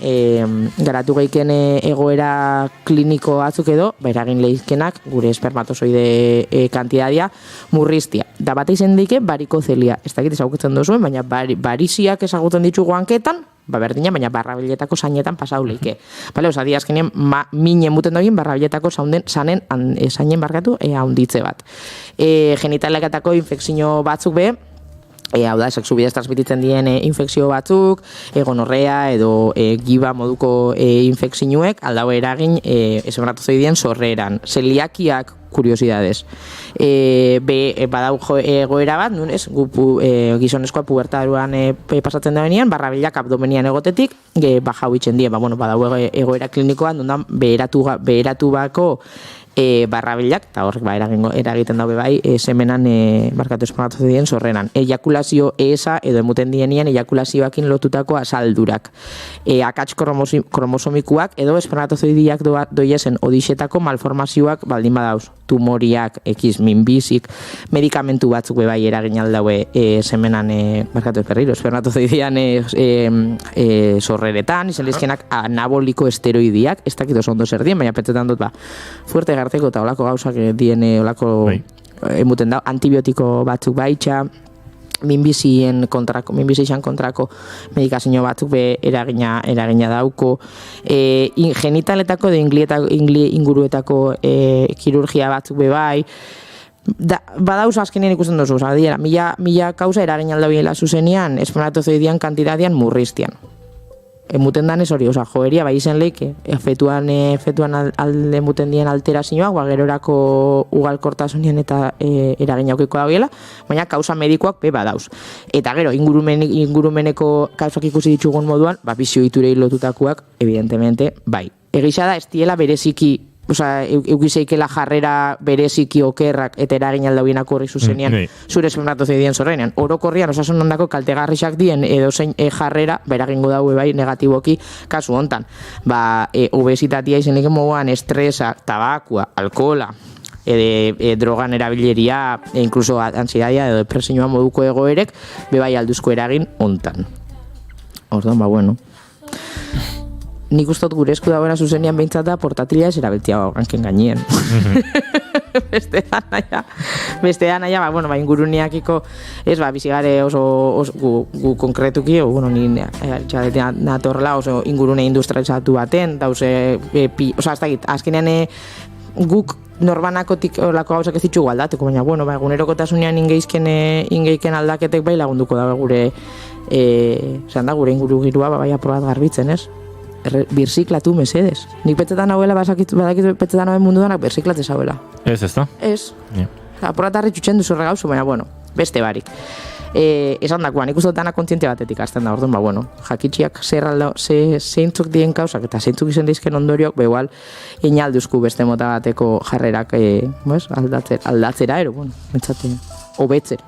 egoera kliniko batzuk edo, eragin leizkenak gure espermatozoide kantidadia murriztia. Da bat izen deike barikozelia, ez dakit ezagutzen duzuen, baina bariziak ezagutzen ditugu hanketan, berdina, baina barrabiletako zainetan pasau leike. Osa, azkenean minen muten dogin barrabiletako zainen barkatu haunditze bat. Genitalekatako infekzio batzuk be, hau da, sexu bidez transmititzen dien infekzio batzuk, gonorrea edo giba moduko infekzioek aldau eragin espermatozoideen sorreran. Zeliakiak, kuriosidades. Badau egoera bat, gizonezkoa pubertaruan pasatzen da benean, barrabilak abdomenian egotetik, baja huitzen die, badau egoera klinikoan, beheratu bako barrabilak, eta horrek eragiten daube bai, semenan barkatu espermatozoideen sorreran. Ejakulazio eza edo emuten dienean ejakulazioakin lotutako asaldurak. Akats kromosomikuak edo espermatozoidiak doiezen odixetako malformazioak baldin badauz. Tumoriak, minbizik, medikamentu batzuk bai eragin aldaue semenan barkatu espermatozoidean sorreretan, izan lizkenak anaboliko esteroidiak, ez dakit oso ondo zer dien, baina petzetan dut fuerte garteko eta olako gauzak dien olako emuten da, antibiotiko batzuk baitxa, minbizien kontrako medikazio batzuk be eragina dauko, genitaletako edo inguruetako kirurgia batzuk be bai, badauz azkenean ikusten duzu, mila kausa eragin aldabiela zuzenean, espermatozoidean kantidadian murriztian. Emuten danez hori, joeria bai izen leike, fetuan emuten dien alterazioak, gerorako ugalkortasunean eta eragin aukiko dagoela, baina kausa medikoak be badauz. Eta gero, ingurumeneko kausak ikusi ditugun moduan, bizioiturei lotutakoak, evidentemente, bai. Egisa da, ez diela bereziki, eukizeikela jarrera bereziki okerrak eta eragin aldauinak horri zuzenean zure espermatozoideen sorrenean. Orokorrian osasun ondako kaltegarriak dien edo zein jarrera beragingo daue bai negatiboki kasu hontan. Obesitatia izenik moduan estresa, tabakua, alkohola, drogan erabileria, incluso ansidadia edo depresioa moduko egoerek bebai alduzko eragin hontan. Orduan, nik ustot gure esku dagoena zuzenean behintzat da portatilia ez erabiltzea ganken gainien. Beste da naia, inguruneakiko ez, bizigare oso gu konkretuki, ni natorrela oso ingurune industrializatu baten, dauze, ez dakit, azkenean guk norbanakotik olako gauzak ez ditugu aldatuko, baina, egunerokotasunean ingeiken aldaketek bai lagunduko da gure inguru girua bai aprobat garbitzen, ez? Birziklatu mesedes. Nik petzetan hauela, badakit petzetan hauen mundu danak birziklatzen zauela. Ez da? Ez. Aporatarri txutxen duzurre gauzu, baina, beste barik. Esan dakoan, ikusten dana kontziente batetik azten da, orduan, jakitxiak zeintzuk dien kausak eta zeintzuk izen dizken ondoriok, igual, inalduzku beste mota bateko jarrerak aldatzera, mentzate, hobetzera.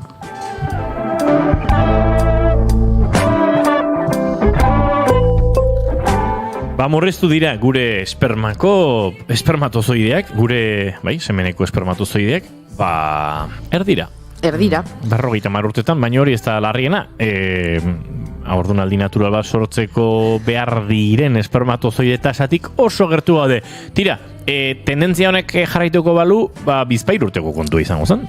Murriztu dira gure espermatozoideak, gure, semeneko espermatozoideak, erdira. Erdira. 50 urtetan, baina hori ez da larriena. Haurdunaldi natural bat sortzeko behar diren espermatozoide tasatik oso gertu gaude. Tira, tendentzia honek jarraituko balu, bizpahiru urteko kontua izango zen.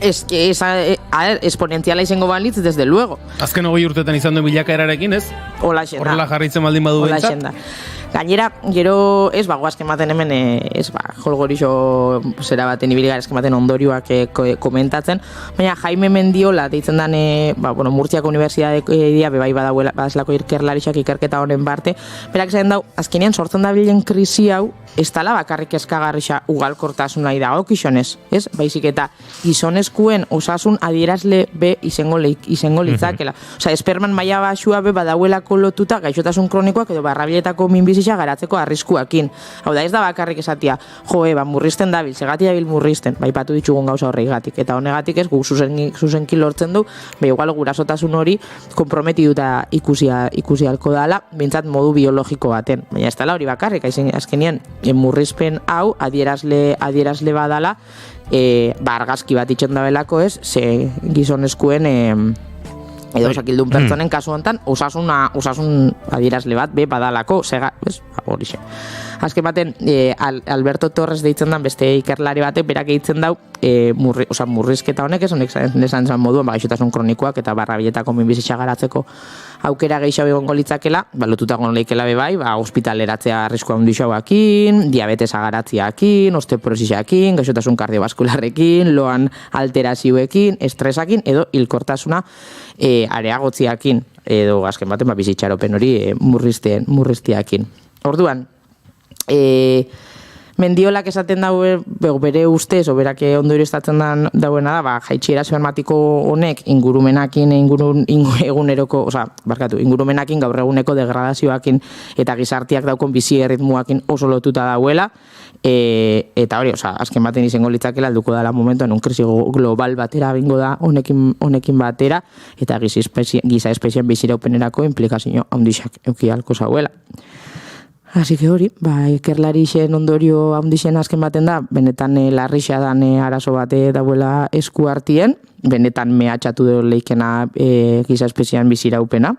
Exponentziala izango balitz, desde luego. Azken 20 urtetan izan duen bilakaerarekin, ez? Horrela jarraitzen baldin badu behintzat. Gainera, gero, goazken maten hemen, jolgorixo zera baten ibiligar esken maten ondorioak komentatzen, baina Jaime Mendiola deitzen dan, Murtziako Unibertsitatea bebai badazlako ikerlarixak ikerketa honen barte, berak zen dau, azkenean sortzen da bilen krisi hau, ez tala bakarrik eskagarrixa ugalkortasun nahi dago gizonez, ez? Baizik eta gizonezkuen osasun adierazle be izango litzakela. Osa, esperman maila basua be badauelako lotuta gaixotasun kronikoak edo barrabiletako minbizitza garatzeko arriskuakin. Hau da, ez da bakarrik esatia, murrizten dabil, segati dabil murrizten, baipatu ditugun gauza horreigatik. Eta honegatik ez, guk zuzenki lortzen du, igual gurasotasun hori komprometituta ikusi halko dala, bintzat modu biologiko baten. Baina ez dala hori bakarrik, azkenean, murrizpen hau adierazle badala, argazki bat itxen dabelako ez, ze gizonezkuen edo osakildun pertsonen kasu honetan osasun adierazle bat badalako, horixe. Azken baten, Alberto Torres deitzen dan beste ikerlari batek berak eitzen dau murrizketa honek, esan moduan gaixotasun kronikoak eta barrabiletako minbizitza garatzeko aukera gehiago egongo litzakela, lotutako leikela bebai, ospitaleratzea arriskua handixauakin, diabetesa garatziakin, osteoporosisakin, gaixotasun kardiobaskularrekin, loan alterazioekin, estresakin edo hilkortasuna areagotziakin, edo azken baten bizitxaropen hori murriztiakin. Orduan, Mendiolak esaten daue bere ustez, berak ondorio estatzen dauena da, jaitxiera supermatiko honek ingurumenakin ingurumenakin gaur eguneko degradazioakin eta gizartiak daukon bizi erritmuakin oso lotuta dauela, eta hori, azken baten izango litzakela alduko dela momentuan un krisi global batera bingo da honekin batera, eta giza espezien biziraupenerako implikazio handixak eukialko zauela. Así que hori, ikerlarixen ondorio handixen azken baten da, benetan larrixa dan arazo bate dauela esku hartien, benetan mehatxatu dut leikena giza espezian biziraupena,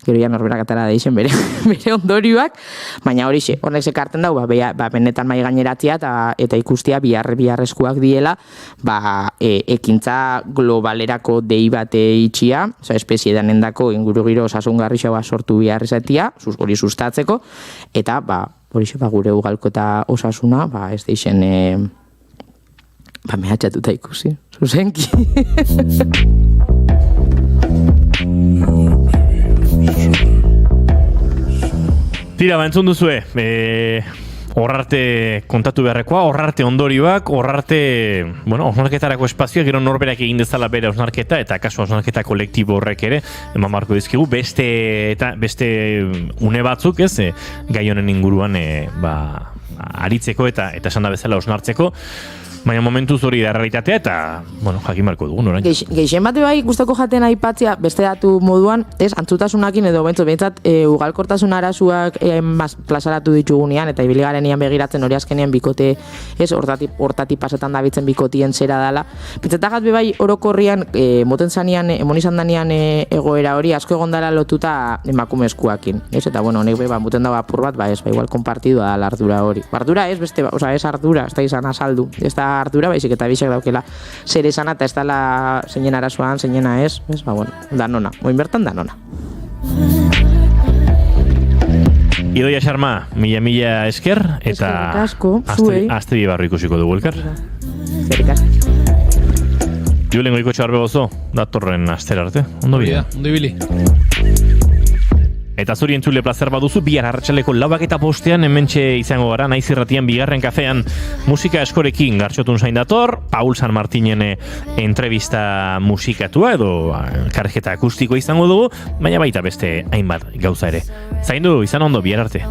gero ya norberak atara deixen bere ondorioak, baina horixe, honek sekarten dau, benetan mai gaineratzia eta ikustia biharrezkoak diela, ekintza globalerako dei bate itxia, espezie danendako ingurugiro osasungarrixoa sortu biharrezatia, hori sustatzeko, eta horixe, gure ugalko eta osasuna, ez deixen mehatxatuta ikusi, zuzenki. Tira, entzun duzue, horrarte kontatu beharrekoa, horrarte ondorioak, osnarketarako espazioak, gero norberak egin dezala bere osnarketa, eta kasu osnarketa kolektibo horrek ere, eman marko dizkigu, beste une batzuk, gai honen inguruan aritzeko eta esan da bezala osnartzeko, baina momentuz hori da realitatea eta, jakin marko dugun, orain. Geixen bate gustako jaten aipatzea, beste datu moduan, antzutasunakin edo behintzat ugalkortasun arazuak plazaratu ditugunean, eta ibiligarenian begiratzen hori azkenean bikote, hortati pasetan dabitzen bikotien zera dala. Pentsatagat bebai orokorrian, moten zanean, emonizan danean egoera hori, asko egon dara lotuta emakumezkoakin. Eta, honek moten dago apur bat, igual kompartidua da ardura hori. Ardura ez, ez ardura, ez da izan azaldu. Ez da ardura, baizik eta bizek daukela zer esan eta ez dela zeinen arazoan, zeinena ez, danona, moin bertan danona. Idoia Xarma, mila esker, eta azte bibarro ikusiko dugu elkar. Julen goiko txarbe gozo, datorren astera arte, ondo bila. Ondo ibili. Eta zuri entzule plazer baduzu, bihar arratsaleko 4:05 hementxe izango gara, Naiz Irratian bigarren kafean musika eskorekin gartxotun zain dator, Paul San Martinen entrevista musikatua edo karriketa akustiko izango dugu, baina baita beste hainbat gauza ere. Zaindu, izan ondo, bihar arte.